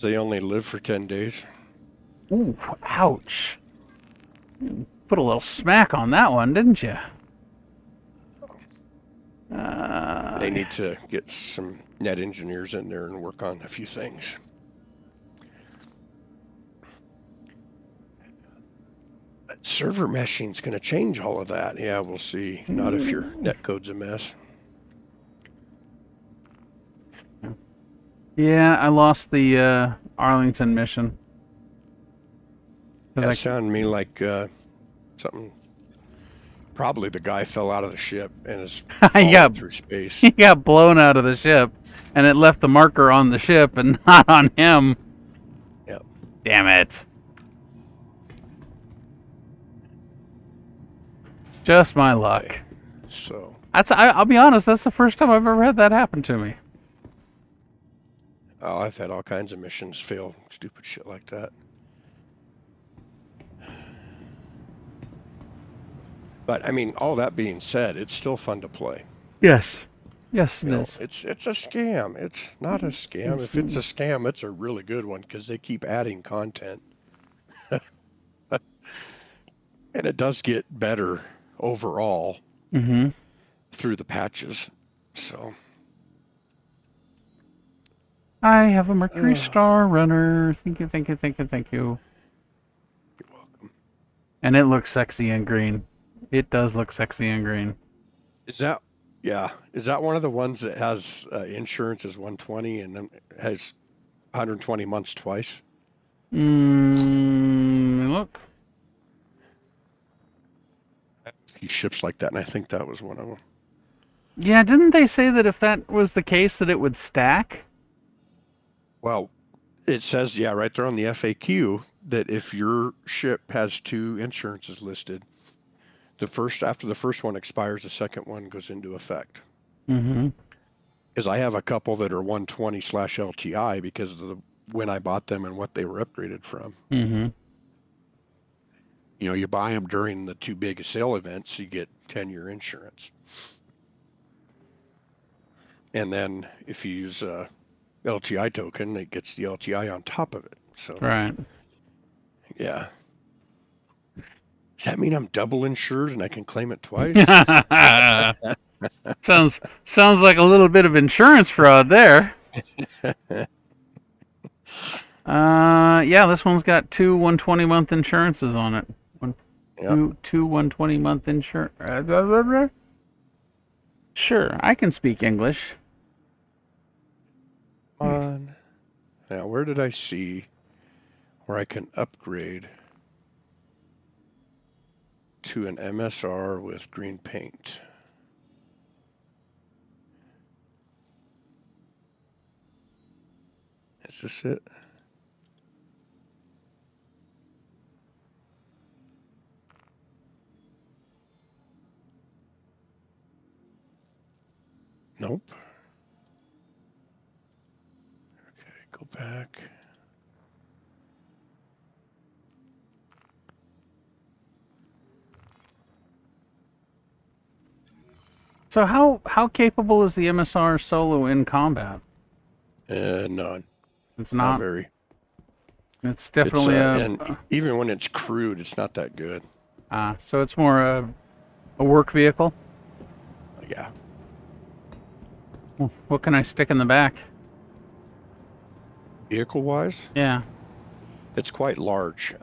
They only live for 10 days. Ooh, ouch. Put a little smack on that one, didn't you? They need to get some net engineers in there and work on a few things. But server meshing's going to change all of that. Yeah, we'll see. Not if your netcode's a mess. Yeah, I lost the Arlington mission. That sounded to me like something. Probably the guy fell out of the ship and is falling through space. He got blown out of the ship, and it left the marker on the ship and not on him. Yep. Damn it. Just my luck. Okay. So I'll be honest, that's the first time I've ever had that happen to me. Oh, I've had all kinds of missions fail, stupid shit like that. But I mean, all that being said, it's still fun to play. Yes. Yes, it is. It's a scam. It's not a scam. If it's a scam, it's a really good one because they keep adding content. And it does get better overall through the patches. So I have a Mercury Star Runner. Thank you, thank you, thank you, thank you. You're welcome. And it looks sexy in green. It does look sexy in green. Is that one of the ones that has insurance is 120 and then has 120 months twice? Look. He ships like that, and I think that was one of them. Yeah, didn't they say that if that was the case that it would stack? Well, it says, yeah, right there on the FAQ that if your ship has 2 insurances listed, after the first one expires, the second one goes into effect. Because I have a couple that are 120/LTI because of when I bought them and what they were upgraded from. You buy them during the 2 big sale events, you get 10-year insurance. And then if you use a LTI token, it gets the LTI on top of it. So right. Yeah. Does that mean I'm double insured and I can claim it twice? Sounds like a little bit of insurance fraud there. Yeah, this one's got 2 120-month insurances on it. Two 120-month insurance. Sure, I can speak English. Now, where did I see where I can upgrade to an MSR with green paint? Is this it? Nope. Okay, go back. So how capable is the MSR solo in combat? None. It's not very. It's definitely and even when it's crewed, it's not that good. So it's more a work vehicle? Yeah. What can I stick in the back? Vehicle-wise? Yeah. It's quite large.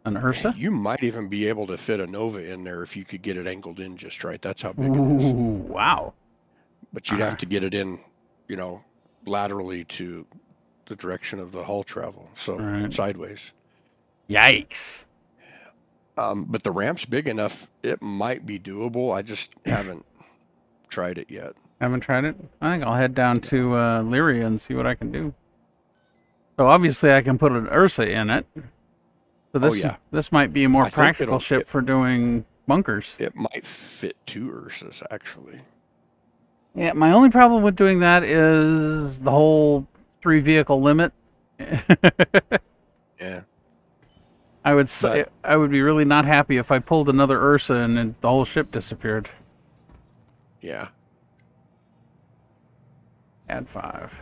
An Ursa? You might even be able to fit a Nova in there if you could get it angled in just right. That's how big it is. Ooh, wow. But you'd have to get it in, laterally to the direction of the hull travel, so sideways. Yikes. But the ramp's big enough, it might be doable. I just haven't tried it yet. Haven't tried it? I think I'll head down to Lyria and see what I can do. So obviously I can put an Ursa in it. So this yeah. this might be a more I think practical it'll- ship it- for doing bunkers. It might fit 2 Ursas, actually. Yeah, my only problem with doing that is the whole 3 vehicle limit. Yeah. I would But- I would be really not happy if I pulled another Ursa and then the whole ship disappeared. Yeah. Add 5.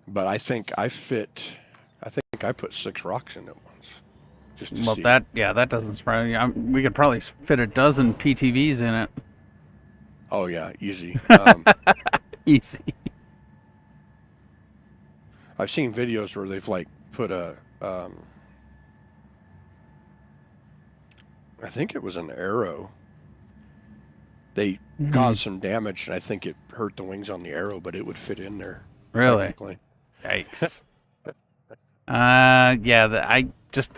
But I think I put 6 rocks in it once. Just to Well, see. that doesn't surprise me. We could probably fit a dozen PTVs in it. Oh yeah, easy. Easy. I've seen videos where they've like put a I think it was an arrow. They caused some damage, and I think it hurt the wings on the arrow, but it would fit in there. Really? technically. Yikes. Yeah,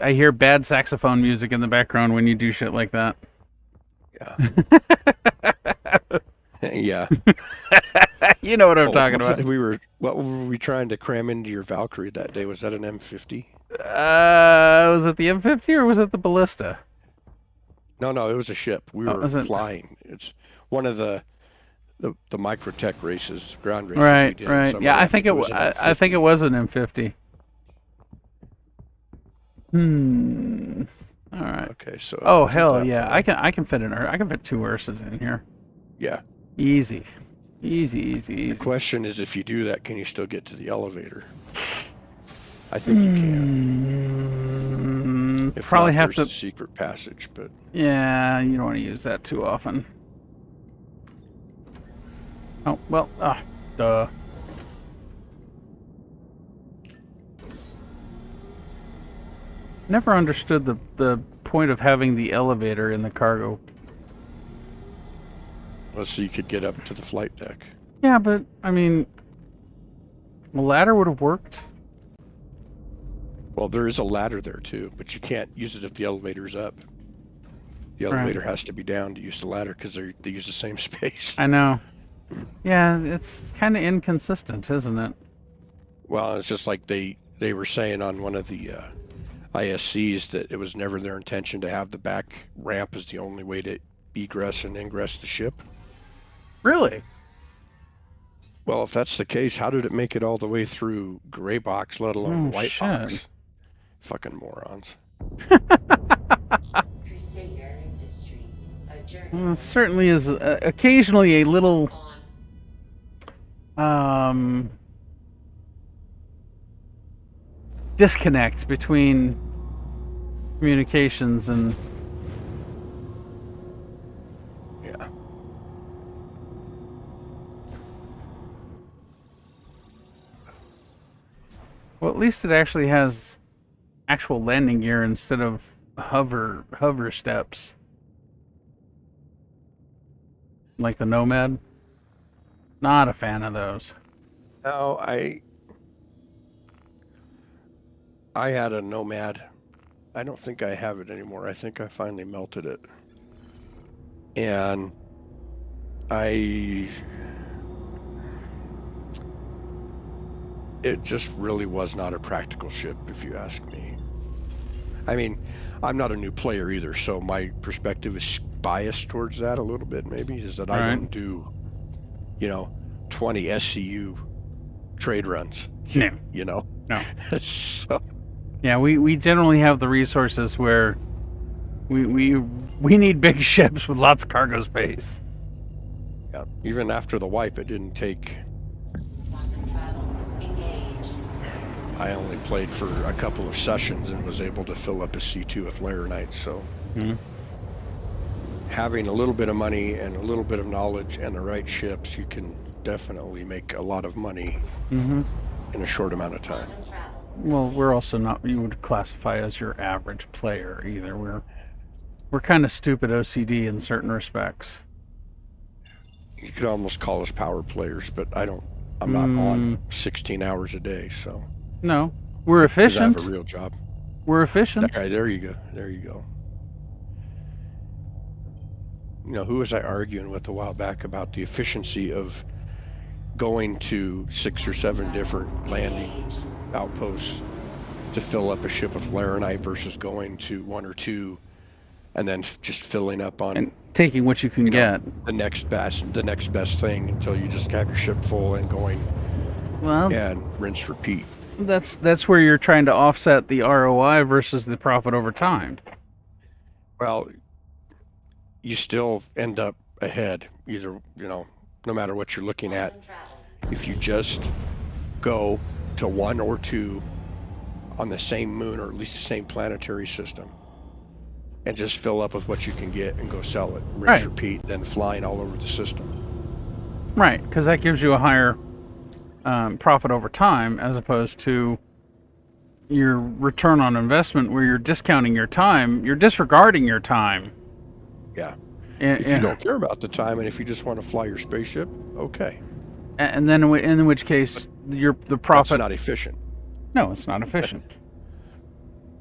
I hear bad saxophone music in the background when you do shit like that. Yeah. Yeah. You know what I'm Oh, talking what was about. that what were we trying to cram into your Valkyrie that day? Was that an M50? Was it the M50 or was it the Ballista? No, it was a ship. We Oh, were was it? flying. It's one of the Microtech races, ground races we Right, did. in right. summer. Yeah, I think it was. an I think it M50. was an M50. All right. Okay, so. it Oh wasn't hell that yeah! one. I can fit I can fit 2 Ursas in here. Yeah. Easy. Easy. The question is, if you do that, can you still get to the elevator? I think you can. If Probably not, have there's to. a secret passage, but Yeah, you don't want to use that too often. Oh well. Duh. Never understood the point of having the elevator in the cargo. well, so you could get up to the flight deck. Yeah, but I mean, a ladder would have worked. Well, there is a ladder there too, but you can't use it if the elevator's up. The Right. elevator has to be down to use the ladder because they use the same space. I know. Yeah, it's kind of inconsistent, isn't it? Well, it's just like they were saying on one of the ISCs that it was never their intention to have the back ramp as the only way to egress and ingress the ship. Really? Well, if that's the case, how did it make it all the way through gray box, let alone Oh, white shit. box? Fucking morons. Crusader Industries, a journey Well, it certainly is occasionally a little on disconnect between communications and Yeah. well, at least it actually has actual landing gear instead of hover steps. Like the Nomad. Not a fan of those. No, I had a Nomad. I don't think I have it anymore. I think I finally melted it. And it just really was not a practical ship, if you ask me. I mean, I'm not a new player either, so my perspective is biased towards that a little bit, maybe, is that I Right. don't do, 20 SCU trade runs, No. No. So, Yeah, we generally have the resources where we need big ships with lots of cargo space. yeah, even after the wipe, it didn't take. quantum travel, engage. I only played for a couple of sessions and was able to fill up a C2 with Layer Knights, so Mhm. having a little bit of money and a little bit of knowledge and the right ships, you can definitely make a lot of money Mm-hmm. in a short amount of time. Quantum travel. Well, we're also not you would classify as your average player either. We're kind of stupid OCD in certain respects. You could almost call us power players, but I'm not on 16 hours a day, so No, we're 'cause I efficient. have a real job. We're efficient. All right, there you go. There you go. Who was I arguing with a while back about the efficiency of going to 6 or 7 different landing outposts to fill up a ship with laranite versus going to 1 or 2 and then just filling up on And taking what you can get. the next best thing until you just have your ship full and going Well, and rinse repeat. that's where you're trying to offset the ROI versus the profit over time. Well, you still end up ahead, either, no matter what you're looking at. Quantum travel. If you just go to 1 or 2 on the same moon, or at least the same planetary system, and just fill up with what you can get and go sell it, rinse, Right. repeat, then flying all over the system. Right, because that gives you a higher profit over time as opposed to your return on investment where you're discounting your time, you're disregarding your time. Yeah. And, If you don't care about the time, and if you just want to fly your spaceship, okay. and then in which case the profit. That's not efficient. No, it's not efficient.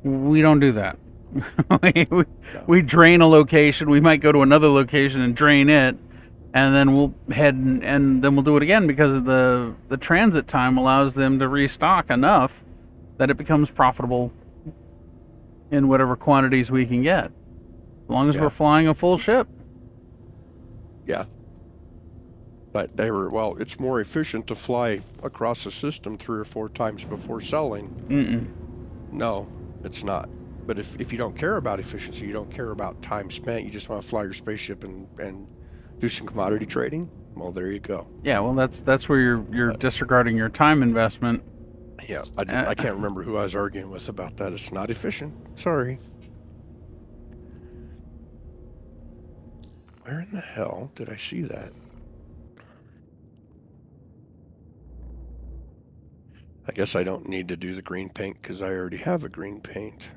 We don't do that. we drain a location. We might go to another location and drain it, and then we'll head and then we'll do it again because of the transit time allows them to restock enough that it becomes profitable in whatever quantities we can get, as long as we're flying a full ship. Yeah. But it's more efficient to fly across the system 3 or 4 times before selling. No, it's not. But if you don't care about efficiency, you don't care about time spent, you just want to fly your spaceship and do some commodity trading, well, there you go. Yeah, well, that's where you're disregarding your time investment. Yeah, I can't remember who I was arguing with about that. It's not efficient. Sorry. Where in the hell did I see that? I guess I don't need to do the green paint because I already have a green paint.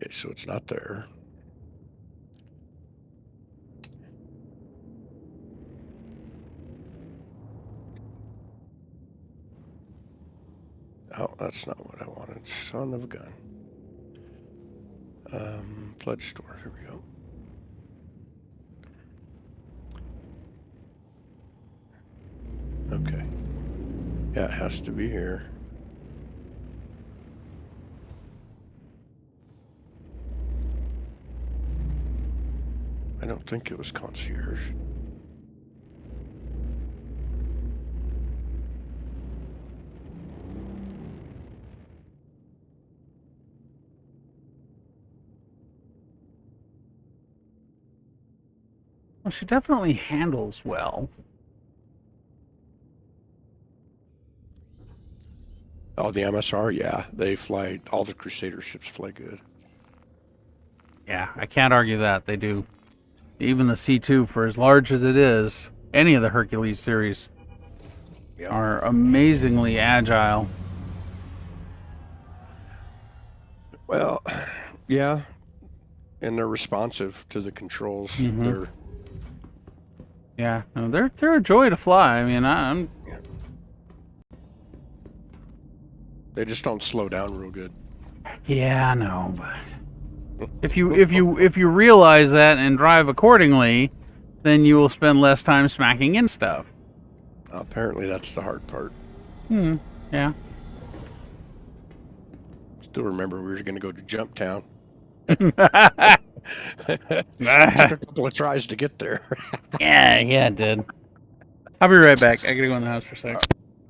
Okay, so it's not there. Oh, that's not what I wanted. Son of a gun. Pledge store. Here we go. Okay. Yeah, it has to be here. I don't think it was concierge. Well, she definitely handles well. Oh, the MSR? Yeah, they fly. All the Crusader ships fly good. Yeah, I can't argue that. They do. Even the C2, for as large as it is, any of the Hercules series are amazingly agile. Well, yeah, and they're responsive to the controls. Yeah, no, they're a joy to fly. I mean, they just don't slow down real good. Yeah, I know, but if you realize that and drive accordingly, then you will spend less time smacking in stuff. Apparently, that's the hard part. Yeah. Still remember we were going to go to Jump Town. Took a couple of tries to get there. Yeah, it did. I'll be right back. I gotta go in the house for a sec.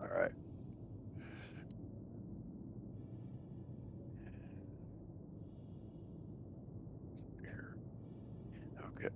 All right. Okay.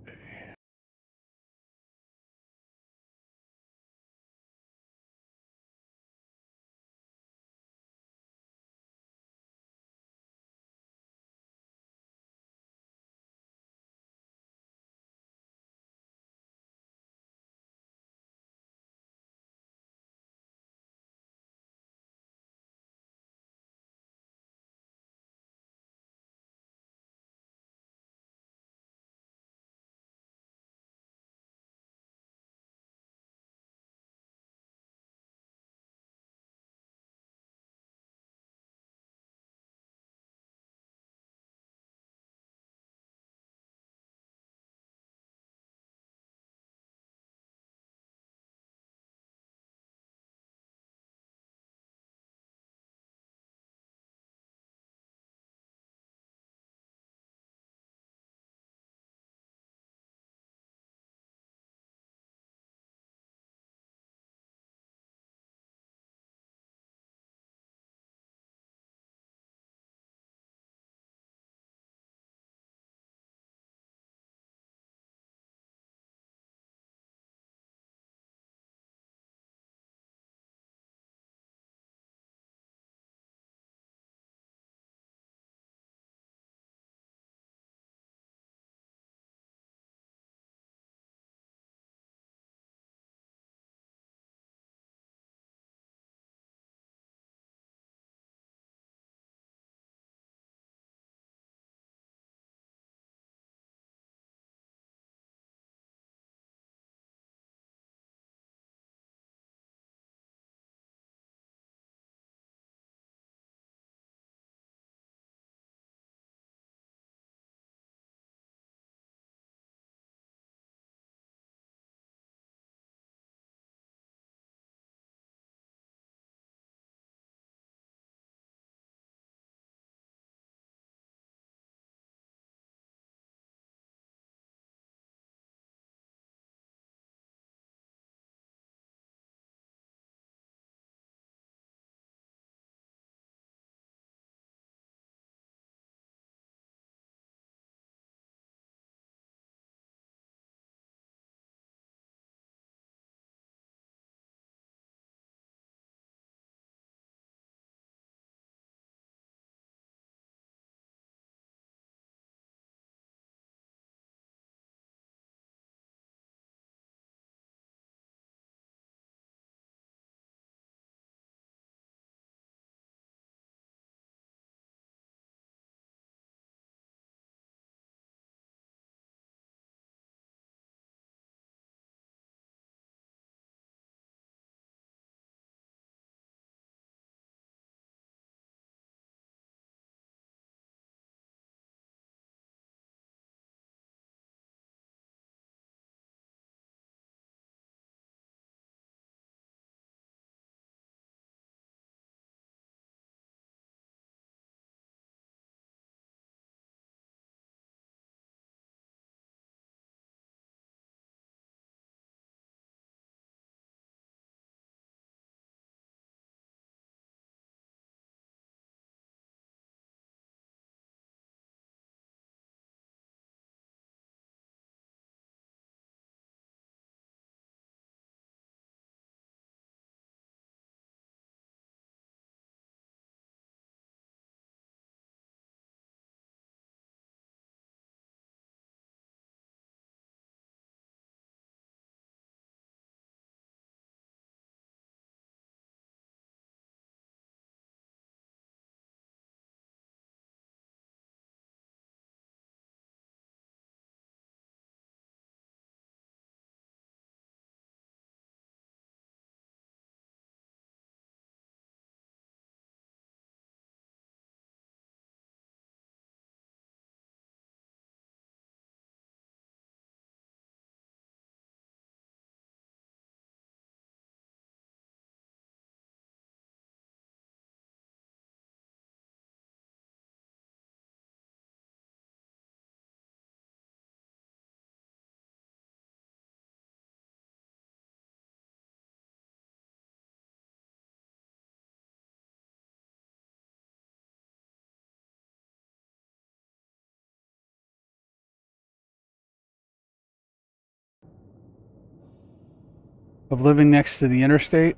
of living next to the interstate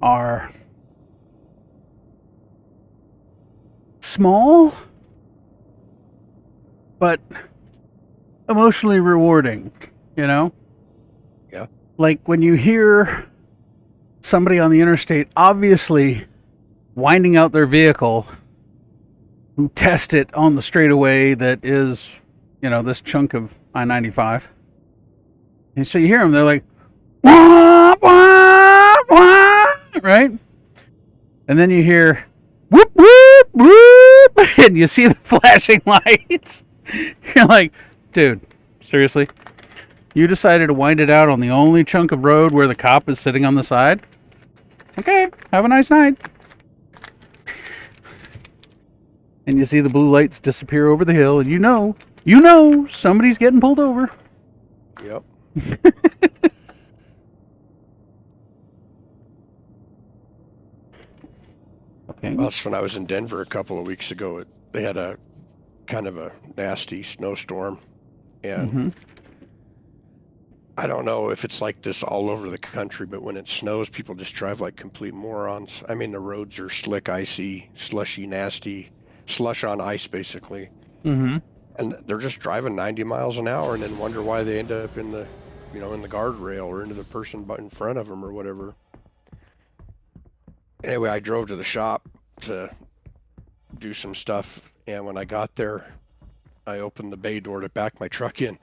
are small, but emotionally rewarding, you know? Yeah. Like when you hear somebody on the interstate obviously winding out their vehicle who test it on the straightaway that is, you know, this chunk of I-95. And so you hear them, they're like, wah, wah, wah, right? And then you hear, whoop, whoop, whoop, and you see the flashing lights. You're like, dude, seriously? You decided to wind it out on the only chunk of road where the cop is sitting on the side? Okay, have a nice night. And you see the blue lights disappear over the hill, and you know somebody's getting pulled over. Yep. Okay. Well, that's when I was in Denver a couple of weeks ago. They had a kind of a nasty snowstorm, and I don't know if it's like this all over the country, but when it snows, people just drive like complete morons. I mean, the roads are slick, icy, slushy, nasty, slush on ice, basically. Mm-hmm. And they're just driving 90 miles an hour and then wonder why they end up in the, in the guardrail or into the person in front of them or whatever. Anyway, I drove to the shop to do some stuff, and when I got there, I opened the bay door to back my truck in,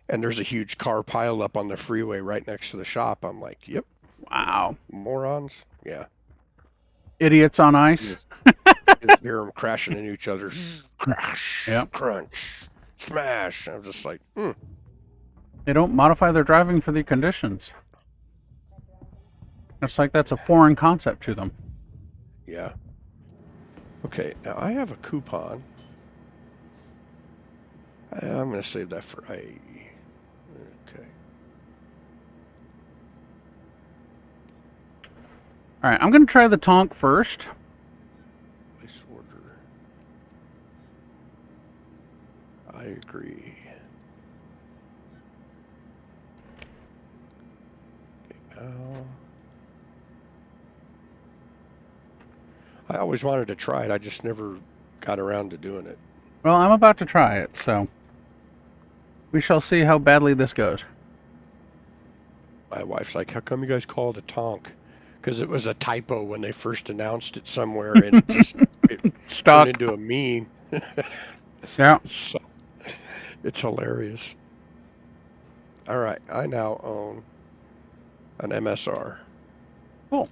and there's a huge car piled up on the freeway right next to the shop. I'm like, yep. Wow. Morons. Yeah. Idiots on ice. Just hear them crashing into each other. Crash. Yep. Crunch. Smash. I'm just like, They don't modify their driving for the conditions. It's like that's a foreign concept to them. Yeah. Okay, now I have a coupon. I'm going to save that for IAE. Okay. All right, I'm going to try the Tonk first. Place order. I agree. Okay, now. I always wanted to try it. I just never got around to doing it. Well, I'm about to try it, so we shall see how badly this goes. My wife's like, how come you guys call it a Tonk? Because it was a typo when they first announced it somewhere, and it Stuck. turned into a meme. Yeah. So, it's hilarious. All right, I now own an MSR. Cool.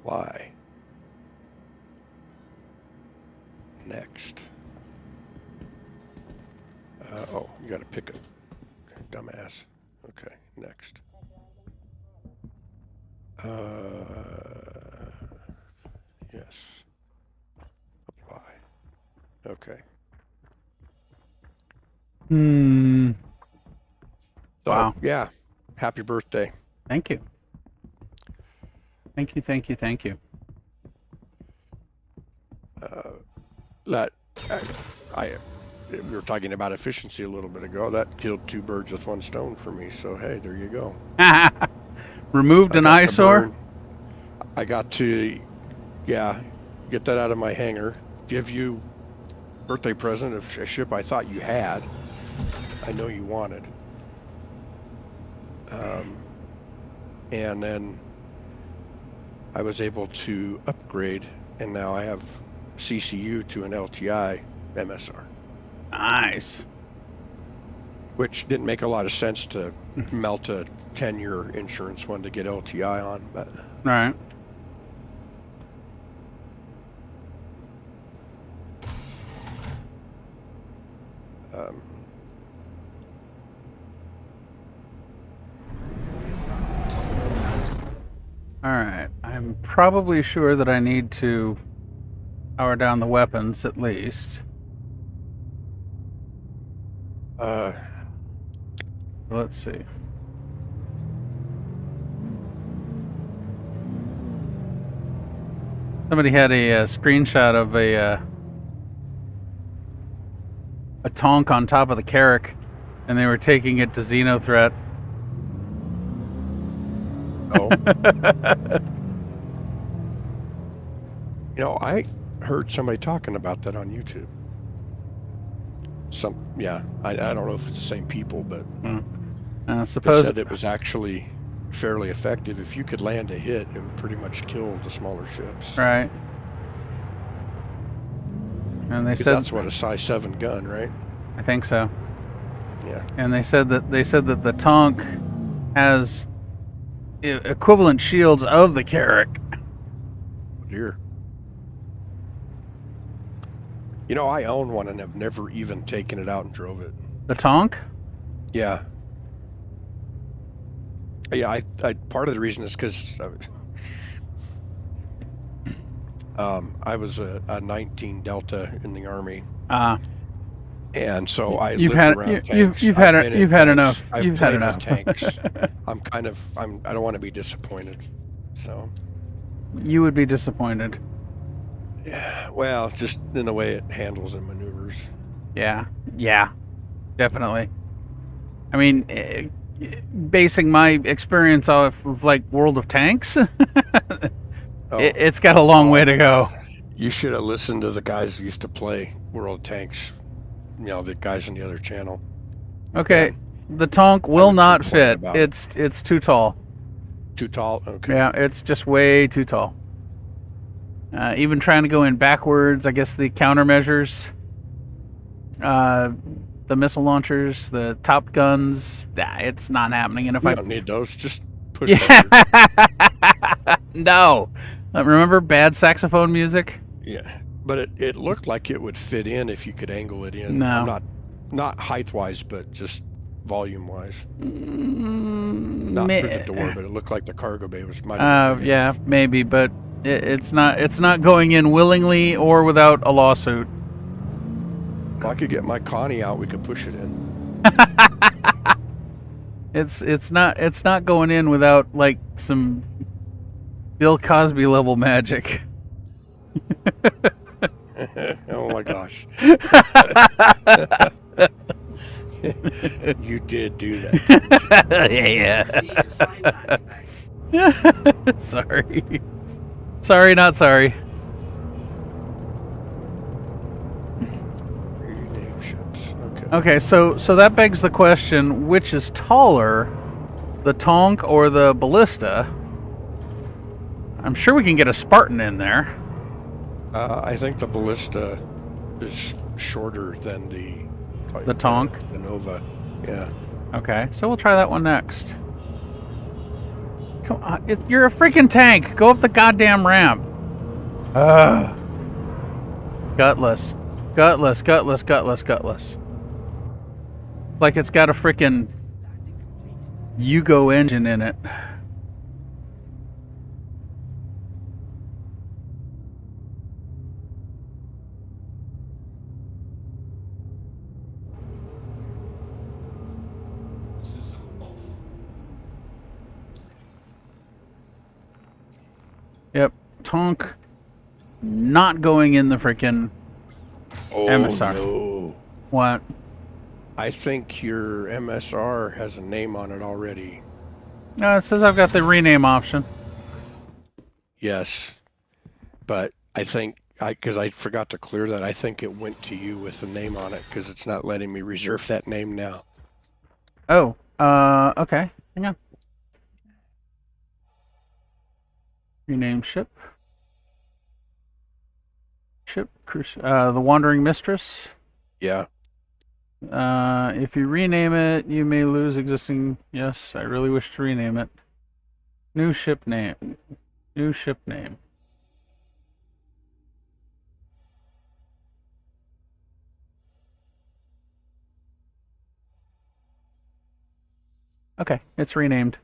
Apply. Next. Oh, you got to pick a dumbass. Okay, next. Yes. Apply. Okay. So, Wow. yeah. Happy birthday. Thank you. Thank you, thank you, thank you. We were talking about efficiency a little bit ago. That killed two birds with one stone for me. So, hey, there you go. Removed an eyesore? I got to, get that out of my hangar. Give you birthday present of a ship I thought you had. I know you wanted. And then I was able to upgrade, and now I have CCU to an LTI MSR. Nice. Which didn't make a lot of sense to melt a 10-year insurance one to get LTI on, but Right. Alright, I'm probably sure that I need to power down the weapons at least. Let's see. Somebody had a screenshot of a Tonk on top of the Carrack, and they were taking it to Xeno threat. Oh. You know, I heard somebody talking about that on YouTube. Yeah, I don't know if it's the same people, but they Suppose said it was actually fairly effective. If you could land a hit, it would pretty much kill the smaller ships. right. And they 'Cause said that's what a size 7 gun, right? I think so. Yeah. And they said that the Tonk has equivalent shields of the Carrack. Dear. You know, I own one and have never even taken it out and drove it. The Tonk? Yeah. Yeah, I part of the reason is because I was a 19 Delta in the Army, and so I You've lived had around tanks. you've I've had been in you've had tanks. enough. I've You've had played with enough. tanks. I don't want to be disappointed. So You would be disappointed. yeah, well, just in the way it handles and maneuvers. Yeah, definitely. I mean, basing my experience off of like World of Tanks, it's got a long way to go. You should have listened to the guys who used to play World of Tanks. You know, the guys on the other channel. Okay, Man, the Tonk will not fit. about it. It's too tall. Too tall? Okay. Yeah, it's just way too tall. Even trying to go in backwards, I guess the countermeasures, the missile launchers, the top guns, it's not happening. And if You I don't need those. Just push no, remember bad saxophone music? Yeah, but it looked like it would fit in if you could angle it in. No. I'm not height wise, but just volume wise. Not through the door, but it looked like the cargo bay was might have been big yeah, enough. maybe, but it's not going in willingly or without a lawsuit. If I could get my Connie out, we could push it in. It's not going in without like some Bill Cosby level magic. Oh my gosh. You did do that. Yeah. Proceed to assigned landing bay. Sorry, not sorry. Rename ships. Okay. Okay, so that begs the question: which is taller, the Tonk or the Ballista? I'm sure we can get a Spartan in there. I think the Ballista is shorter than The Tonk? The Nova. Yeah. Okay, so we'll try that one next. Come on, you're a freaking tank. Go up the goddamn ramp. Gutless. Gutless, gutless, gutless, gutless. Like it's got a freaking Yugo engine in it. System off. Yep, Tonk not going in the freaking MSR. No. What? I think your MSR has a name on it already. No, it says I've got the rename option. Yes. But I think, because I forgot to clear that, I think it went to you with the name on it because it's not letting me reserve that name now. Oh, okay. Hang on. Rename ship. Ship, cruise, the Wandering Mistress. Yeah. If you rename it, you may lose existing. Yes, I really wish to rename it. New ship name. New ship name. Okay, it's renamed.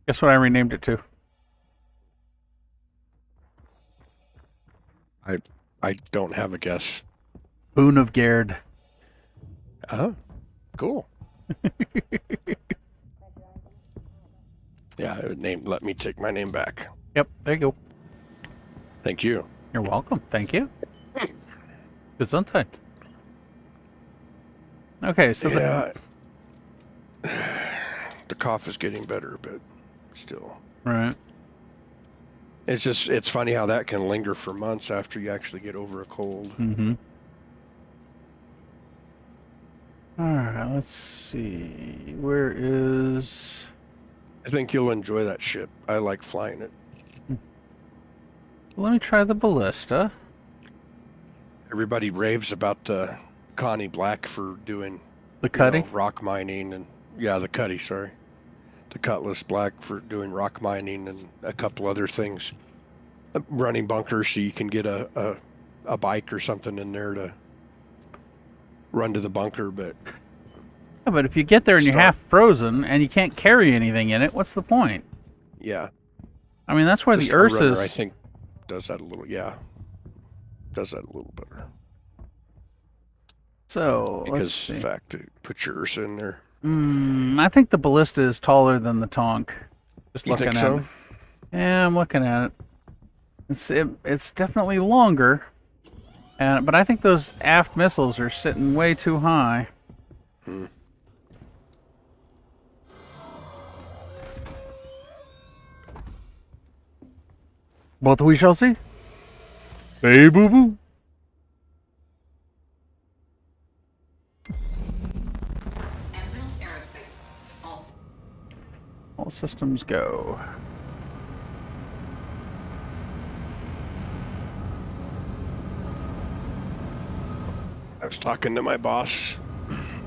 Guess what I renamed it to? I don't have a guess. Boon of Gerd. Oh, cool. Yeah, let me take my name back. Yep, there you go. Thank you. You're welcome. Thank you. Gesundheit. Okay, so Yeah. The cough is getting better, but still. right. It's funny how that can linger for months after you actually get over a cold. Mm-hmm. All right, let's see. Where is... I think you'll enjoy that ship. I like flying it. Let me try the ballista. Everybody raves about the Connie Black for doing The Cuddy? rock mining and the Cuddy, sorry. The Cutlass Black for doing rock mining and a couple other things. Running bunkers so you can get a bike or something in there to run to the bunker, but Yeah, but if you get there and you're Start- half frozen and you can't carry anything in it, what's the point? yeah. I mean, that's where the Star Runner, Ursa's... I think, does that a little, does that a little better. So, let's Because see. the fact to put your Ursa in there. I think the ballista is taller than the Tonk. Just You looking think at so? it. Yeah, I'm looking at it. It's definitely longer. But I think those aft missiles are sitting way too high. But we shall see. Hey, boo boo. Anvil Aerospace. All systems go. I was talking to my boss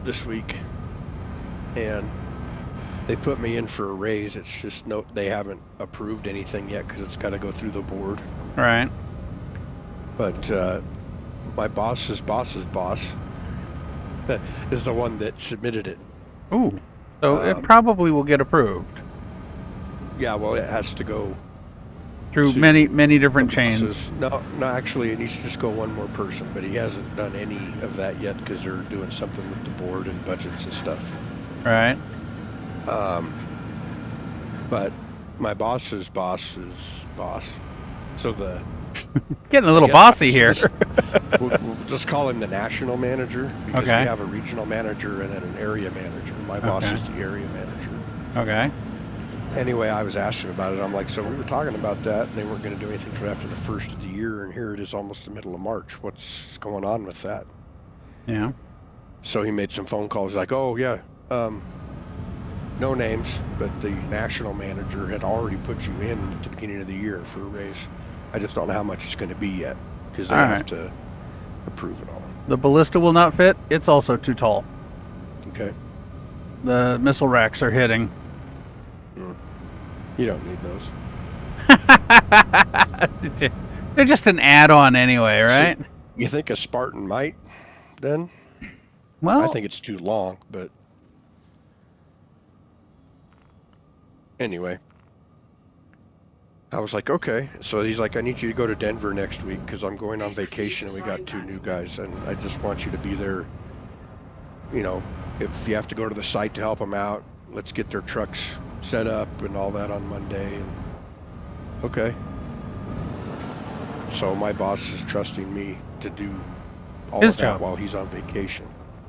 this week, and they put me in for a raise. It's just they haven't approved anything yet because it's got to go through the board. Right. But my boss's boss's boss is the one that submitted it. Ooh. So it probably will get approved. Yeah, well, it has to go Through to many different the chains. bosses. No, actually, it needs to just go one more person, but he hasn't done any of that yet because they're doing something with the board and budgets and stuff. Right. But my boss's boss's boss. So the Getting a little Yeah, bossy here. we'll just call him the national manager because Okay. we have a regional manager and then an area manager. My boss Okay. is the area manager. Okay. Anyway, I was asking about it. I'm like, so we were talking about that, and they weren't going to do anything till after the first of the year, and here it is almost the middle of March. What's going on with that? Yeah. So he made some phone calls like, oh, yeah, no names, but the national manager had already put you in at the beginning of the year for a raise. I just don't know how much it's going to be yet because they All have right. to approve it all. The ballista will not fit. It's also too tall. Okay. The missile racks are hitting. You don't need those. They're just an add-on anyway, right? So, you think a Spartan might then? Well, I think it's too long, but anyway. I was like, okay. So he's like, I need you to go to Denver next week because I'm going on vacation and we got 2 new guys and I just want you to be there. You know, if you have to go to the site to help them out, let's get their trucks set up and all that on Monday. And okay. So my boss is trusting me to do all His of that job. while he's on vacation.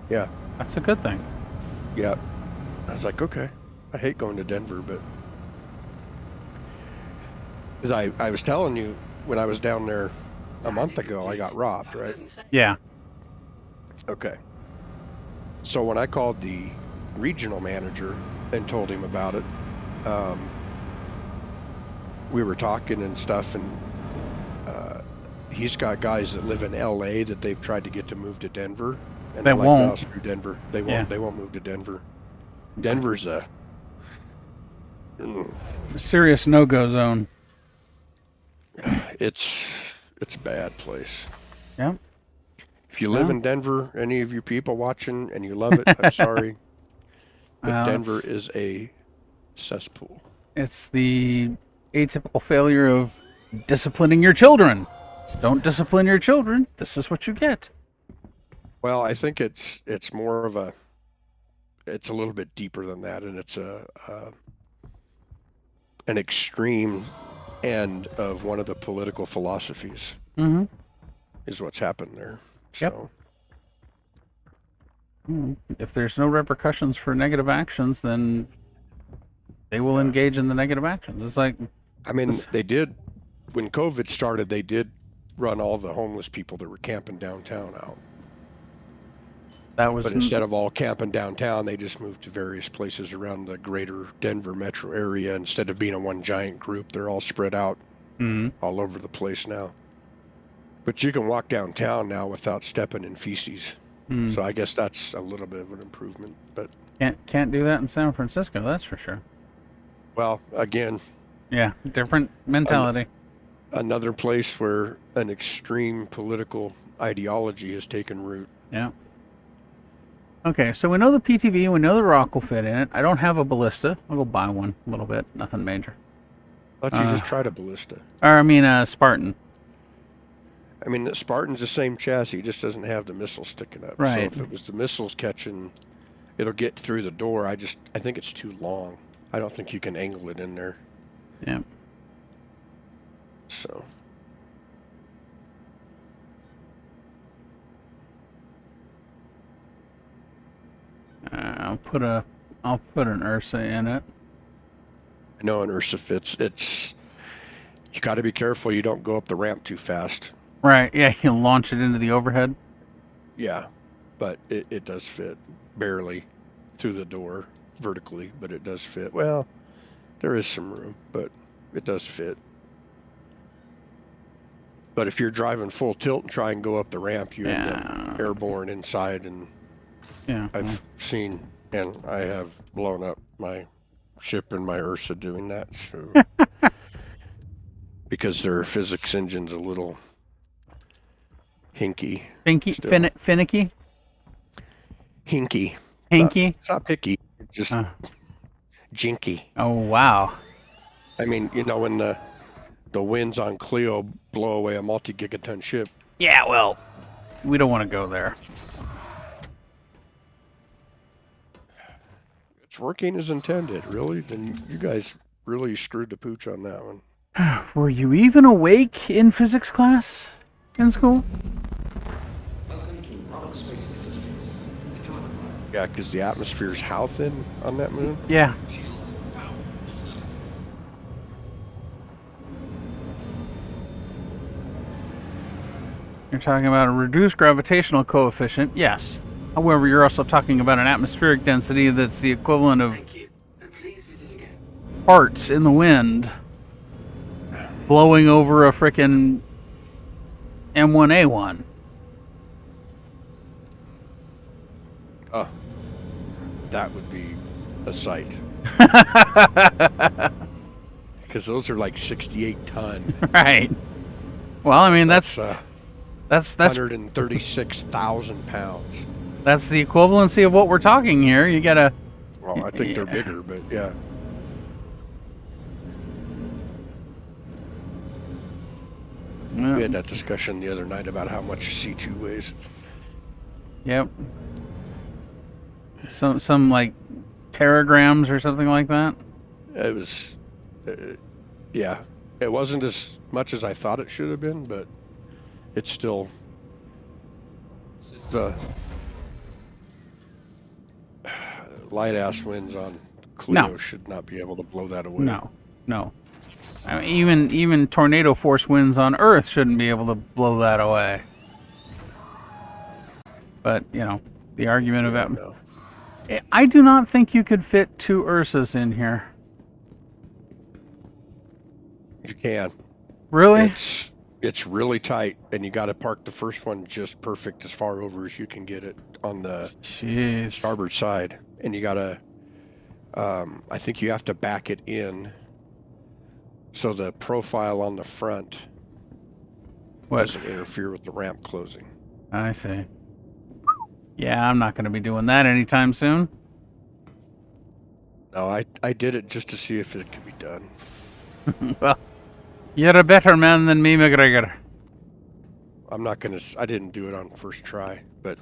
Yeah. that's a good thing. Yeah. I was like, okay. I hate going to Denver, but because I was telling you when I was down there a month ago, I got robbed, right? Yeah. Okay. So when I called the regional manager and told him about it, we were talking and stuff, and he's got guys that live in LA that they've tried to get to move to Denver, and They they're like, won't. no, screw Denver. They won't. Yeah. They won't move to Denver. Denver's a Serious no-go zone. it's a bad place. Yeah. If you live Yeah. in Denver, any of you people watching, and you love it, I'm sorry, but Well, Denver it's- is a cesspool. It's the atypical failure of disciplining your children. Don't discipline your children. This is what you get. Well, I think it's more of it's a little bit deeper than that, and it's an extreme end of one of the political philosophies Mm-hmm. is what's happened there. Yep. So, If there's no repercussions for negative actions, then they will Yeah. engage in the negative actions. It's like, I mean, they did, when COVID started, they did run all the homeless people that were camping downtown out. that was But instead of all camping downtown, they just moved to various places around the greater Denver metro area. Instead of being a one giant group, they're all spread out all over the place now. But you can walk downtown now without stepping in feces. So I guess that's a little bit of an improvement. But can't do that in San Francisco, that's for sure. well, again, Yeah, different mentality. another place where an extreme political ideology has taken root. Yeah. Okay, so we know the PTV, we know the rock will fit in it. I don't have a ballista. I'll go buy one a little bit. Nothing major. Why don't you just try to ballista? Or, I mean, Spartan. I mean, the Spartan's the same chassis, it just doesn't have the missile sticking up. Right. So if it was the missiles catching, it'll get through the door. I think it's too long. I don't think you can angle it in there. Yeah. So. I'll put an Ursa in it. I know an Ursa fits. You got to be careful you don't go up the ramp too fast. Right, yeah, you launch it into the overhead. Yeah, but it does fit barely through the door vertically, but it does fit. Well, there is some room, but it does fit. But if you're driving full tilt and try and go up the ramp, you end up airborne inside. And Yeah. I've seen, and I have blown up my ship and my Ursa doing that. So because their physics engine's a little hinky. Finicky? Hinky. Hinky? It's not picky. It's just jinky. Oh, wow. I mean, you know, when the winds on Clio blow away a multi-gigaton ship. Yeah, well, we don't want to go there. It's working as intended, really. Then you guys really screwed the pooch on that one. Were you even awake in physics class in school? Yeah, because the atmosphere's how thin on that moon? Yeah. You're talking about a reduced gravitational coefficient, yes. However, you're also talking about an atmospheric density that's the equivalent of Thank you. And please visit again. parts in the wind blowing over a frickin' M1A1. Oh, that would be a sight. Because those are like 68 ton. Right. Well, I mean, that's 136,000 pounds. That's the equivalency of what we're talking here. You gotta. Well, I think they're bigger, but yeah. Yeah. We had that discussion the other night about how much C2 weighs. Yep. Some like teragrams or something like that. It was, yeah. It wasn't as much as I thought it should have been, but it's still the light ass winds on Clio should not be able to blow that away. No. I mean, even tornado force winds on Earth shouldn't be able to blow that away. But, you know, the argument about... No. I do not think you could fit 2 Ursas in here. You can. Really? It's really tight, and you got to park the first one just perfect as far over as you can get it on the starboard side. And you got to, I think you have to back it in so the profile on the front doesn't interfere with the ramp closing. I see. Yeah, I'm not going to be doing that anytime soon. No, I did it just to see if it could be done. Well, you're a better man than me, McGregor. I didn't do it on first try, but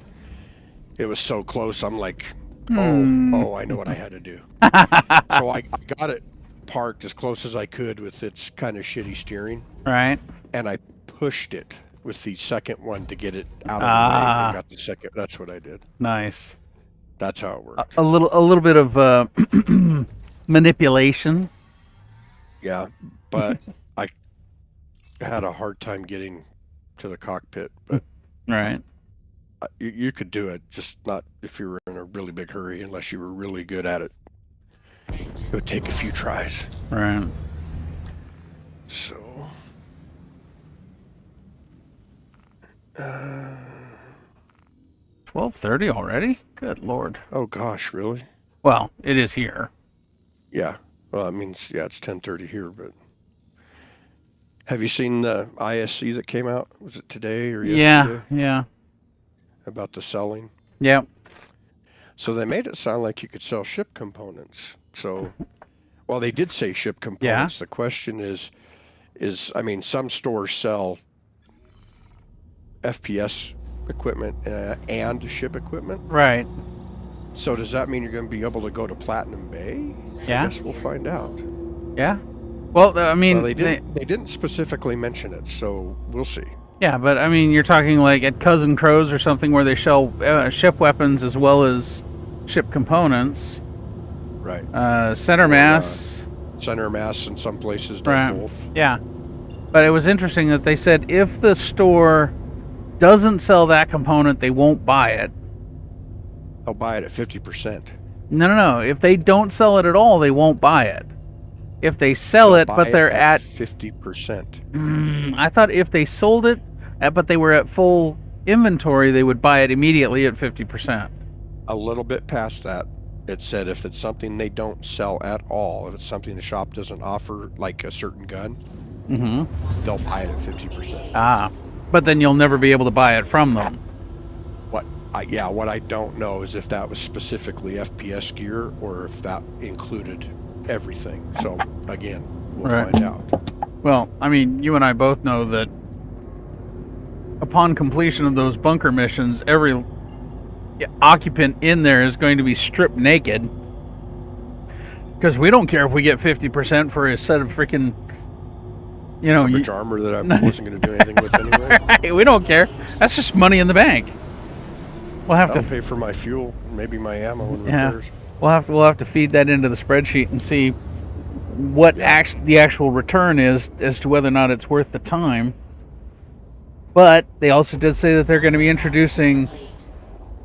it was so close. I'm like, oh, I know what I had to do. So I got it parked as close as I could with its kind of shitty steering. Right. And I pushed it with the second one to get it out of the way and got the second. That's what I did. Nice. That's how it worked. A little bit of manipulation. Yeah, but I had a hard time getting to the cockpit. But Right. you could do it, just not if you were in a really big hurry, unless you were really good at it. It would take a few tries. Right. So, 12:30 already? Good Lord. oh gosh, really? Well, it is here. Yeah. Well, it means it's 10:30 here, but have you seen the ISC that came out? Was it today or yesterday? Yeah. About the selling. Yep. So they made it sound like you could sell ship components. So, well, they did say ship components. The question is, I mean, some stores sell FPS equipment and ship equipment. Right. So does that mean you're going to be able to go to Platinum Bay? Yeah. I guess we'll find out. Yeah. Well, I mean, Well, they didn't specifically mention it, so we'll see. yeah, but I mean, you're talking like at Cousin Crow's or something where they sell ship weapons as well as ship components. Right. Center Mass. Center Mass in some places does both. Yeah. But it was interesting that they said if the store doesn't sell that component, they won't buy it. They'll buy it at 50%. No. If they don't sell it at all, they won't buy it. If they sell it, but they're at 50%. I thought if they sold it, but they were at full inventory, they would buy it immediately at 50%. A little bit past that, it said if it's something they don't sell at all, if it's something the shop doesn't offer, like a certain gun, they'll buy it at 50%. But then you'll never be able to buy it from them. What I don't know is if that was specifically FPS gear or if that included everything. So again, we'll find out. Well, I mean, you and I both know that upon completion of those bunker missions, every occupant in there is going to be stripped naked. Because we don't care if we get 50% for a set of freaking, armor that I wasn't going to do anything with anyway. Right, we don't care. That's just money in the bank. We'll have to pay for my fuel, maybe my ammo and repairs. We'll have to feed that into the spreadsheet and see what the actual return is as to whether or not it's worth the time. But they also did say that they're going to be introducing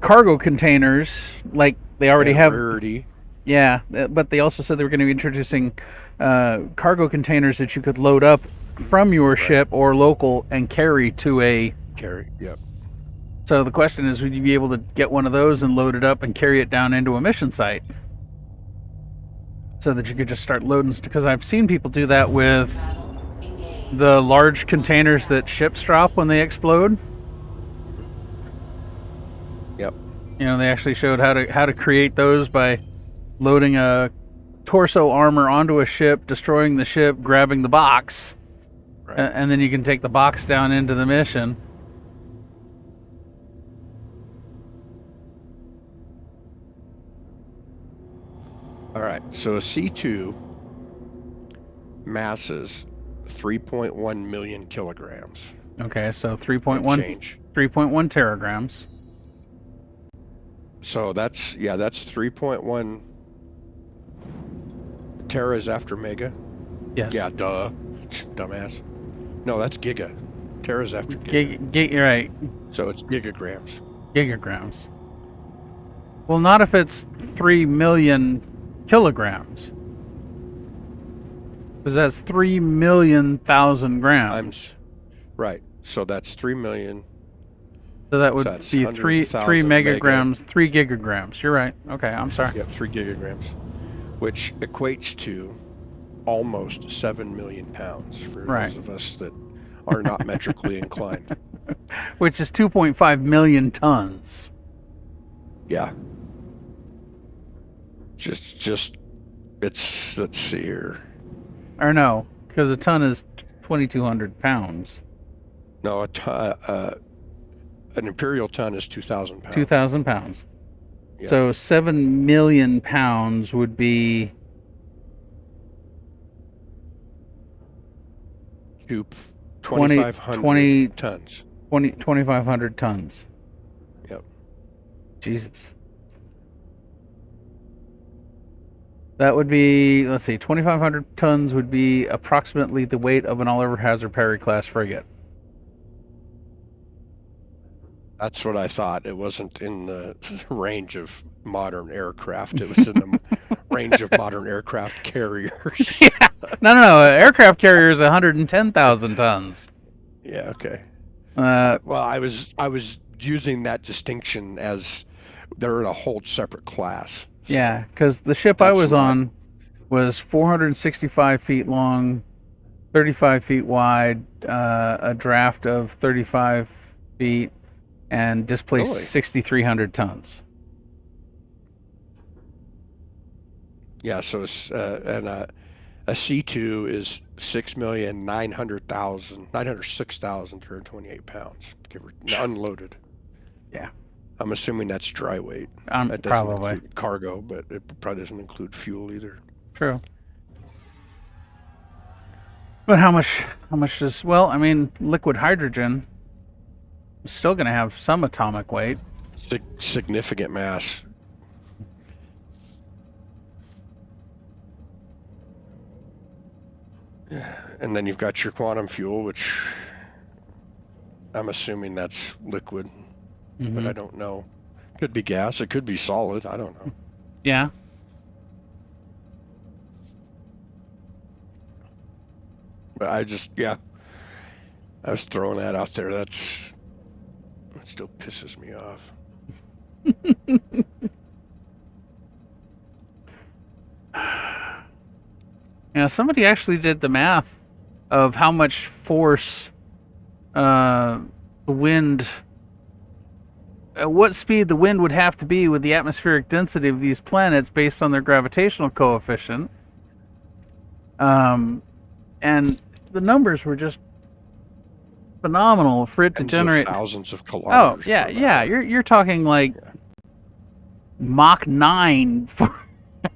cargo containers, like they already have. Rarity. Yeah, but they also said they were going to be introducing cargo containers that you could load up from your ship or local and carry to a. Yep. So the question is, would you be able to get one of those and load it up and carry it down into a mission site? So that you could just start loading, because I've seen people do that with the large containers that ships drop when they explode. Yep. They actually showed how to create those by loading a torso armor onto a ship, destroying the ship, grabbing the box, and then you can take the box down into the mission. All right, so a C2 masses 3.1 million kilograms. Okay, so 3.1 teragrams. So that's 3.1 teras after mega. Yes. Yeah, duh, dumbass. No, that's giga. Teras after giga. You're right. So it's gigagrams. Gigagrams. Well, not if it's 3 million kilograms. Because that's 3,000,000 grams. Right. So that's 3 million. So that would be 3 megagrams, 3 gigagrams. You're right. Okay, I'm sorry. Yep, 3 gigagrams, which equates to almost 7 million pounds for those of us that are not metrically inclined. Which is 2.5 million tons. Yeah. Just it's, let's see here. Or no, because a ton is 2,200 pounds. No, an imperial ton is 2,000 pounds. 2,000 pounds. Yeah. So 7 million pounds would be 2 2,500 tons. 2,500 tons. Yep. Jesus. That would be, let's see, 2,500 tons would be approximately the weight of an Oliver Hazard Perry class frigate. That's what I thought. It wasn't in the range of modern aircraft. It was in the range of modern aircraft carriers. Yeah. No. Aircraft carrier is 110,000 tons. Yeah. Okay. Uh, Well, I was using that distinction as they're in a whole separate class. So yeah, because the ship I that's was not- on was 465 feet long, 35 feet wide, a draft of 35 feet, and displaced Really? 6,300 tons. Yeah. So it's and a C2 is 906,328 pounds, unloaded. Yeah. I'm assuming that's dry weight. That doesn't Probably. include cargo, but it probably doesn't include fuel either. True. But how much does, well, I mean, liquid hydrogen is still going to have some atomic weight. Significant mass. And then you've got your quantum fuel, which I'm assuming that's liquid, but I don't know. Could be gas, it could be solid, I don't know. Yeah. But I was throwing that out there. That still pisses me off. Yeah, somebody actually did the math of how much force the wind, at what speed the wind would have to be with the atmospheric density of these planets based on their gravitational coefficient. And the numbers were just phenomenal for it to generate thousands of kilometers. Oh, yeah. You're talking like Mach 9 for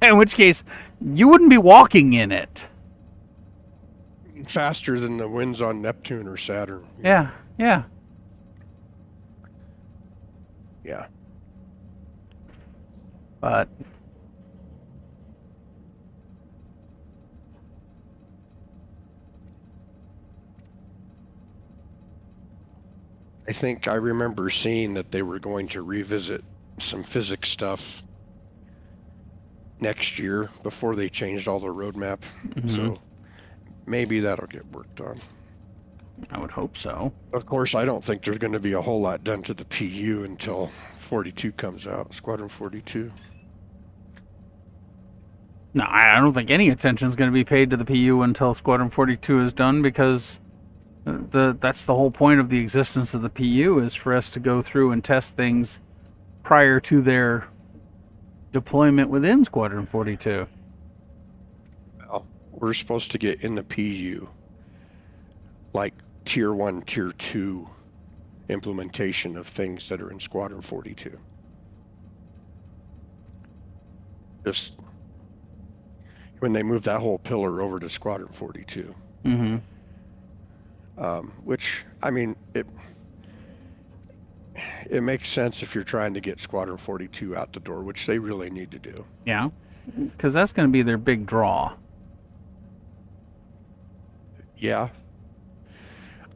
in which case you wouldn't be walking in it. Faster than the winds on Neptune or Saturn. Yeah. But I think I remember seeing that they were going to revisit some physics stuff next year before they changed all the roadmap. So maybe that'll get worked on. I would hope so. Of course, I don't think there's going to be a whole lot done to the PU until 42 comes out, Squadron 42. No, I don't think any attention is going to be paid to the PU until Squadron 42 is done, because that's the whole point of the existence of the PU, is for us to go through and test things prior to their deployment within Squadron 42. Well, we're supposed to get in the PU like Tier 1, Tier 2 implementation of things that are in Squadron 42. Just when they move that whole pillar over to Squadron 42. Which, I mean, it makes sense if you're trying to get Squadron 42 out the door, which they really need to do. Yeah, because that's going to be their big draw. Yeah.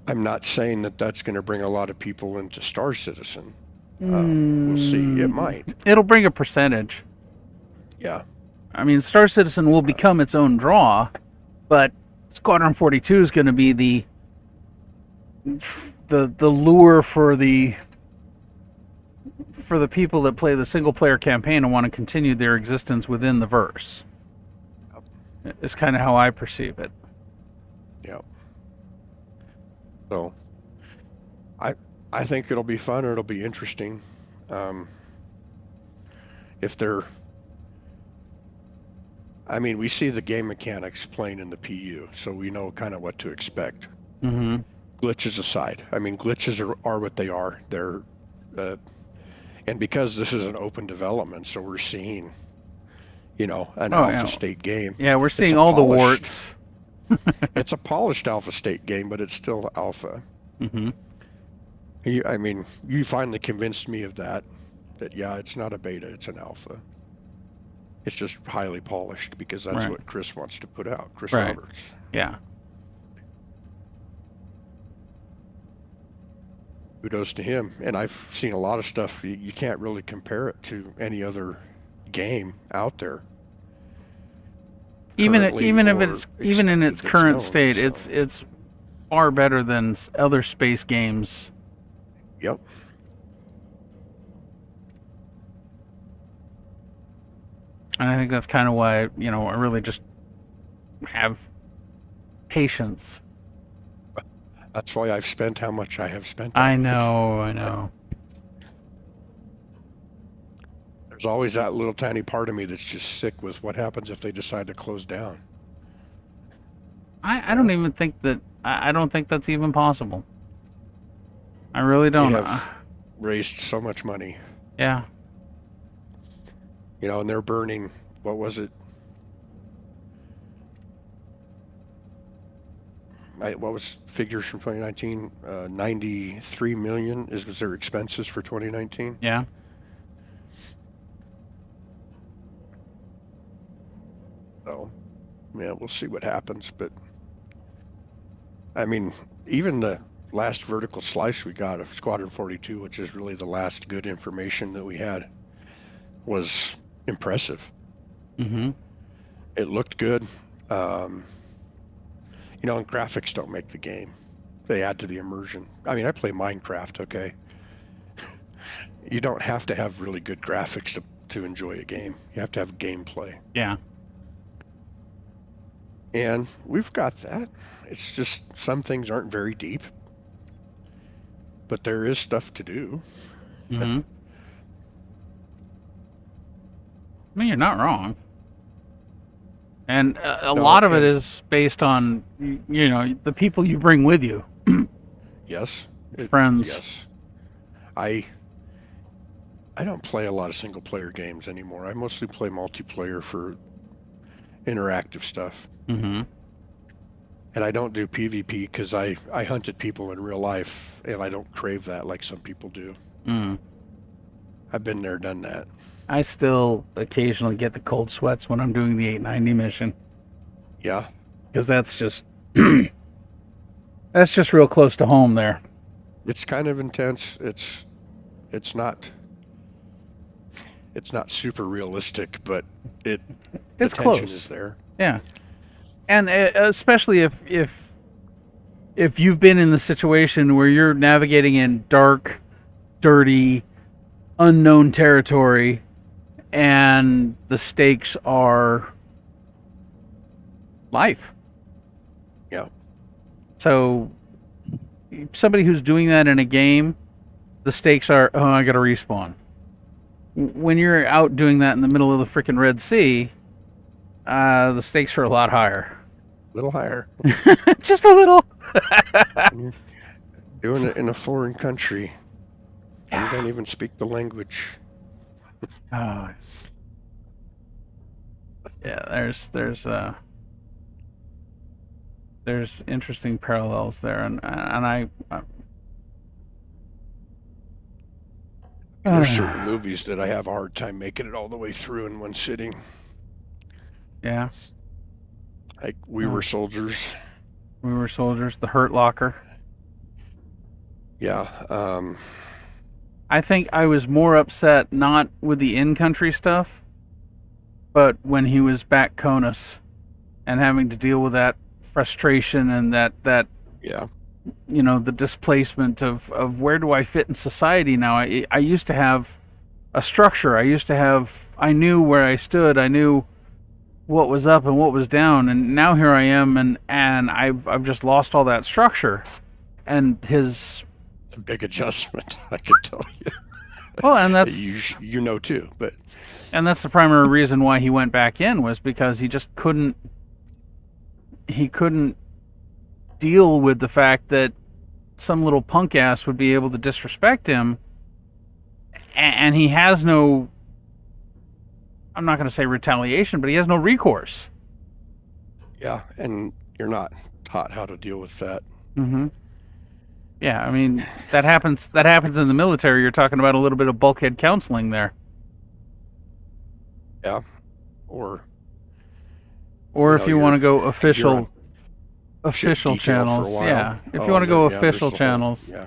I'm not saying that that's going to bring a lot of people into Star Citizen. We'll see. It might. It'll bring a percentage. Yeah. I mean, Star Citizen will become its own draw, but Squadron 42 is going to be the lure for the people that play the single player campaign and want to continue their existence within the verse. It's kind of how I perceive it. Yeah. So I think it'll be fun, or it'll be interesting. If they're, I mean, we see the game mechanics playing in the PU, so we know kind of what to expect. Glitches aside, I mean, glitches are what they are. They're, and because this is an open development, so we're seeing, an alpha state game. Yeah, we're seeing all the warts. It's a polished alpha state game, but it's still alpha. Mm-hmm. I mean, you finally convinced me of that. That yeah, it's not a beta, it's an alpha. It's just highly polished because that's Right. what Chris wants to put out. Chris Right. Roberts. Yeah. Kudos to him. And I've seen a lot of stuff. You can't really compare it to any other game out there. Even currently even if or it's even in its accepted that's current known, state, so. it's far better than other space games. Yep. And I think that's kind of why, I really just have patience. That's why I've spent how much I have spent on I it. know. There's always that little tiny part of me that's just sick with what happens if they decide to close down. I don't even think that, I don't think that's even possible. I really don't. They have raised so much money, Yeah. and they're burning, what was it? What was figures from 2019? 93 million was their expenses for 2019. Yeah. So, yeah, we'll see what happens. But I mean, even the last vertical slice we got of Squadron 42, which is really the last good information that we had, was impressive. Mm-hmm. It looked good. And graphics don't make the game. They add to the immersion. I mean, I play Minecraft, okay? You don't have to have really good graphics to enjoy a game. You have to have gameplay. Yeah. And we've got that. It's just some things aren't very deep, but there is stuff to do. Mm-hmm. I mean, you're not wrong. And a lot of it is based on, the people you bring with you. Yes. Friends. Yes. I don't play a lot of single player games anymore. I mostly play multiplayer for interactive stuff. Mm-hmm. And I don't do PvP because I hunted people in real life and I don't crave that like some people do. Mm. I've been there, done that. I still occasionally get the cold sweats when I'm doing the 890 mission. Yeah. Because that's just that's just real close to home there. It's kind of intense. It's not super realistic, but the It's tension close. is there. Yeah. And especially if you've been in the situation where you're navigating in dark, dirty, unknown territory, and the stakes are life. Yeah. So somebody who's doing that in a game, the stakes are, oh, I gotta respawn. When you're out doing that in the middle of the frickin' Red Sea, the stakes are a lot higher. A little higher. Just a little. Doing it in a foreign country. You don't even speak the language. Oh. Yeah, there's interesting parallels there, and I There's certain movies that I have a hard time making it all the way through in one sitting. Yeah. Like We Were Soldiers. We Were Soldiers, The Hurt Locker. Yeah. I think I was more upset not with the in-country stuff, but when he was back Conus and having to deal with that frustration and that yeah. The displacement of where do I fit in society now. I used to have a structure. I knew where I stood. I knew what was up and what was down, and now here I am, and I've just lost all that structure. And his a big adjustment, I can tell you. Well, and that's you know too, but and that's the primary reason why he went back in, was because he just couldn't deal with the fact that some little punk ass would be able to disrespect him, and he has no, I'm not going to say retaliation, but he has no recourse. Yeah, and you're not taught how to deal with that. Mm-hmm. Yeah, I mean that happens. That happens in the military. You're talking about a little bit of bulkhead counseling there, Yeah. Or or if you want to go you're on ship official detail for a channels. while. Yeah, if you Oh, want to and go yeah, there's official the whole, channels. yeah.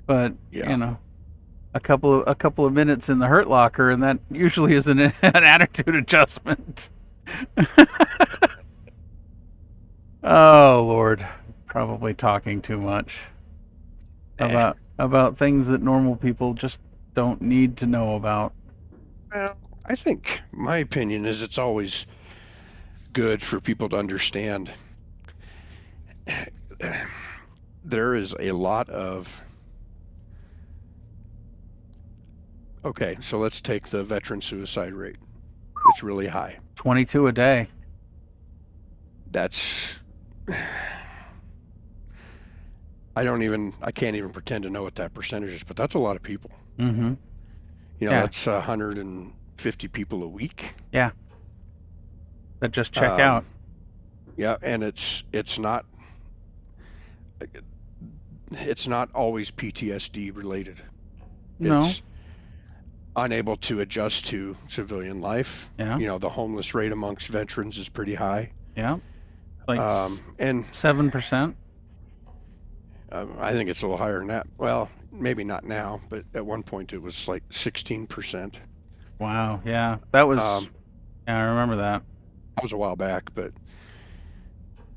But Yeah. you know, a couple of minutes in the hurt locker, and that usually is an attitude adjustment. Oh Lord, probably talking too much about things that normal people just don't need to know about. Well, I think my opinion is it's always good for people to understand. There is a lot of okay, so let's take the veteran suicide rate. It's really high. 22 a day. That's I can't even pretend to know what that percentage is, but that's a lot of people. Mm-hmm. You know, Yeah. that's 150 people a week. Yeah. That just check out. Yeah, and it's not always PTSD related. No. It's unable to adjust to civilian life. Yeah. You know, the homeless rate amongst veterans is pretty high. Yeah. Like And 7%. I think it's a little higher than that. Well, maybe not now, but at one point it was like 16%. Wow. Yeah. That was. Yeah, I remember that. That was a while back, but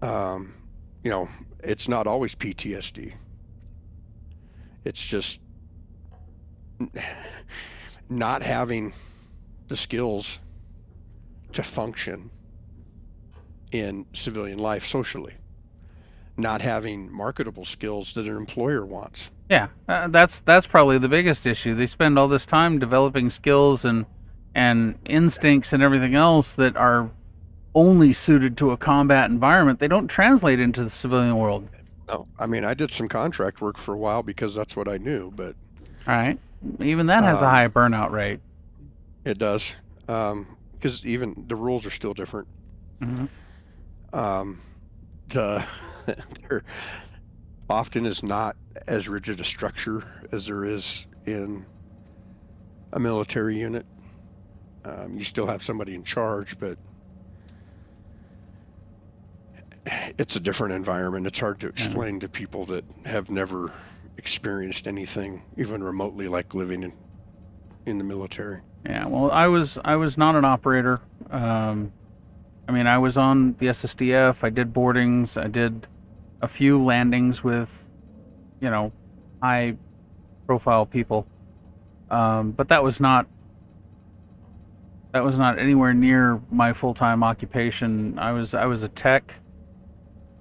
you know, it's not always PTSD. It's just not having the skills to function in civilian life socially, not having marketable skills that an employer wants. Yeah, that's probably the biggest issue. They spend all this time developing skills and instincts and everything else that are only suited to a combat environment. They don't translate into the civilian world. No, I mean, I did some contract work for a while because that's what I knew, but All right, even that has a high burnout rate. it does, because even the rules are still different. Mm-hmm. There often is not as rigid a structure as there is in a military unit. You still have somebody in charge, but it's a different environment. It's hard to explain to people that have never experienced anything even remotely like living in the military. Yeah, well, I was not an operator. I mean, I was on the SSDF. I did boardings. I did a few landings with, you know, high-profile people. But that was not anywhere near my full-time occupation. I was a tech,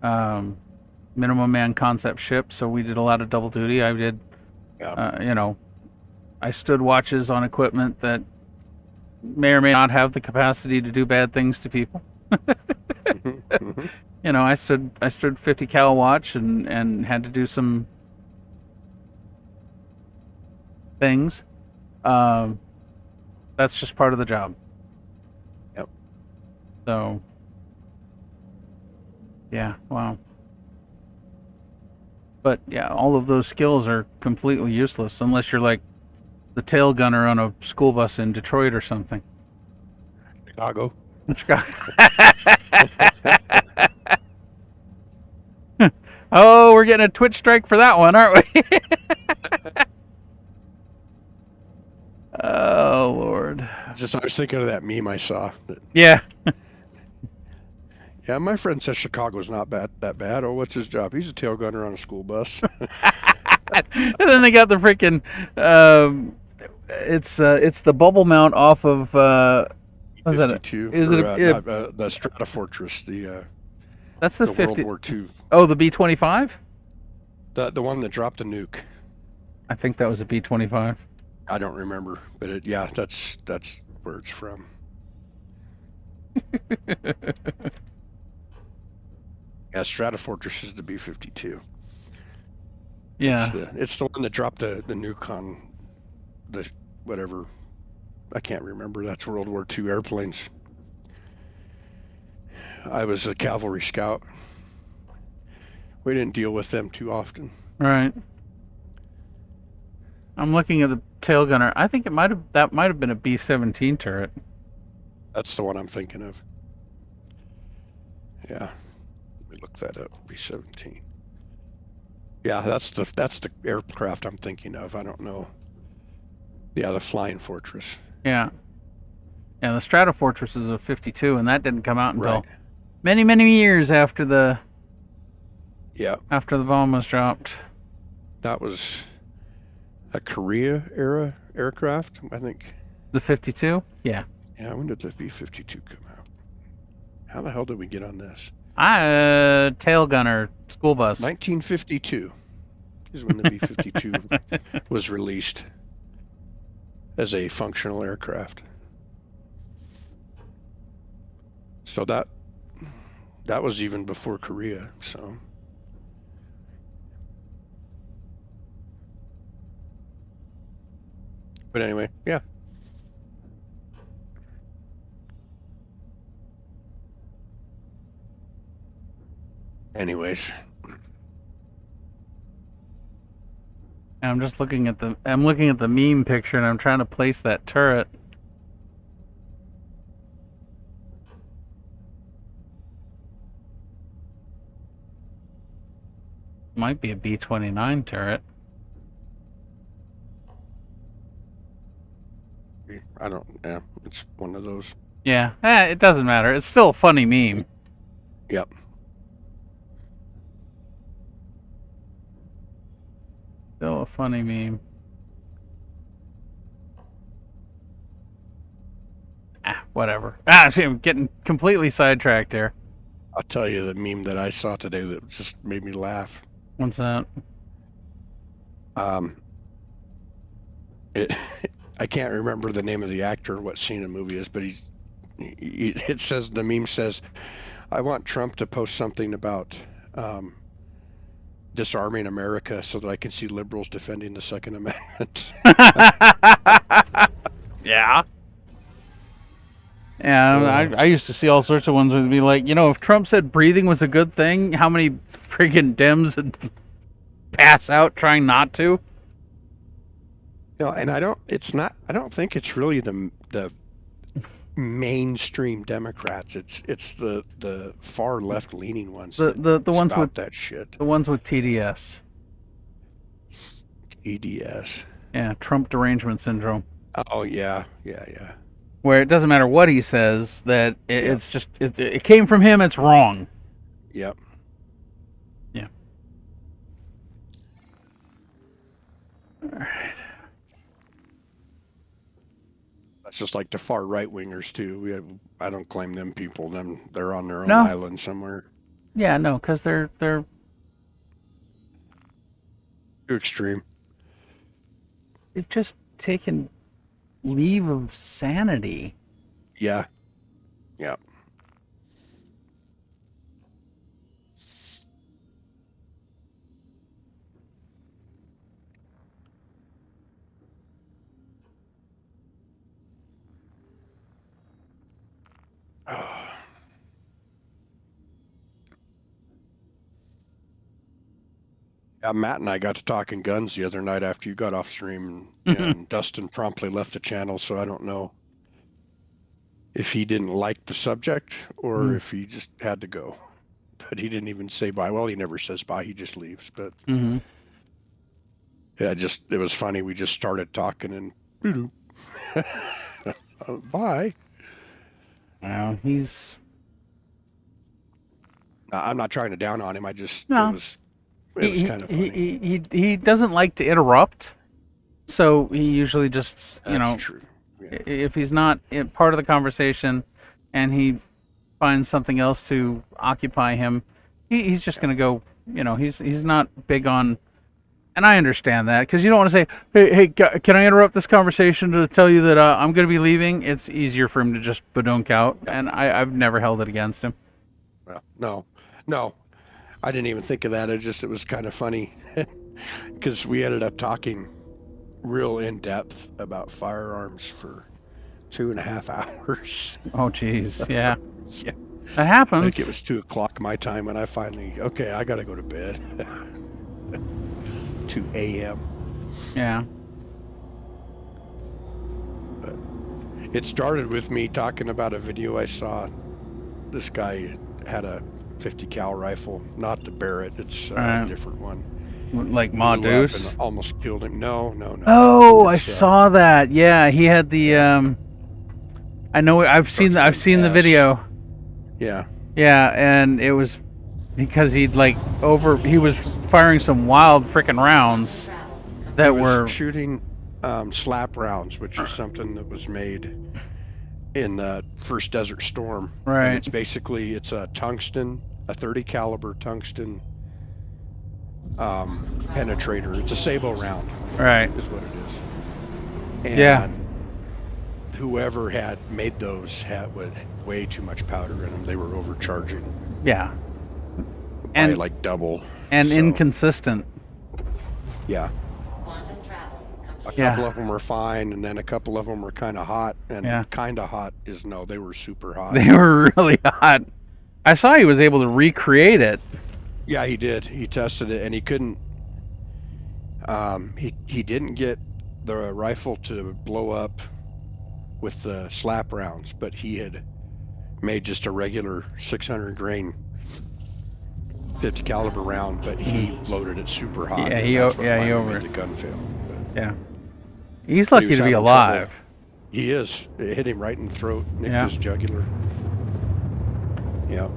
minimum man concept ship, so we did a lot of double duty. I did, you know, I stood watches on equipment that may or may not have the capacity to do bad things to people. You know, I stood 50 cal watch and had to do some things. That's just part of the job. Yep. So, yeah, wow. But yeah, all of those skills are completely useless unless you're like the tail gunner on a school bus in Detroit or something. Chicago. Oh, we're getting a Twitch strike for that one, aren't we? Oh, Lord. I was thinking of that meme I saw. Yeah. Yeah, my friend says Chicago's not that bad. Oh, what's his job? He's a tail gunner on a school bus. And then they got the freaking it's the bubble mount off of what is that? 52. Is it the Stratofortress, that's the 50 50 World War II. Oh, the B-25? The one that dropped the nuke. I think that was a B-25. I don't remember, but that's where it's from. Yeah, Stratofortress is the B-52. Yeah. It's the one that dropped the nuke on the whatever. I can't remember. That's World War II airplanes. I was a cavalry scout. We didn't deal with them too often. Right. I'm looking at the tail gunner. I think that might have been a B-17 turret. That's the one I'm thinking of. Yeah. Let me look that up. B-17. Yeah, that's the aircraft I'm thinking of. I don't know. Yeah, the Flying Fortress. Yeah. Yeah, the Stratofortress is a 52, and that didn't come out until Right. many, many years after the Yeah, bomb was dropped. that was a Korea era aircraft, I think. The 52? Yeah. Yeah, when did the B-52 come out? How the hell did we get on this? Tail gunner school bus. 1952 is when the B-52 was released as a functional aircraft. So that was even before Korea, so. But anyway, yeah. Anyways, I'm just looking at the meme picture, and I'm trying to place that turret. Might be a B-29 turret. yeah, it's one of those. Yeah, it doesn't matter. It's still a funny meme. Yep. Still a funny meme. Whatever. I'm getting completely sidetracked here. I'll tell you the meme that I saw today that just made me laugh. What's that? I can't remember the name of the actor or what scene the movie is, but it says, the meme says, I want Trump to post something about disarming America so that I can see liberals defending the Second Amendment. Yeah. Yeah, I used to see all sorts of ones where it'd be like, if Trump said breathing was a good thing, how many friggin' Dems would pass out trying not to? And I don't think it's really the mainstream Democrats. It's the far left leaning ones. The ones with that shit. The ones with TDS. TDS. Yeah, Trump derangement syndrome. Oh yeah. Where it doesn't matter what he says, that it's just it came from him. It's wrong. Yep. Yeah. All right. That's just like the far right wingers too. I don't claim them people. They're on their own No. island somewhere. Yeah, no, because they're Too extreme. they've just taken leave of sanity. Yeah. Yeah. Yeah, Matt and I got to talking guns the other night after you got off stream, and Dustin promptly left the channel, so I don't know if he didn't like the subject or if he just had to go. But he didn't even say bye. Well, he never says bye, he just leaves. But yeah, it was funny. We just started talking and bye. Well, I'm not trying to down on him. I just No. it was kind of funny. He doesn't like to interrupt, so he usually just That's true. Yeah. If he's not part of the conversation and he finds something else to occupy him, he's just going to go. He's not big on, and I understand that, because you don't want to say, hey, can I interrupt this conversation to tell you that I'm going to be leaving? It's easier for him to just badunk out, and I've never held it against him. Well, no, I didn't even think of that. It was kind of funny because we ended up talking real in depth about firearms for 2.5 hours. Oh, geez, yeah. Yeah. That I happens. think it was 2 o'clock my time when I finally, okay, I gotta go to bed. 2 a.m. Yeah. It started with me talking about a video I saw. This guy had a 50 cal rifle, not the Barrett, it's a Right. different one. Like Ma Blew up Deuce. and almost killed him. No. Oh, I It's, saw that. Yeah, he had the I know. I've seen the S. video. Yeah. Yeah, and it was because he was firing some wild freaking rounds Travel. that He was were shooting slap rounds, which is something that was made in the first Desert Storm. Right. And it's basically, it's a tungsten, a 30 caliber tungsten penetrator. It's a sabot round, right. is what it is. And Yeah. whoever had made those had way too much powder in them. They were overcharging Yeah. by And like double. and So, inconsistent. yeah. Quantum travel A complete. Yeah. couple of them were fine, and then a couple of them were kind of hot. And Yeah. kind of hot is no, they were super hot. They were really hot. I saw he was able to recreate it. Yeah, he did. He tested it, and he couldn't. He didn't get the rifle to blow up with the slap rounds, but he had made just a regular 600 grain 50 caliber round, but he loaded it super hot. Yeah, and he that's what yeah, he finally over made it. the gun fail. But Yeah. He's But he lucky was to be having alive. he is. It hit him right in the throat, nicked Yeah. his jugular. Yeah.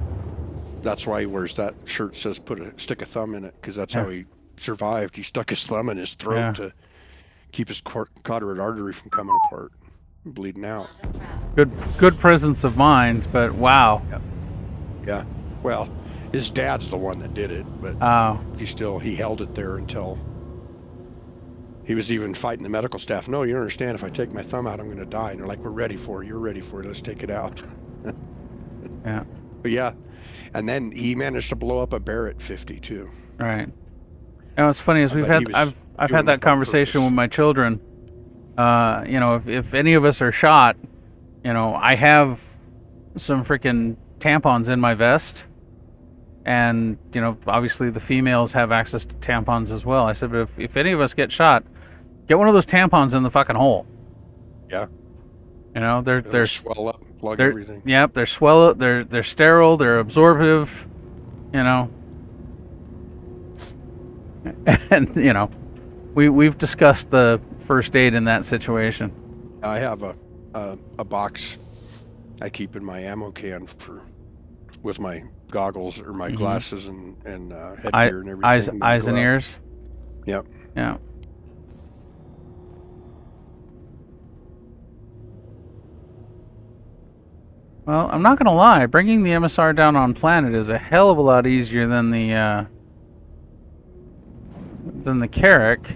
That's why he wears that shirt says stick a thumb in it, because that's Yeah. how he survived. He stuck his thumb in his throat Yeah. to keep his carotid artery from coming apart and bleeding out. Quantum travel. Good presence of mind, but wow. Yeah. Well, his dad's the one that did it, but Oh. he held it there until he was even fighting the medical staff. No, you don't understand. If I take my thumb out, I'm going to die. And they're like, we're ready for it. You're ready for it. Let's take it out. Yeah. But yeah. And then he managed to blow up a Barrett 50 too. Right. And what's funny is But he was I've doing had that it on conversation purpose. with my children. You know, if any of us are shot, you know, I have some freaking tampons in my vest, and you know, obviously the females have access to tampons as well. I said, but if any of us get shot, get one of those tampons in the fucking hole. Yeah. You know, It'll they're swell up, plug they're everything. yep, they're they're sterile, they're absorptive, you know. And you know, we've discussed the first aid in that situation. I have a box I keep in my ammo can with my goggles or my glasses and headgear and everything. Eyes and ears. Yep. Yeah. Well, I'm not gonna lie. Bringing the MSR down on planet is a hell of a lot easier than the Carrack,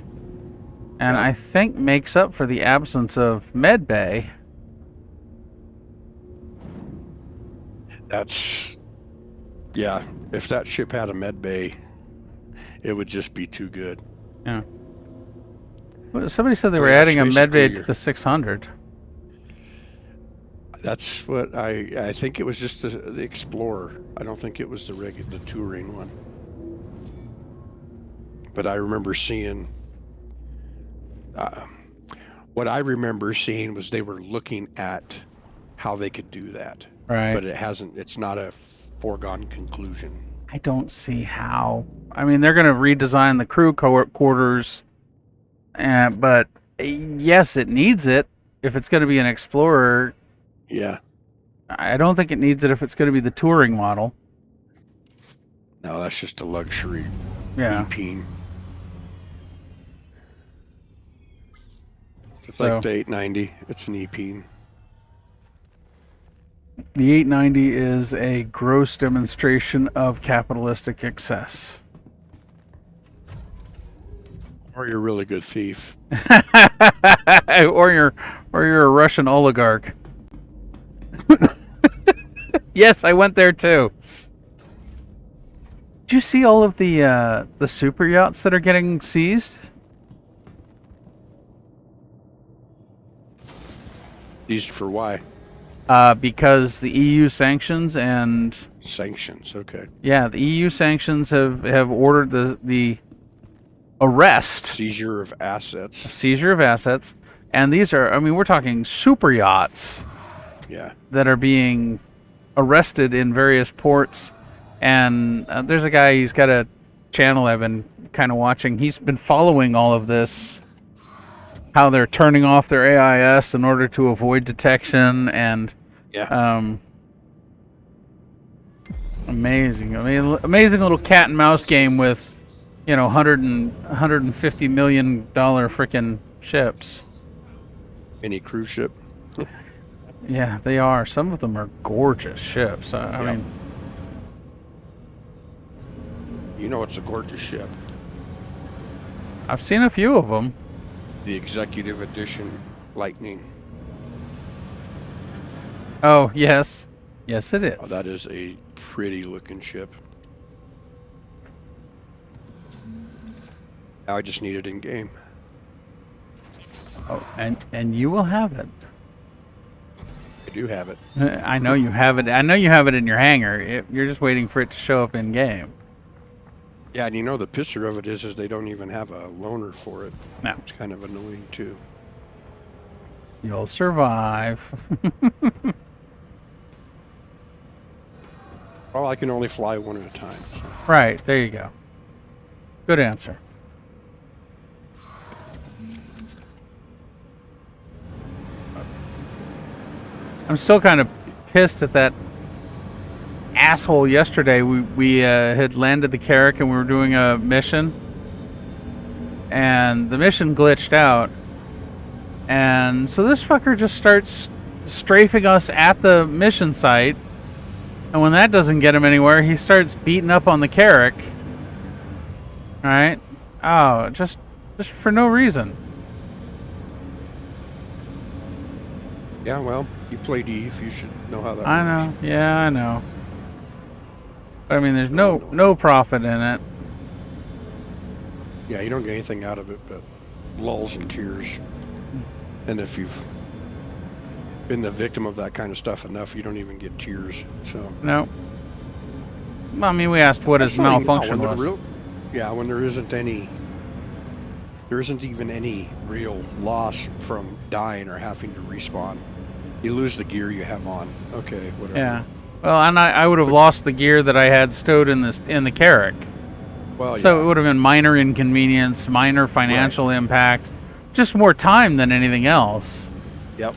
and Yeah. I think makes up for the absence of med bay. Yeah, if that ship had a med bay, it would just be too good. Yeah. Well, somebody said they were Well, adding a med bay to basically the 600. That's what I think it was just the Explorer. I don't think it was the touring one. But I remember seeing what I remember seeing was they were looking at how they could do that. Right. But it's not a foregone conclusion. I don't see how. I mean, they're going to redesign the crew quarters, but yes, it needs it. If it's going to be an Explorer, Yeah. I don't think it needs it if it's going to be the touring model. No, that's just a luxury Yeah. EP. It's So- like the 890. It's an EP. The 890 is a gross demonstration of capitalistic excess. Or you're a really good thief. or you're a Russian oligarch. Yes, I went there too. Did you see all of the super yachts that are getting seized? Used for why? because the EU sanctions and Sanctions. Okay. yeah, the EU sanctions have ordered the arrest, Seizure of assets. seizure of assets, and these are, I mean, we're talking super yachts Yeah. that are being arrested in various ports. And there's a guy, he's got a channel I've been kind of watching. He's been following all of this, how they're turning off their AIS in order to avoid detection, and Yeah. amazing. I mean, amazing little cat and mouse game with, you know, 150 million dollar freaking ships. Any cruise ship. Yeah, they are. Some of them are gorgeous ships. I Yep. mean, You know, it's a gorgeous ship. I've seen a few of them. The Executive Edition Lightning. Oh, yes. Yes, it is. Oh, that is a pretty looking ship. Now I just need it in game. Oh, and you will have it. I do have it. I know you have it. I know you have it in your hangar. You're just waiting for it to show up in game. Yeah, and you know the picture of it is they don't even have a loaner for it. No. It's kind of annoying too. You'll survive. Well, I can only fly one at a time. So. Right, there you go. Good answer. I'm still kind of pissed at that asshole yesterday. We had landed the Carrack and we were doing a mission, and the mission glitched out, and so this fucker just starts strafing us at the mission site, and when that doesn't get him anywhere, he starts beating up on the Carrack. Alright? Oh, just for no reason. Yeah, well, you played Eve. You should know how that I works. know. Yeah, I know. But I mean, there's no profit in it. Yeah, you don't get anything out of it but lulls and tears. And if you've been the victim of that kind of stuff enough, you don't even get tears. So No. I mean, we asked what his Especially now, malfunction when was. Yeah, when there isn't even any real loss from dying or having to respawn. You lose the gear you have on. Okay, whatever. Yeah. Well, and I would have lost the gear that I had stowed in the Carrack. Well, So yeah. it would have been minor inconvenience, minor financial impact, just more time than anything else. Yep.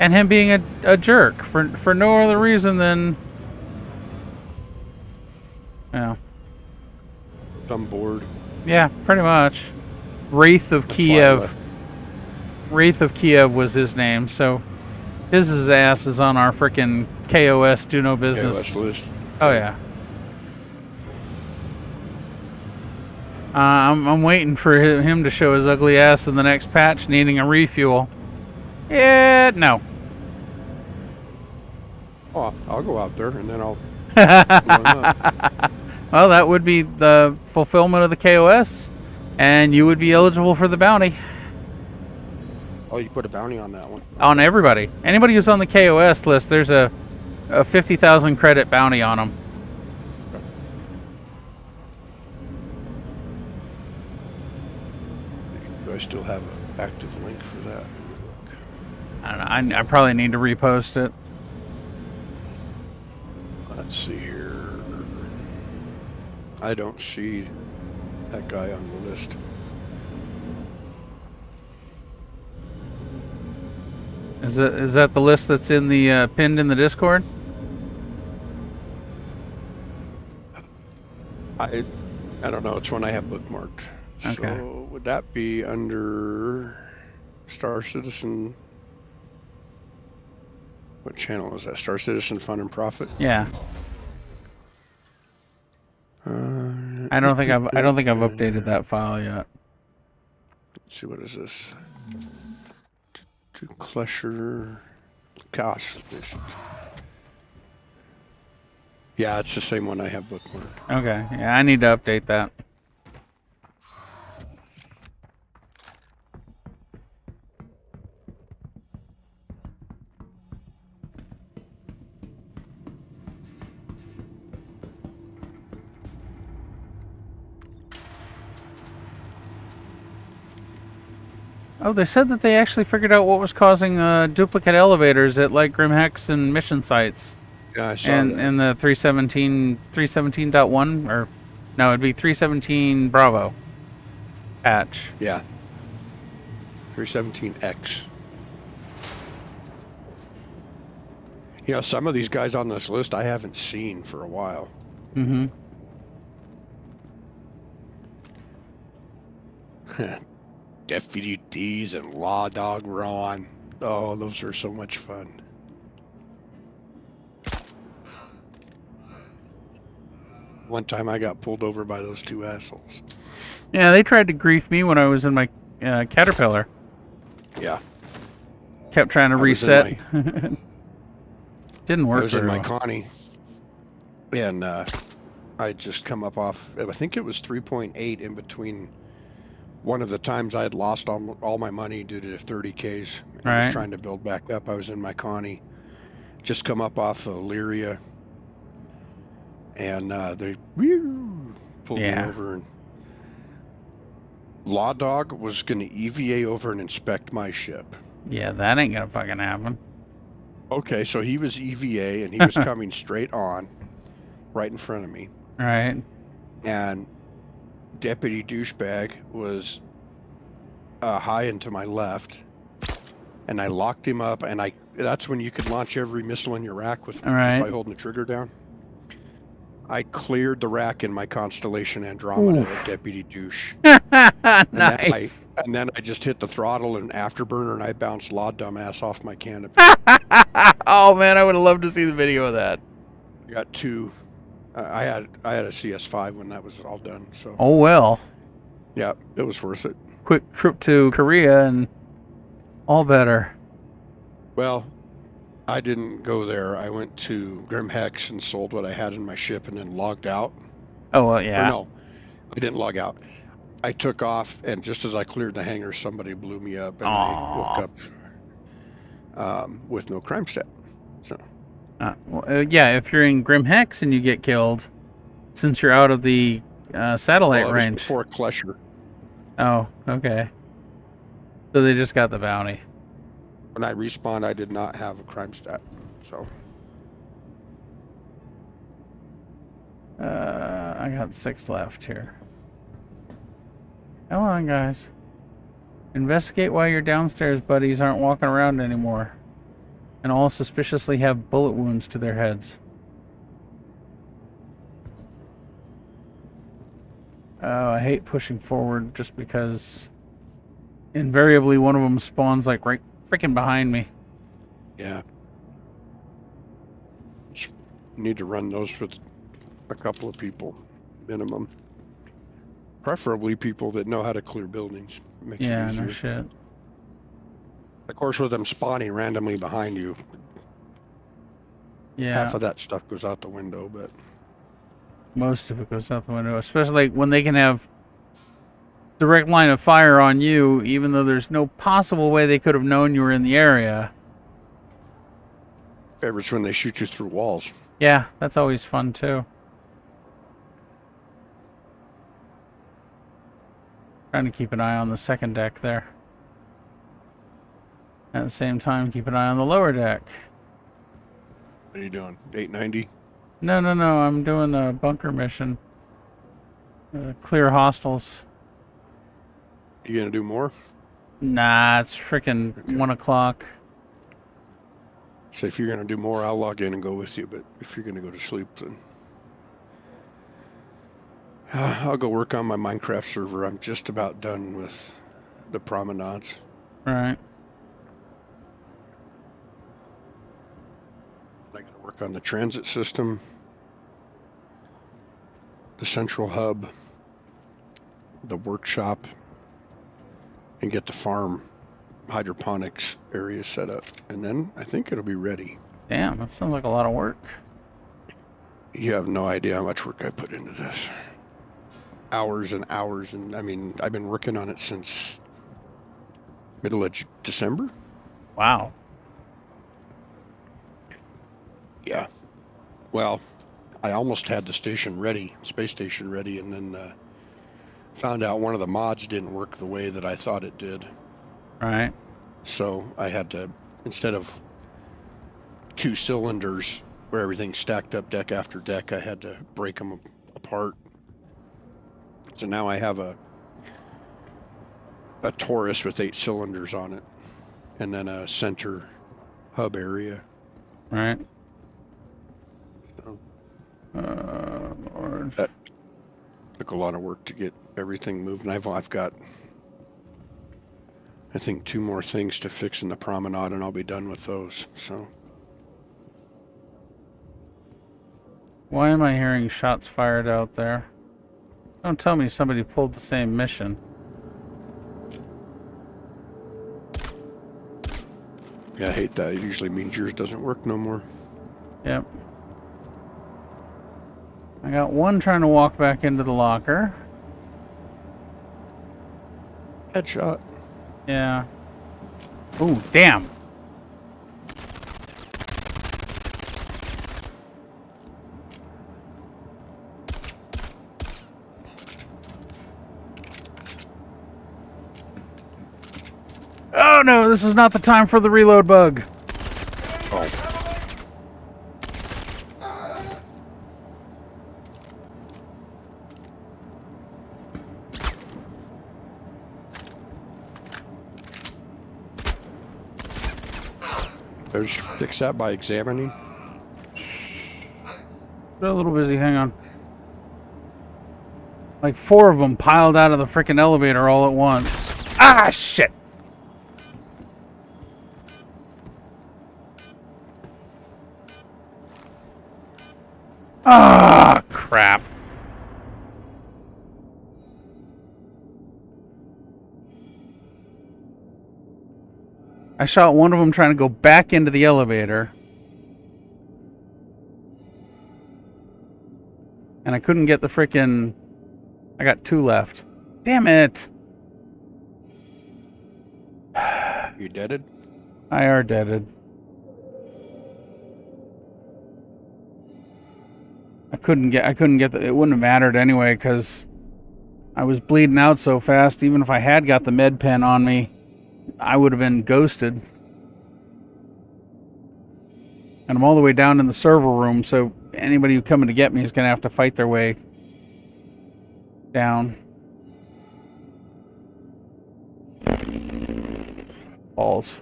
And him being a jerk for no other reason than, yeah, I'm bored. yeah, pretty much. Wraith of That's why I left. Kiev. Wraith of Kiev was his name. So his ass is on our frickin' KOS do no business. KOS list. Oh yeah. I'm waiting for him to show his ugly ass in the next patch, needing a refuel. Yeah, no. Oh, I'll go out there and then I'll. Run up. Well, that would be the fulfillment of the KOS, and you would be eligible for the bounty Oh, you put a bounty on that one. on everybody. Anybody who's on the KOS list, there's a 50,000 credit bounty on them. Do I still have an active link for that? I don't know. I probably need to repost it. Let's see here. I don't see that guy on the list. Is that the list that's in the pinned in the Discord? I don't know. It's one I have bookmarked. Okay. So would that be under Star Citizen? What channel is that? Star Citizen Fun and Profit? Yeah. I don't think I've updated that file yet. Let's see, what is this? To Klesher. Gosh. Yeah, it's the same one I have bookmarked. Okay. Yeah, I need to update that. Oh, they said that they actually figured out what was causing duplicate elevators at like Grimhex and mission sites. Yeah, I saw And that. in the 317.1, or no, it'd be 317 Bravo patch. Yeah. 317X. You know, some of these guys on this list I haven't seen for a while. Mm-hmm. Deputy D's and Law Dog Ron. Oh, those are so much fun. One time I got pulled over by those two assholes. Yeah, they tried to grief me when I was in my Caterpillar. Yeah. Kept trying to I was in reset. Didn't work I was in very my well. Connie, and I just come up off, I think it was 3.8 in between one of the times I had lost all my money due to 30Ks and was Right. trying to build back up. I was in my Connie, just come up off of Lyria, and they pulled me Yeah. over, and Law Dog was going to EVA over and inspect my ship. Yeah, that ain't gonna fucking happen. Okay, so he was EVA and he was coming straight on, right in front of me. Right. And Deputy Douchebag was high and to my left, and I locked him up, and that's when you could launch every missile in your rack with All right. just by holding the trigger down. I cleared the rack in my Constellation Andromeda at Deputy Douche. Nice. And then I just hit the throttle and afterburner, and I bounced Law Dumbass off my canopy. Oh man, I would have loved to see the video of that. Got two. I had a CS5 when that was all done. So. Oh well. Yeah, it was worth it. Quick trip to Korea and all better. Well, I didn't go there. I went to Grimhex and sold what I had in my ship and then logged out. Oh well, yeah. Or no, I didn't log out. I took off, and just as I cleared the hangar, somebody blew me up, and I woke up with no crime stat. So. Yeah, if you're in Grimhex and you get killed, since you're out of the satellite Well, it range. was before Klesher. Oh, okay. So they just got the bounty. When I respawned, I did not have a crime stat. So. I got 6 left here. Come on, guys. Investigate why your downstairs buddies aren't walking around anymore, and all suspiciously have bullet wounds to their heads. Oh, I hate pushing forward just because invariably one of them spawns like right freaking behind me. Yeah. You need to run those with a couple of people, minimum. Preferably people that know how to clear buildings. Makes it Yeah, easier. no shit. Of course, with them spawning randomly behind you, Yeah. half of that stuff goes out the window, but Most of it goes out the window, especially when they can have direct line of fire on you, even though there's no possible way they could have known you were in the area. favorites when they shoot you through walls. Yeah, that's always fun too. Trying to keep an eye on the second deck there. At the same time, keep an eye on the lower deck. What are you doing? 890? No, I'm doing a bunker mission. Clear hostiles. You gonna do more? Nah, it's freaking 1 o'clock. So if you're gonna do more, I'll log in and go with you. But if you're gonna go to sleep, then I'll go work on my Minecraft server. I'm just about done with the promenades. Right. I gotta work on the transit system, the central hub, the workshop, and get the farm hydroponics area set up. And then I think it'll be ready. Damn, that sounds like a lot of work. You have no idea how much work I put into this. Hours and hours, and I mean, I've been working on it since middle of December. Wow. Yeah. Well, I almost had the station ready, space station ready, and then found out one of the mods didn't work the way that I thought it did. Right. So I had to, instead of 2 cylinders where everything's stacked up deck after deck, I had to break them apart. So now I have a Taurus with 8 cylinders on it, and then a center hub area. Right. So Lord. that took a lot of work to get everything moved. And I've got, I think, 2 more things to fix in the promenade, and I'll be done with those. So Why am I hearing shots fired out there? Don't tell me somebody pulled the same mission. yeah, I hate that. It usually means yours doesn't work no more. Yep. I got one trying to walk back into the locker. Headshot. Yeah. Ooh, damn. Oh no, this is not the time for the reload bug. Oh. I just fix that by examining. They're a little busy, hang on. Like 4 of them piled out of the frickin' elevator all at once. Ah, shit! Ah, crap. I shot one of them trying to go back into the elevator. And I couldn't get the frickin'... I got 2 left. Damn it! You deaded? I are deaded. I couldn't get the... It wouldn't have mattered anyway, because I was bleeding out so fast. Even if I had got the med pen on me, I would have been ghosted. And I'm all the way down in the server room, so anybody who's coming to get me is going to have to fight their way down. Balls.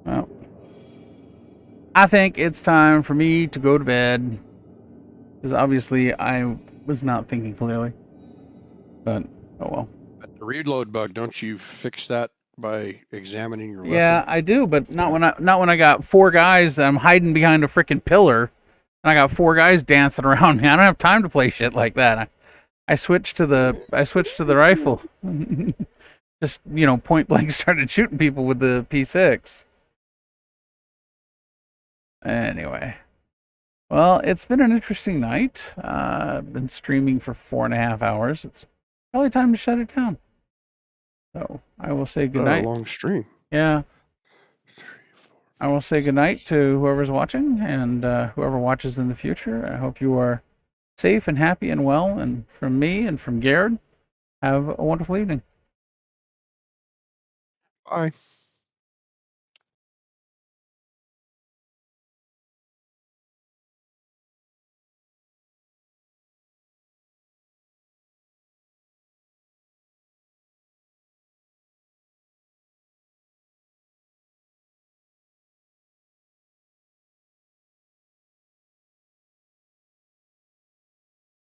Well, I think it's time for me to go to bed. Because obviously I was not thinking clearly. But, oh well. But the reload bug, don't you fix that by examining your weapon? Yeah, I do, but not when I got 4 guys. I'm hiding behind a freaking pillar, and I got 4 guys dancing around me. I don't have time to play shit like that. I switched to the rifle. Just, you know, point blank started shooting people with the P6. Anyway, well, it's been an interesting night. I've been streaming for 4.5 hours. It's probably time to shut it down. So I will say goodnight. A long stream. Yeah. I will say goodnight to whoever's watching and whoever watches in the future. I hope you are safe and happy and well. And from me and from Garrett, have a wonderful evening. Bye.